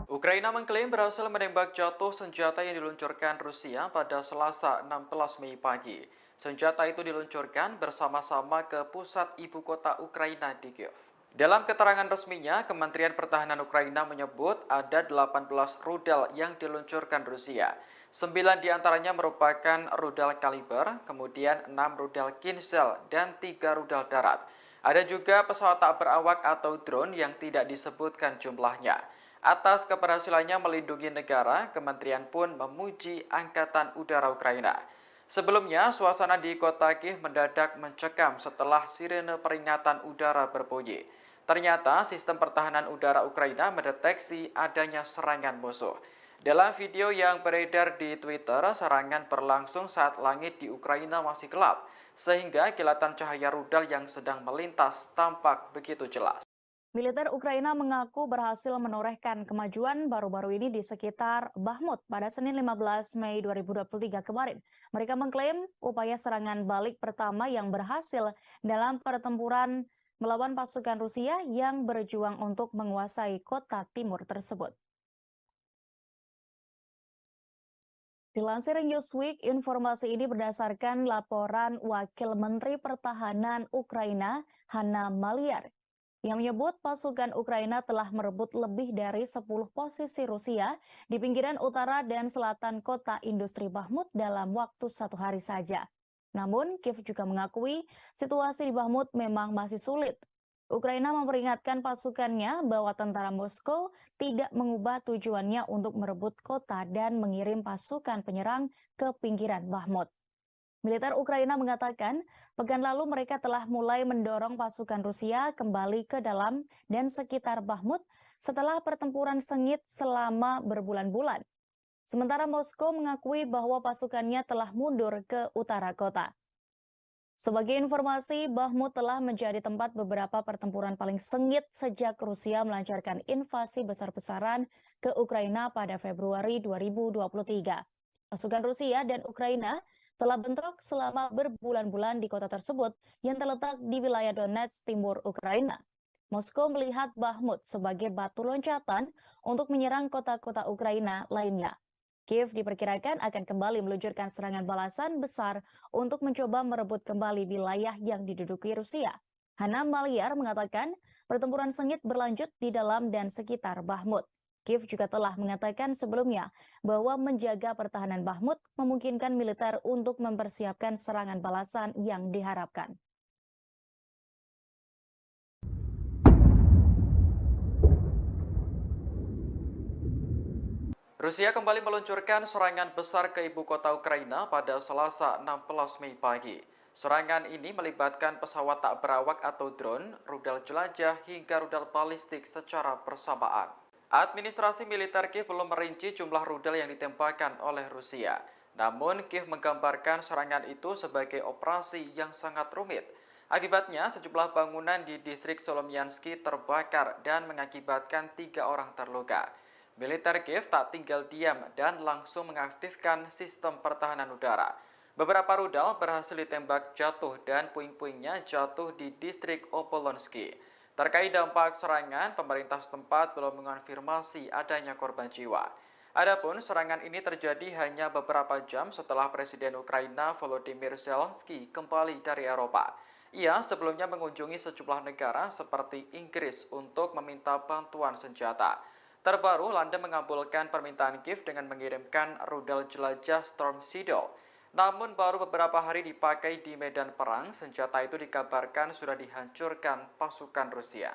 Speaker 4: Ukraina mengklaim berhasil menembak jatuh senjata yang diluncurkan Rusia pada Selasa 16 Mei pagi. Senjata itu diluncurkan bersama-sama ke pusat ibu kota Ukraina di Kiev. Dalam keterangan resminya, Kementerian Pertahanan Ukraina menyebut ada 18 rudal yang diluncurkan Rusia. 9 diantaranya merupakan rudal kaliber, kemudian 6 rudal Kinzhal, dan 3 rudal darat. Ada juga pesawat tak berawak atau drone yang tidak disebutkan jumlahnya. Atas keberhasilannya melindungi negara, kementerian pun memuji Angkatan Udara Ukraina. Sebelumnya, suasana di kota Kiev mendadak mencekam setelah sirene peringatan udara berbunyi. Ternyata sistem pertahanan udara Ukraina mendeteksi adanya serangan musuh. Dalam video yang beredar di Twitter, serangan berlangsung saat langit di Ukraina masih gelap, sehingga kilatan cahaya rudal yang sedang melintas tampak begitu jelas.
Speaker 3: Militer Ukraina mengaku berhasil menorehkan kemajuan baru-baru ini di sekitar Bakhmut pada Senin 15 Mei 2023 kemarin. Mereka mengklaim upaya serangan balik pertama yang berhasil dalam pertempuran melawan pasukan Rusia yang berjuang untuk menguasai kota timur tersebut. Dilansir Newsweek, informasi ini berdasarkan laporan Wakil Menteri Pertahanan Ukraina, Hanna Maliar, yang menyebut pasukan Ukraina telah merebut lebih dari 10 posisi Rusia di pinggiran utara dan selatan kota industri Bakhmut dalam waktu 1 hari saja. Namun, Kiev juga mengakui situasi di Bakhmut memang masih sulit. Ukraina memperingatkan pasukannya bahwa tentara Moskow tidak mengubah tujuannya untuk merebut kota dan mengirim pasukan penyerang ke pinggiran Bakhmut. Militer Ukraina mengatakan, pekan lalu mereka telah mulai mendorong pasukan Rusia kembali ke dalam dan sekitar Bakhmut setelah pertempuran sengit selama berbulan-bulan. Sementara Moskow mengakui bahwa pasukannya telah mundur ke utara kota. Sebagai informasi, Bakhmut telah menjadi tempat beberapa pertempuran paling sengit sejak Rusia melancarkan invasi besar-besaran ke Ukraina pada Februari 2023. Pasukan Rusia dan Ukraina telah bentrok selama berbulan-bulan di kota tersebut yang terletak di wilayah Donetsk, timur Ukraina. Moskow melihat Bakhmut sebagai batu loncatan untuk menyerang kota-kota Ukraina lainnya. Kiev diperkirakan akan kembali meluncurkan serangan balasan besar untuk mencoba merebut kembali wilayah yang diduduki Rusia. Hana Maliar mengatakan pertempuran sengit berlanjut di dalam dan sekitar Bakhmut. Kiev juga telah mengatakan sebelumnya bahwa menjaga pertahanan Bakhmut memungkinkan militer untuk mempersiapkan serangan balasan yang diharapkan.
Speaker 4: Rusia kembali meluncurkan serangan besar ke ibu kota Ukraina pada Selasa 16 Mei pagi. Serangan ini melibatkan pesawat tak berawak atau drone, rudal jelajah, hingga rudal balistik secara bersamaan. Administrasi militer Kiev belum merinci jumlah rudal yang ditembakkan oleh Rusia. Namun, Kiev menggambarkan serangan itu sebagai operasi yang sangat rumit. Akibatnya, sejumlah bangunan di distrik Solomyansky terbakar dan mengakibatkan 3 orang terluka. Militer Kiev tak tinggal diam dan langsung mengaktifkan sistem pertahanan udara. Beberapa rudal berhasil ditembak jatuh dan puing-puingnya jatuh di distrik Opolonsky. Terkait dampak serangan, pemerintah setempat belum mengonfirmasi adanya korban jiwa. Adapun serangan ini terjadi hanya beberapa jam setelah Presiden Ukraina Volodymyr Zelensky kembali dari Eropa. Ia sebelumnya mengunjungi sejumlah negara seperti Inggris untuk meminta bantuan senjata. Terbaru, London mengabulkan permintaan Kiev dengan mengirimkan rudal jelajah Storm Shadow. Namun baru beberapa hari dipakai di medan perang, senjata itu dikabarkan sudah dihancurkan pasukan Rusia.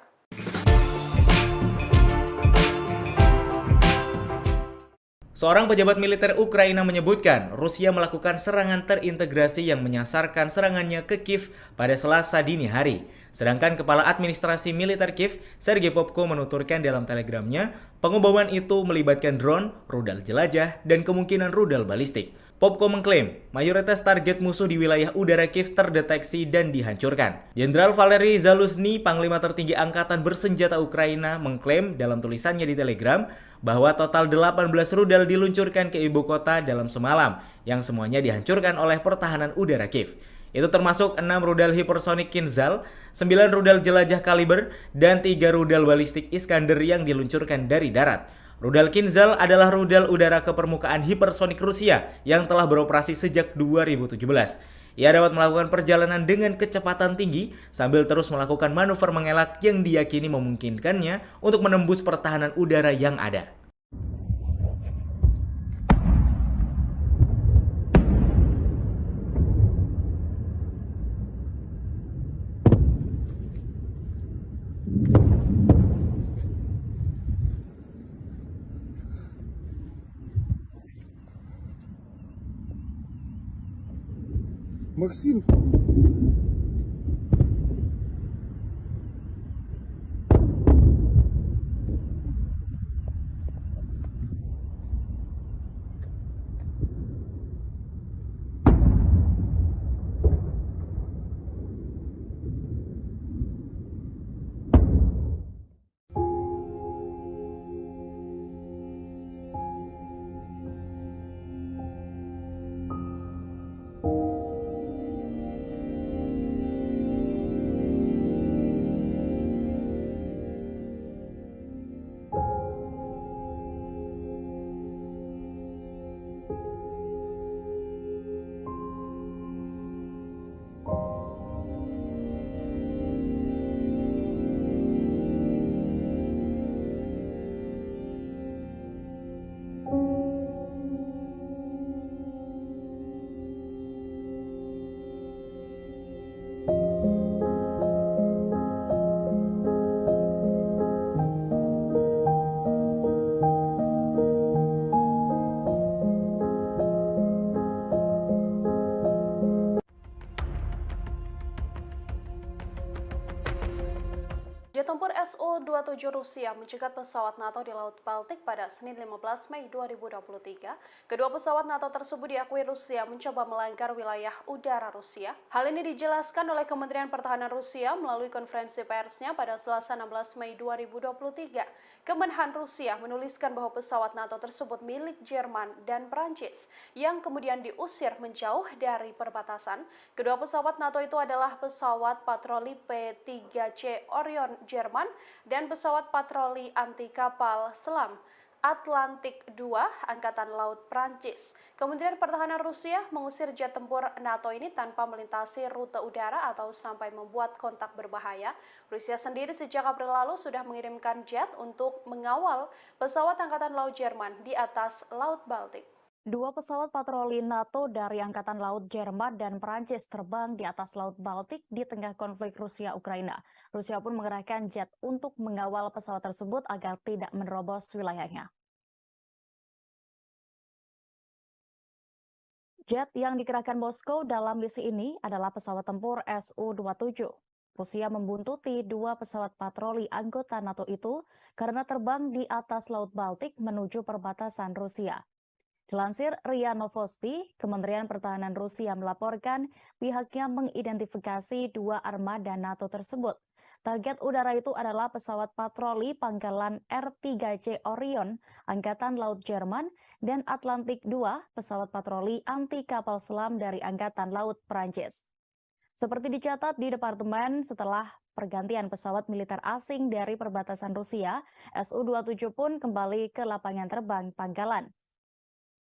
Speaker 1: Seorang pejabat militer Ukraina menyebutkan Rusia melakukan serangan terintegrasi yang menyasarkan serangannya ke Kiev pada Selasa dini hari. Sedangkan Kepala Administrasi Militer Kiev, Sergei Popko menuturkan dalam telegramnya, pengoboman itu melibatkan drone, rudal jelajah, dan kemungkinan rudal balistik. Popko mengklaim mayoritas target musuh di wilayah udara Kiev terdeteksi dan dihancurkan. Jenderal Valery Zaluzhny, Panglima tertinggi Angkatan Bersenjata Ukraina, mengklaim dalam tulisannya di Telegram bahwa total 18 rudal diluncurkan ke ibu kota dalam semalam, yang semuanya dihancurkan oleh pertahanan udara Kiev. Itu termasuk 6 rudal hipersonik Kinzhal, 9 rudal jelajah kaliber, dan 3 rudal balistik Iskander yang diluncurkan dari darat. Rudal Kinzhal adalah rudal udara ke permukaan hipersonik Rusia yang telah beroperasi sejak 2017. Ia dapat melakukan perjalanan dengan kecepatan tinggi sambil terus melakukan manuver mengelak yang diyakini memungkinkannya untuk menembus pertahanan udara yang ada.
Speaker 2: Максим,
Speaker 7: Jet tempur Su-27 Rusia mencegat pesawat NATO di Laut Baltik pada Senin 15 Mei 2023. Kedua pesawat NATO tersebut diakui Rusia mencoba melanggar wilayah udara Rusia. Hal ini dijelaskan oleh Kementerian Pertahanan Rusia melalui konferensi persnya pada Selasa 16 Mei 2023. Kemenhan Rusia menuliskan bahwa pesawat NATO tersebut milik Jerman dan Prancis yang kemudian diusir menjauh dari perbatasan. Kedua pesawat NATO itu adalah pesawat patroli P-3C Orion Jerman dan pesawat patroli anti kapal selam Atlantik II Angkatan Laut Prancis. Kementerian Pertahanan Rusia mengusir jet tempur NATO ini tanpa melintasi rute udara atau sampai membuat kontak berbahaya. Rusia sendiri sejak April lalu sudah mengirimkan jet untuk mengawal pesawat Angkatan Laut Jerman di atas Laut Baltik.
Speaker 3: Dua pesawat patroli NATO dari Angkatan Laut Jerman dan Perancis terbang di atas Laut Baltik di tengah konflik Rusia-Ukraina. Rusia pun mengerahkan jet untuk mengawal pesawat tersebut agar tidak menerobos wilayahnya. Jet yang dikerahkan Moskow dalam misi ini adalah pesawat tempur Su-27. Rusia membuntuti dua pesawat patroli anggota NATO itu karena terbang di atas Laut Baltik menuju perbatasan Rusia. Dilansir RIA Novosti, Kementerian Pertahanan Rusia melaporkan pihaknya mengidentifikasi dua armada NATO tersebut. Target udara itu adalah pesawat patroli pangkalan R-3C Orion, Angkatan Laut Jerman, dan Atlantik II, pesawat patroli anti kapal selam dari Angkatan Laut Prancis. Seperti dicatat di departemen, setelah pergantian pesawat militer asing dari perbatasan Rusia, Su-27 pun kembali ke lapangan terbang pangkalan.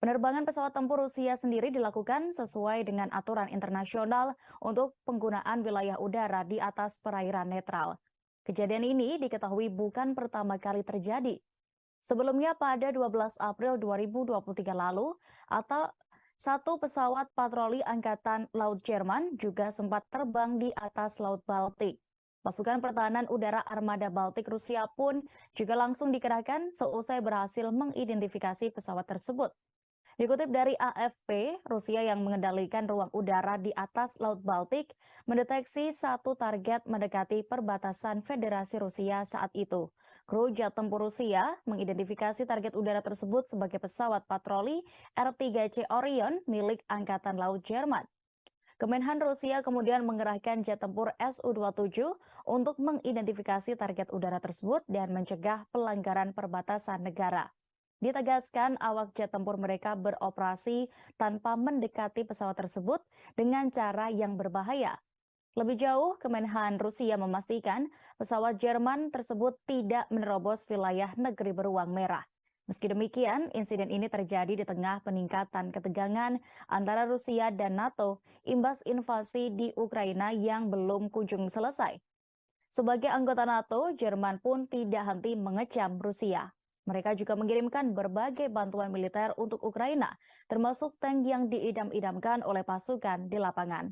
Speaker 3: Penerbangan pesawat tempur Rusia sendiri dilakukan sesuai dengan aturan internasional untuk penggunaan wilayah udara di atas perairan netral. Kejadian ini diketahui bukan pertama kali terjadi. Sebelumnya pada 12 April 2023 lalu, atau satu pesawat patroli Angkatan Laut Jerman juga sempat terbang di atas Laut Baltik. Pasukan pertahanan udara Armada Baltik Rusia pun juga langsung dikerahkan seusai berhasil mengidentifikasi pesawat tersebut. Dikutip dari AFP, Rusia yang mengendalikan ruang udara di atas Laut Baltik mendeteksi satu target mendekati perbatasan Federasi Rusia saat itu. Kru jet tempur Rusia mengidentifikasi target udara tersebut sebagai pesawat patroli R-3C Orion milik Angkatan Laut Jerman. Kemenhan Rusia kemudian mengerahkan jet tempur Su-27 untuk mengidentifikasi target udara tersebut dan mencegah pelanggaran perbatasan negara. Ditegaskan awak jet tempur mereka beroperasi tanpa mendekati pesawat tersebut dengan cara yang berbahaya. Lebih jauh, Kemenhan Rusia memastikan pesawat Jerman tersebut tidak menerobos wilayah negeri beruang merah. Meski demikian, insiden ini terjadi di tengah peningkatan ketegangan antara Rusia dan NATO imbas invasi di Ukraina yang belum kunjung selesai. Sebagai anggota NATO, Jerman pun tidak henti mengecam Rusia. Mereka juga mengirimkan berbagai bantuan militer untuk Ukraina, termasuk tank yang diidam-idamkan oleh pasukan di lapangan.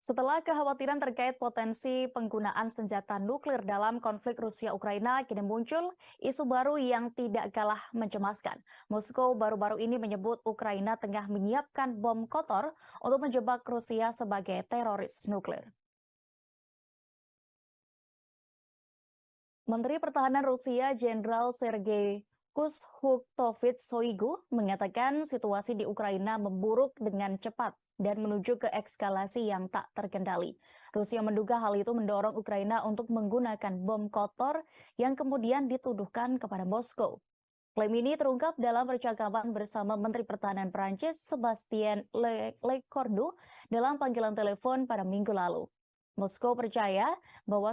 Speaker 3: Setelah kekhawatiran terkait potensi penggunaan senjata nuklir dalam konflik Rusia-Ukraina, kini muncul isu baru yang tidak kalah mencemaskan. Moskow baru-baru ini menyebut Ukraina tengah menyiapkan bom kotor untuk menjebak Rusia sebagai teroris nuklir. Menteri Pertahanan Rusia Jenderal Sergei Kushuktovich Shoigu mengatakan situasi di Ukraina memburuk dengan cepat dan menuju ke eskalasi yang tak terkendali. Rusia menduga hal itu mendorong Ukraina untuk menggunakan bom kotor yang kemudian dituduhkan kepada Moskow. Klaim ini terungkap dalam percakapan bersama Menteri Pertahanan Prancis Sebastien Lecornu dalam panggilan telepon pada Minggu lalu. Moskow percaya bahwa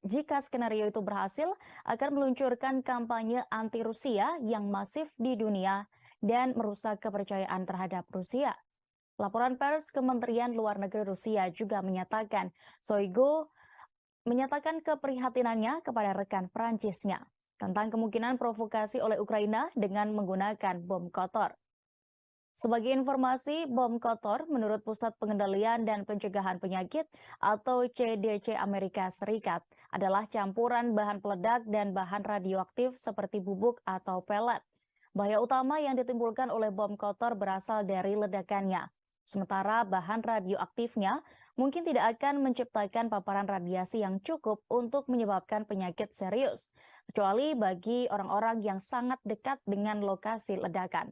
Speaker 3: jika skenario itu berhasil akan meluncurkan kampanye anti-Rusia yang masif di dunia dan merusak kepercayaan terhadap Rusia. Laporan pers Kementerian Luar Negeri Rusia juga menyatakan Shoigu menyatakan keprihatinannya kepada rekan Prancisnya tentang kemungkinan provokasi oleh Ukraina dengan menggunakan bom kotor. Sebagai informasi, bom kotor menurut Pusat Pengendalian dan Pencegahan Penyakit atau CDC Amerika Serikat adalah campuran bahan peledak dan bahan radioaktif seperti bubuk atau pelet. Bahaya utama yang ditimbulkan oleh bom kotor berasal dari ledakannya. Sementara bahan radioaktifnya mungkin tidak akan menciptakan paparan radiasi yang cukup untuk menyebabkan penyakit serius, kecuali bagi orang-orang yang sangat dekat dengan lokasi ledakan.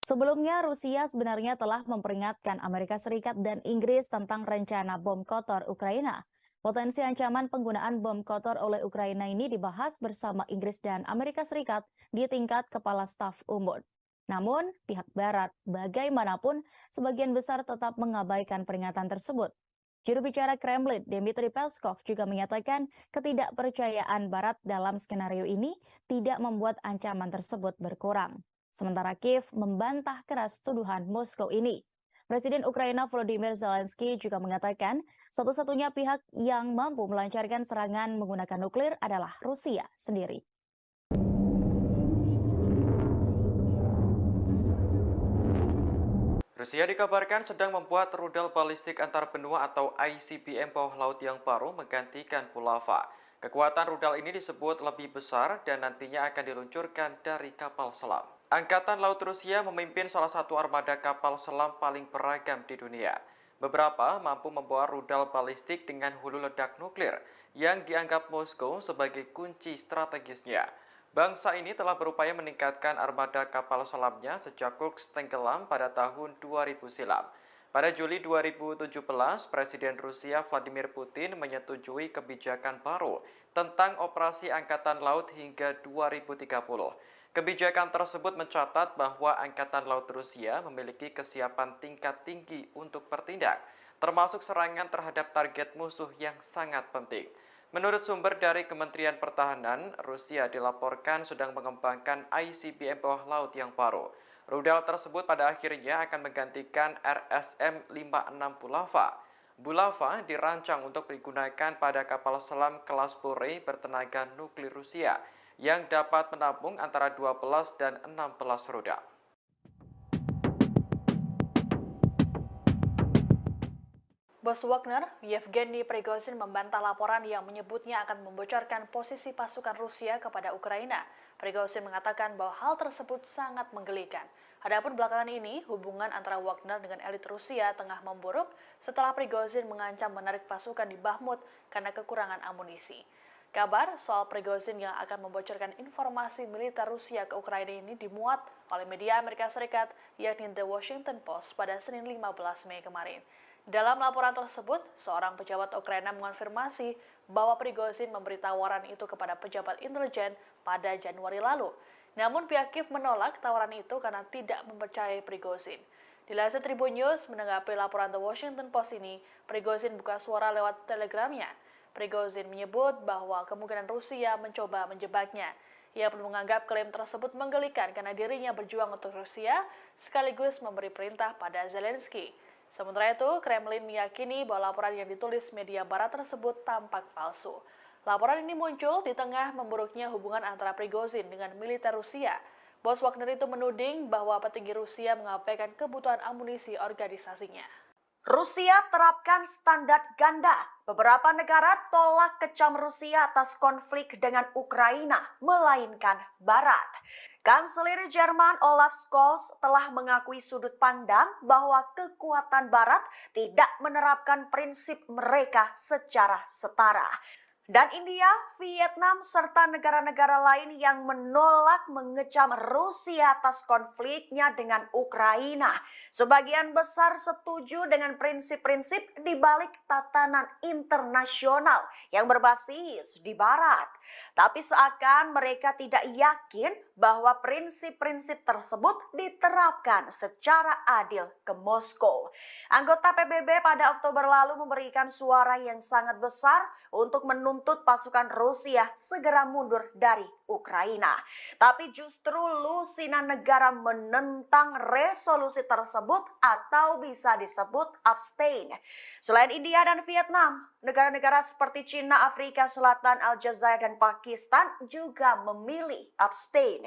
Speaker 3: Sebelumnya, Rusia sebenarnya telah memperingatkan Amerika Serikat dan Inggris tentang rencana bom kotor Ukraina. Potensi ancaman penggunaan bom kotor oleh Ukraina ini dibahas bersama Inggris dan Amerika Serikat di tingkat Kepala Staf Umum. Namun, pihak Barat bagaimanapun sebagian besar tetap mengabaikan peringatan tersebut. Juru bicara Kremlin, Dmitry Peskov, juga menyatakan ketidakpercayaan Barat dalam skenario ini tidak membuat ancaman tersebut berkurang. Sementara Kiev membantah keras tuduhan Moskow ini. Presiden Ukraina Volodymyr Zelensky juga mengatakan satu-satunya pihak yang mampu melancarkan serangan menggunakan nuklir adalah Rusia sendiri.
Speaker 4: Rusia dikabarkan sedang membuat rudal balistik antar benua atau ICBM bawah laut yang baru menggantikan Bulava. Kekuatan rudal ini disebut lebih besar dan nantinya akan diluncurkan dari kapal selam. Angkatan Laut Rusia memimpin salah satu armada kapal selam paling beragam di dunia. Beberapa mampu membawa rudal balistik dengan hulu ledak nuklir yang dianggap Moskow sebagai kunci strategisnya. Bangsa ini telah berupaya meningkatkan armada kapal selamnya sejak Kursk tenggelam pada tahun 2000 silam. Pada Juli 2017, Presiden Rusia Vladimir Putin menyetujui kebijakan baru tentang operasi Angkatan Laut hingga 2030. Kebijakan tersebut mencatat bahwa Angkatan Laut Rusia memiliki kesiapan tingkat tinggi untuk bertindak, termasuk serangan terhadap target musuh yang sangat penting. Menurut sumber dari Kementerian Pertahanan, Rusia dilaporkan sedang mengembangkan ICBM bawah laut yang baru. Rudal tersebut pada akhirnya akan menggantikan RSM-56 Bulava. Bulava dirancang untuk digunakan pada kapal selam kelas Borei bertenaga nuklir Rusia yang dapat menampung antara 12 dan 16 rudal.
Speaker 5: Bos Wagner, Yevgeny Prigozhin membantah laporan yang menyebutnya akan membocorkan posisi pasukan Rusia kepada Ukraina. Prigozhin mengatakan bahwa hal tersebut sangat menggelikan. Adapun belakangan ini, hubungan antara Wagner dengan elit Rusia tengah memburuk setelah Prigozhin mengancam menarik pasukan di Bakhmut karena kekurangan amunisi. Kabar soal Prigozhin yang akan membocorkan informasi militer Rusia ke Ukraina ini dimuat oleh media Amerika Serikat, yakni The Washington Post pada Senin 15 Mei kemarin. Dalam laporan tersebut, seorang pejabat Ukraina mengonfirmasi bahwa Prigozhin memberi tawaran itu kepada pejabat intelijen pada Januari lalu. Namun pihak Kiev menolak tawaran itu karena tidak mempercayai Prigozhin. Dilansir Tribun News, menanggapi laporan The Washington Post ini, Prigozhin buka suara lewat telegramnya. Prigozhin menyebut bahwa kemungkinan Rusia mencoba menjebaknya. Ia pun menganggap klaim tersebut menggelikan karena dirinya berjuang untuk Rusia sekaligus memberi perintah pada Zelensky. Sementara itu, Kremlin meyakini bahwa laporan yang ditulis media barat tersebut tampak palsu. Laporan ini muncul di tengah memburuknya hubungan antara Prigozhin dengan militer Rusia. Bos Wagner itu menuding bahwa petinggi Rusia mengabaikan kebutuhan amunisi organisasinya.
Speaker 6: Rusia terapkan standar ganda. Beberapa negara tolak kecam Rusia atas konflik dengan Ukraina, melainkan Barat. Kanselir Jerman Olaf Scholz telah mengakui sudut pandang bahwa kekuatan Barat tidak menerapkan prinsip mereka secara setara. Dan India, Vietnam, serta negara-negara lain yang menolak mengecam Rusia atas konfliknya dengan Ukraina. Sebagian besar setuju dengan prinsip-prinsip di balik tatanan internasional yang berbasis di Barat. Tapi seakan mereka tidak yakin bahwa prinsip-prinsip tersebut diterapkan secara adil ke Moskow. Anggota PBB pada Oktober lalu memberikan suara yang sangat besar untuk menuntut pasukan Rusia segera mundur dari Ukraina. Tapi justru lusinan negara menentang resolusi tersebut atau bisa disebut abstain. Selain India dan Vietnam, negara-negara seperti Cina, Afrika Selatan, Aljazair, dan Pakistan juga memilih abstain.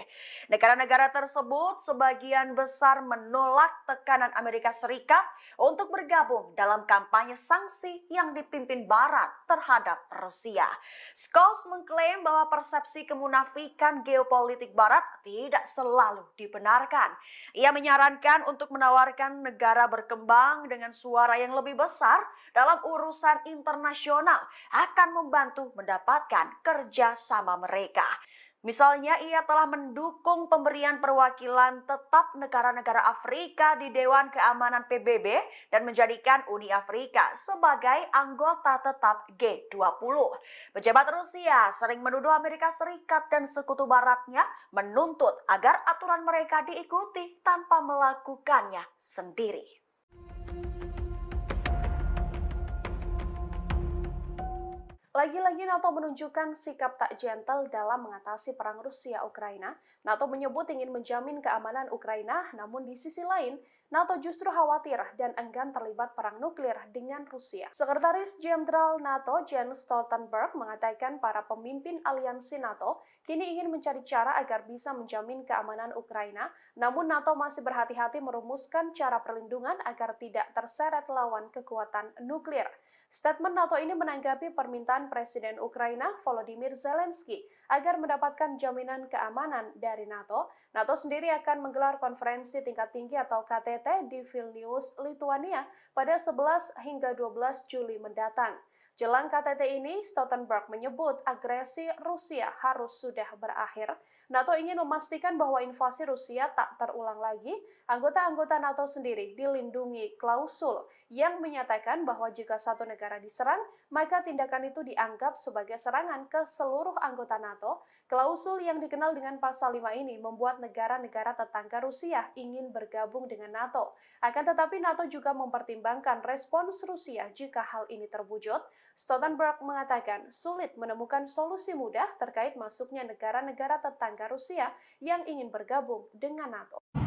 Speaker 6: Negara-negara tersebut sebagian besar menolak tekanan Amerika Serikat untuk untuk bergabung dalam kampanye sanksi yang dipimpin Barat terhadap Rusia. Scholz mengklaim bahwa persepsi kemunafikan geopolitik Barat tidak selalu dibenarkan. Ia menyarankan untuk menawarkan negara berkembang dengan suara yang lebih besar dalam urusan internasional akan membantu mendapatkan kerjasama mereka. Misalnya, ia telah mendukung pemberian perwakilan tetap negara-negara Afrika di Dewan Keamanan PBB dan menjadikan Uni Afrika sebagai anggota tetap G20. Pejabat Rusia sering menuduh Amerika Serikat dan sekutu baratnya menuntut agar aturan mereka diikuti tanpa melakukannya sendiri.
Speaker 7: Lagi-lagi NATO menunjukkan sikap tak gentle dalam mengatasi perang Rusia-Ukraina. NATO menyebut ingin menjamin keamanan Ukraina, namun di sisi lain, NATO justru khawatir dan enggan terlibat perang nuklir dengan Rusia. Sekretaris Jenderal NATO Jens Stoltenberg mengatakan para pemimpin aliansi NATO kini ingin mencari cara agar bisa menjamin keamanan Ukraina, namun NATO masih berhati-hati merumuskan cara perlindungan agar tidak terseret lawan kekuatan nuklir. Statement NATO ini menanggapi permintaan Presiden Ukraina Volodymyr Zelensky agar mendapatkan jaminan keamanan dari NATO. NATO sendiri akan menggelar konferensi tingkat tinggi atau KTT di Vilnius, Lithuania pada 11 hingga 12 Juli mendatang. Jelang KTT ini, Stoltenberg menyebut agresi Rusia harus sudah berakhir. NATO ingin memastikan bahwa invasi Rusia tak terulang lagi. Anggota-anggota NATO sendiri dilindungi klausul yang menyatakan bahwa jika satu negara diserang, maka tindakan itu dianggap sebagai serangan ke seluruh anggota NATO. Klausul yang dikenal dengan pasal 5 ini membuat negara-negara tetangga Rusia ingin bergabung dengan NATO. Akan tetapi NATO juga mempertimbangkan respons Rusia jika hal ini terwujud. Stoltenberg mengatakan sulit menemukan solusi mudah terkait masuknya negara-negara tetangga Rusia yang ingin bergabung dengan NATO.